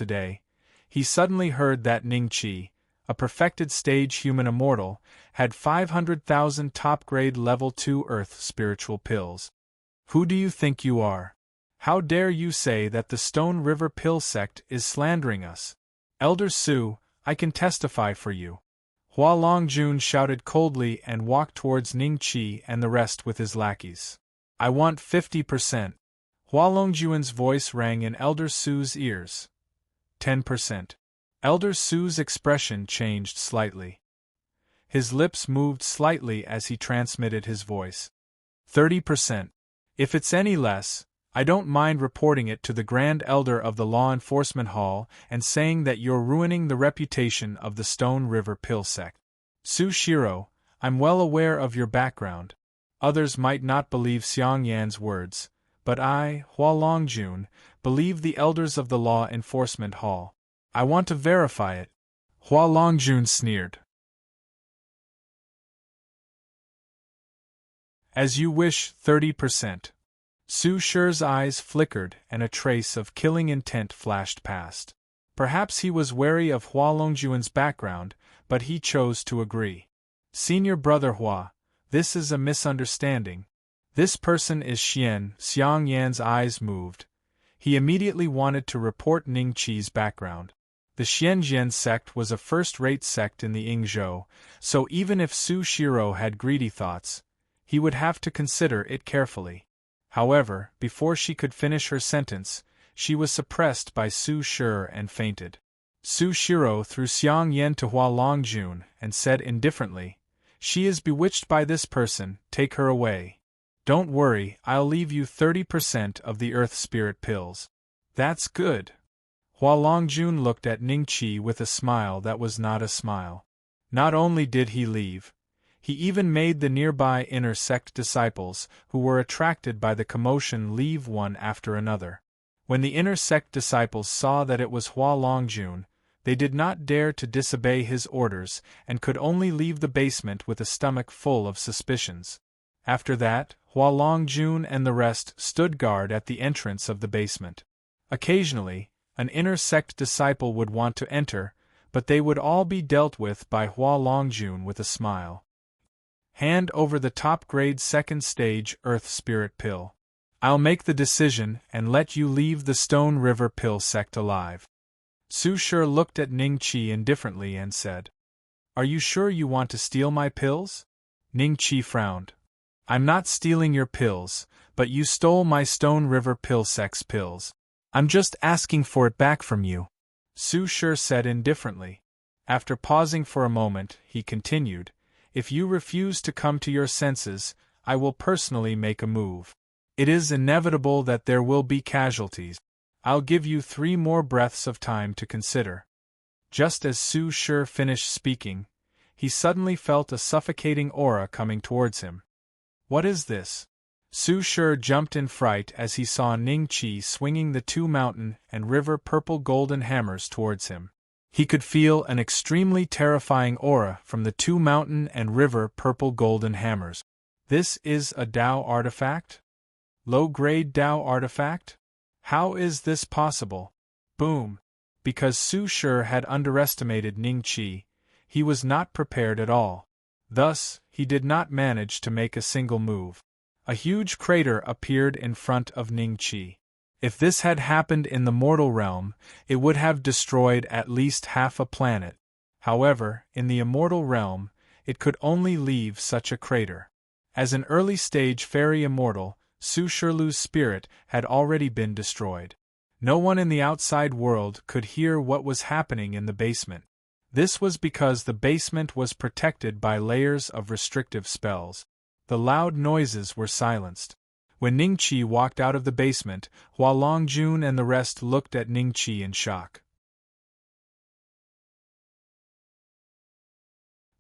he suddenly heard that Ning Qi, a perfected stage human immortal, had 500,000 top-grade level 2 earth spiritual pills. Who do you think you are? How dare you say that the Stone River Pill sect is slandering us? Elder Su, I can testify for you. Hua Longjun shouted coldly and walked towards Ning Qi and the rest with his lackeys. I want 50%. Hua Longjun's voice rang in Elder Su's ears. 10%. Elder Su's expression changed slightly. His lips moved slightly as he transmitted his voice. 30%. If it's any less, I don't mind reporting it to the Grand Elder of the Law Enforcement Hall and saying that you're ruining the reputation of the Stone River Pill sect. Sushiro, I'm well aware of your background. Others might not believe Xiang Yan's words, but I, Hua Longjun, believe the elders of the Law Enforcement Hall. I want to verify it. Hua Longjun sneered. As you wish, 30%. Su Shi's eyes flickered and a trace of killing intent flashed past. Perhaps he was wary of Hua Longjun's background, but he chose to agree. Senior Brother Hua, this is a misunderstanding. This person is Xian. Xiang Yan's eyes moved. He immediately wanted to report Ning Qi's background. The Xianjian sect was a first-rate sect in the Yingzhou, so even if Su Shiro had greedy thoughts, he would have to consider it carefully. However, before she could finish her sentence, she was suppressed by Su Shi and fainted. Su Shiro threw Xiang Yan to Hua Longjun and said indifferently, "She is bewitched by this person, take her away. Don't worry, I'll leave you 30% of the Earth Spirit pills." "That's good." Hua Longjun looked at Ning Qi with a smile that was not a smile. Not only did he leave, he even made the nearby inner sect disciples, who were attracted by the commotion, leave one after another. When the inner sect disciples saw that it was Hua Longjun, they did not dare to disobey his orders and could only leave the basement with a stomach full of suspicions. After that, Hua Longjun and the rest stood guard at the entrance of the basement. Occasionally, an inner sect disciple would want to enter, but they would all be dealt with by Hua Longjun with a smile. Hand over the top-grade second stage Earth Spirit pill. I'll make the decision and let you leave the Stone River Pill sect alive. Su Shi looked at Ning Qi indifferently and said, "Are you sure you want to steal my pills?" Ning Qi frowned. "I'm not stealing your pills, but you stole my Stone River Pill sect's pills. I'm just asking for it back from you," Su Shi said indifferently. After pausing for a moment, he continued, "If you refuse to come to your senses, I will personally make a move. It is inevitable that there will be casualties. I'll give you 3 more breaths of time to consider." Just as Su Shi finished speaking, he suddenly felt a suffocating aura coming towards him. "What is this?" Su Shi jumped in fright as he saw Ning Qi swinging the 2 mountain and river purple golden hammers towards him. He could feel an extremely terrifying aura from the 2 mountain and river purple golden hammers. This is a Dao artifact? Low-grade Dao artifact? How is this possible? Boom! Because Su Shi had underestimated Ning Qi, he was not prepared at all. Thus, he did not manage to make a single move. A huge crater appeared in front of Ning Qi. If this had happened in the mortal realm, it would have destroyed at least half a planet. However, in the immortal realm, it could only leave such a crater. As an early-stage fairy immortal, Su Shilu's spirit had already been destroyed. No one in the outside world could hear what was happening in the basement. This was because the basement was protected by layers of restrictive spells. The loud noises were silenced. When Ning Qi walked out of the basement, Hua Longjun and the rest looked at Ning Qi in shock.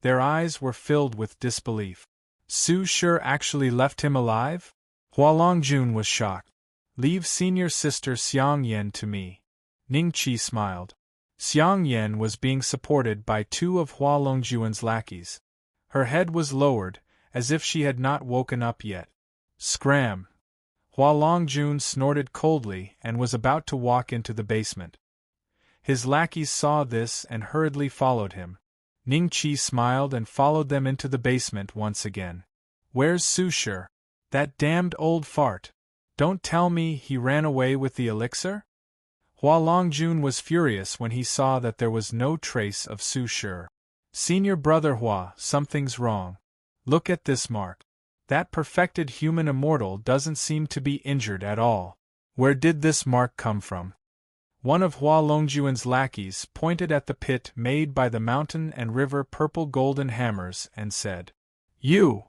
Their eyes were filled with disbelief. Su Shi actually left him alive? Hua Longjun was shocked. "Leave senior sister Xiang Yan to me." Ning Qi smiled. Xiang Yan was being supported by 2 of Hua Longjun's lackeys. Her head was lowered, as if she had not woken up yet. Scram! Hua Longjun snorted coldly and was about to walk into the basement. His lackeys saw this and hurriedly followed him. Ning Qi smiled and followed them into the basement once again. "Where's Su Shi? That damned old fart. Don't tell me he ran away with the elixir?" Hua Longjun was furious when he saw that there was no trace of Su Shi. "Senior Brother Hua, something's wrong. Look at this mark. That perfected human immortal doesn't seem to be injured at all. Where did this mark come from?" One of Hua Longjun's lackeys pointed at the pit made by the mountain and river purple golden hammers and said, "You!"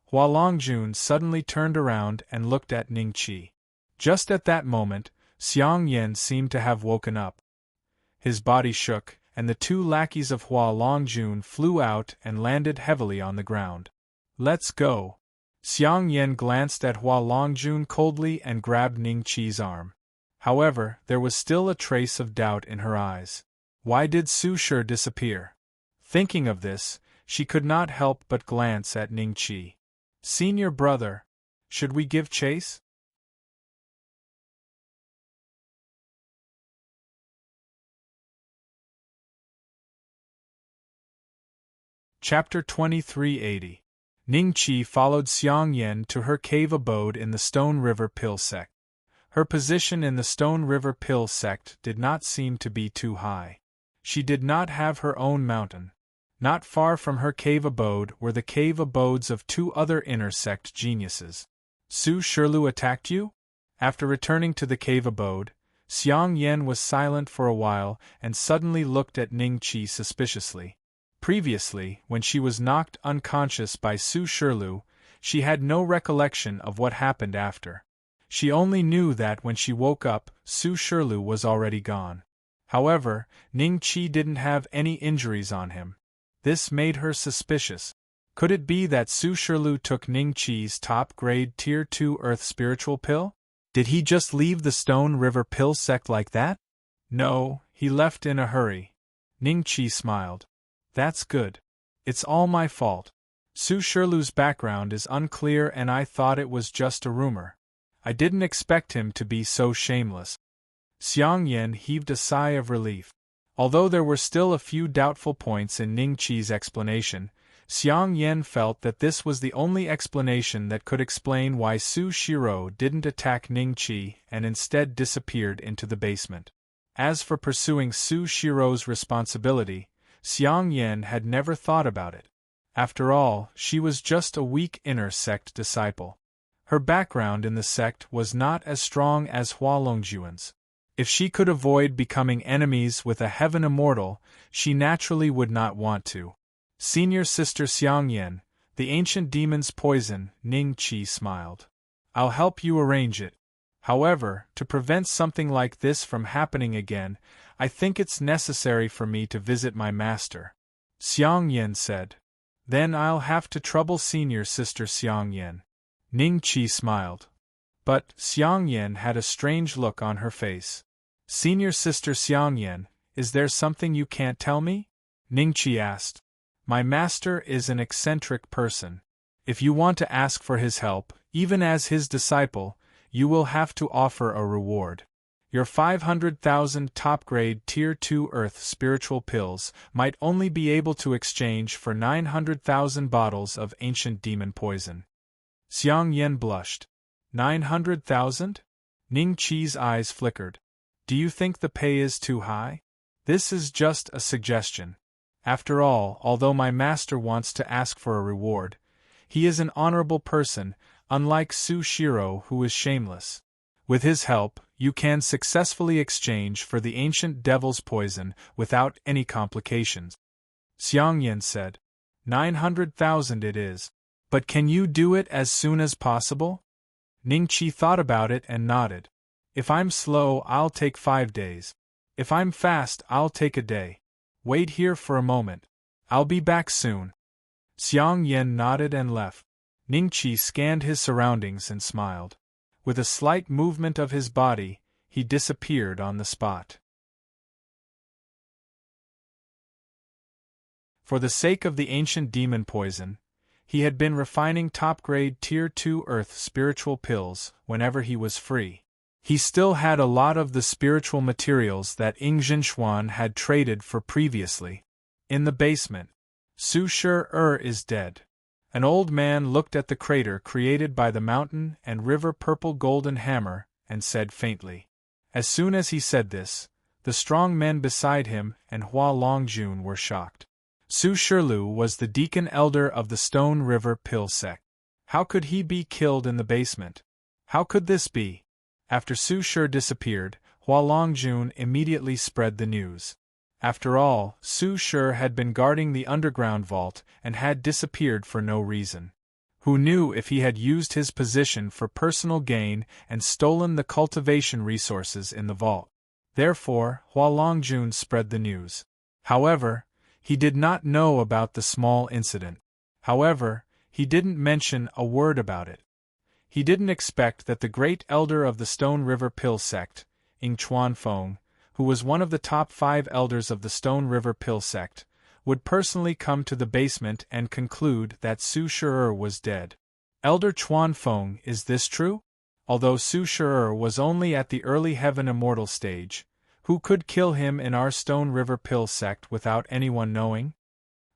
Hua Longjun suddenly turned around and looked at Ning Qi. Just at that moment, Xiang Yan seemed to have woken up. His body shook, and the two lackeys of Hua Longjun flew out and landed heavily on the ground. "Let's go." Xiang Yan glanced at Hua Longjun coldly and grabbed Ning Qi's arm. However, there was still a trace of doubt in her eyes. Why did Su Shi disappear? Thinking of this, she could not help but glance at Ning Qi. "Senior brother, should we give chase?" Chapter 2380. Ning Qi followed Xiang Yan to her cave abode in the Stone River Pill sect. Her position in the Stone River Pill sect did not seem to be too high. She did not have her own mountain. Not far from her cave abode were the cave abodes of two other inner sect geniuses. "Su Shilu attacked you?" After returning to the cave abode, Xiang Yan was silent for a while and suddenly looked at Ning Qi suspiciously. Previously, when she was knocked unconscious by Su Shilu, she had no recollection of what happened after. She only knew that when she woke up, Su Shilu was already gone. However, Ning Qi didn't have any injuries on him. This made her suspicious. Could it be that Su Shilu took Ning Qi's top-grade Tier 2 Earth spiritual pill? Did he just leave the Stone River Pill sect like that? No, he left in a hurry. Ning Qi smiled. "That's good. It's all my fault. Su Shilu's background is unclear and I thought it was just a rumor. I didn't expect him to be so shameless." Xiang Yan heaved a sigh of relief. Although there were still a few doubtful points in Ning Qi's explanation, Xiang Yan felt that this was the only explanation that could explain why Su Shiro didn't attack Ning Qi and instead disappeared into the basement. As for pursuing Su Shiro's responsibility, Xiang Yan had never thought about it. After all, she was just a weak inner sect disciple. Her background in the sect was not as strong as Hua Longjuan's. If she could avoid becoming enemies with a heaven immortal, she naturally would not want to. "Senior Sister Xiang Yan, the ancient demon's poison," Ning Qi smiled. "I'll help you arrange it. However, to prevent something like this from happening again, I think it's necessary for me to visit my master," Xiang Yan said. "Then I'll have to trouble Senior Sister Xiang Yan." Ning Qi smiled. But Xiang Yan had a strange look on her face. "Senior Sister Xiang Yan, is there something you can't tell me?" Ning Qi asked. "My master is an eccentric person. If you want to ask for his help, even as his disciple, you will have to offer a reward. Your 500,000 top-grade Tier 2 Earth spiritual pills might only be able to exchange for 900,000 bottles of ancient demon poison." Xiang Yan blushed. 900,000? Ning Qi's eyes flickered. "Do you think the pay is too high? This is just a suggestion. After all, although my master wants to ask for a reward, he is an honorable person, unlike Su Shiro who is shameless. With his help, you can successfully exchange for the ancient devil's poison without any complications." Xiang Yan said. 900,000 it is. But can you do it as soon as possible? Ning Qi thought about it and nodded. "If I'm slow, I'll take 5 days. If I'm fast, I'll take a day. Wait here for a moment. I'll be back soon." Xiang Yan nodded and left. Ning Qi scanned his surroundings and smiled. With a slight movement of his body, he disappeared on the spot. For the sake of the ancient demon poison, he had been refining top-grade Tier 2 Earth spiritual pills whenever he was free. He still had a lot of the spiritual materials that Xuan had traded for previously. In the basement, Su Shi is dead. An old man looked at the crater created by the mountain and river purple golden hammer and said faintly. As soon as he said this, the strong men beside him and Hua Longjun were shocked. Su Shilu was the deacon elder of the Stone River Pill sect. How could he be killed in the basement? How could this be? After Su Shi disappeared, Hua Longjun immediately spread the news. After all, Su Shi had been guarding the underground vault and had disappeared for no reason. who knew if he had used his position for personal gain and stolen the cultivation resources in the vault. Therefore, Hua Longjun spread the news. However, he did not know about the small incident. However, he didn't mention a word about it. He didn't expect that the great elder of the Stone River Pill sect, Ing Chuan Feng, who was one of the top 5 elders of the Stone River Pill sect, would personally come to the basement and conclude that Su Shi'er was dead. Elder Chuan Feng, is this true? Although Su Shi'er was only at the early heaven immortal stage, who could kill him in our Stone River Pill sect without anyone knowing?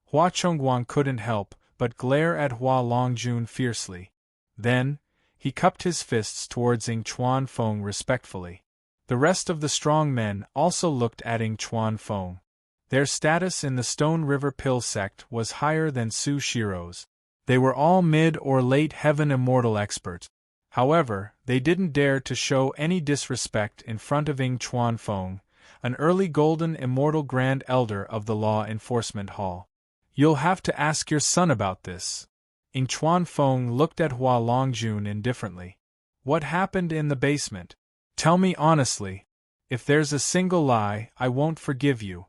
Hua Chongguang couldn't help but glare at Hua Longjun fiercely. Then, he cupped his fists towards Ing Chuan Feng respectfully. The rest of the strong men also looked at Ing Chuan Feng. Their status in the Stone River Pill sect was higher than Su Shiro's. They were all mid or late heaven immortal experts. However, they didn't dare to show any disrespect in front of Ing Chuan Feng, an early golden immortal grand elder of the Law Enforcement Hall. You'll have to ask your son about this. Ing Chuan Feng looked at Hua Longjun indifferently. What happened in the basement? Tell me honestly. If there's a single lie, I won't forgive you.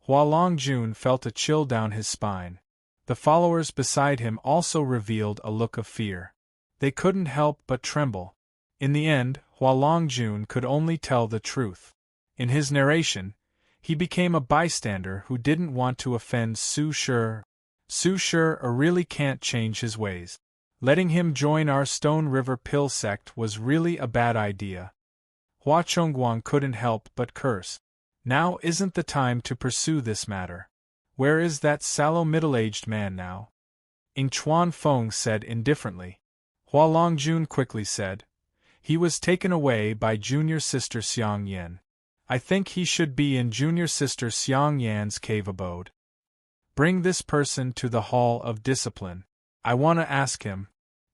Hua Longjun felt a chill down his spine. The followers beside him also revealed a look of fear. They couldn't help but tremble. In the end, Hua Longjun could only tell the truth. In his narration, he became a bystander who didn't want to offend Su Shi'er. Su Shi'er really can't change his ways. Letting him join our Stone River Pill sect was really a bad idea. Hua Chongguang couldn't help but curse. Now isn't the time to pursue this matter. Where is that sallow middle-aged man now? Ing Chuan Feng said indifferently. Hua Longjun quickly said, he was taken away by junior sister Xiang Yan. I think he should be in junior sister Xiang Yan's cave abode. Bring this person to the Hall of Discipline. I want to ask him.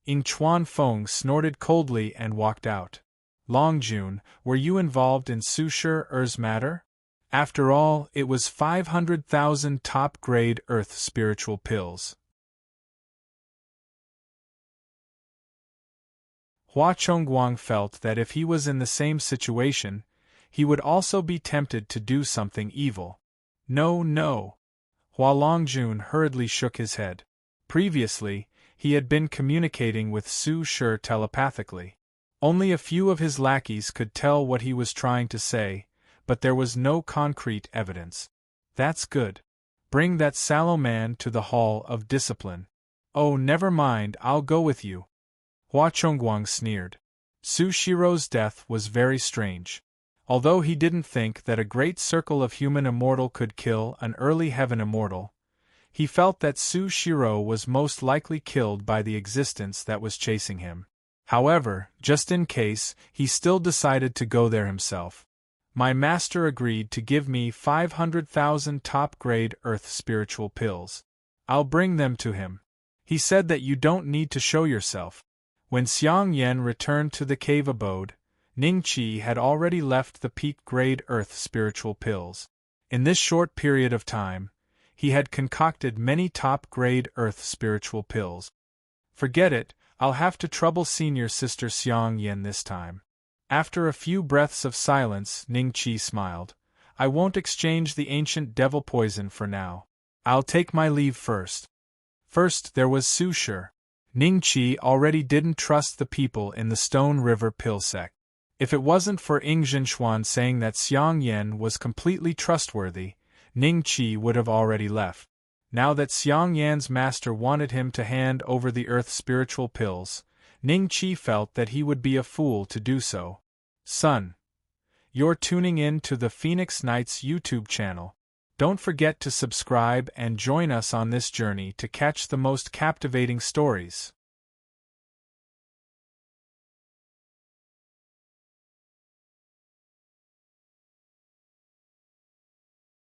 Ing Chuan Feng snorted coldly and walked out. Longjun, were you involved in Su Shi'er's matter? After all, it was 500,000 top-grade earth spiritual pills. Hua Chongguang felt that if he was in the same situation, he would also be tempted to do something evil. No, no. Hua Longjun hurriedly shook his head. Previously, he had been communicating with Su Shi'er telepathically. Only a few of his lackeys could tell what he was trying to say, but there was no concrete evidence. That's good. Bring that sallow man to the Hall of Discipline. Oh, never mind, I'll go with you. Hua Chongguang sneered. Su Shiro's death was very strange. Although he didn't think that a great circle of human immortal could kill an early heaven immortal, he felt that Su Shiro was most likely killed by the existence that was chasing him. However, just in case, he still decided to go there himself. My master agreed to give me 500,000 top-grade earth spiritual pills. I'll bring them to him. He said that you don't need to show yourself. When Xiang Yan returned to the cave abode, Ning Qi had already left the peak-grade earth spiritual pills. In this short period of time, he had concocted many top-grade earth spiritual pills. Forget it, I'll have to trouble senior sister Xiang Yan this time. After a few breaths of silence, Ning Qi smiled. I won't exchange the ancient devil poison for now. I'll take my leave first. First there was Su Shi'er. Ning Qi already didn't trust the people in the Stone River Pill sect. If it wasn't for Ing Zhinshuan saying that Xiang Yan was completely trustworthy, Ning Qi would have already left. Now that Xiang Yan's master wanted him to hand over the earth spiritual pills, Ning Qi felt that he would be a fool to do so. Son, you're tuning in to the Phoenix Knights YouTube channel. Don't forget to subscribe and join us on this journey to catch the most captivating stories.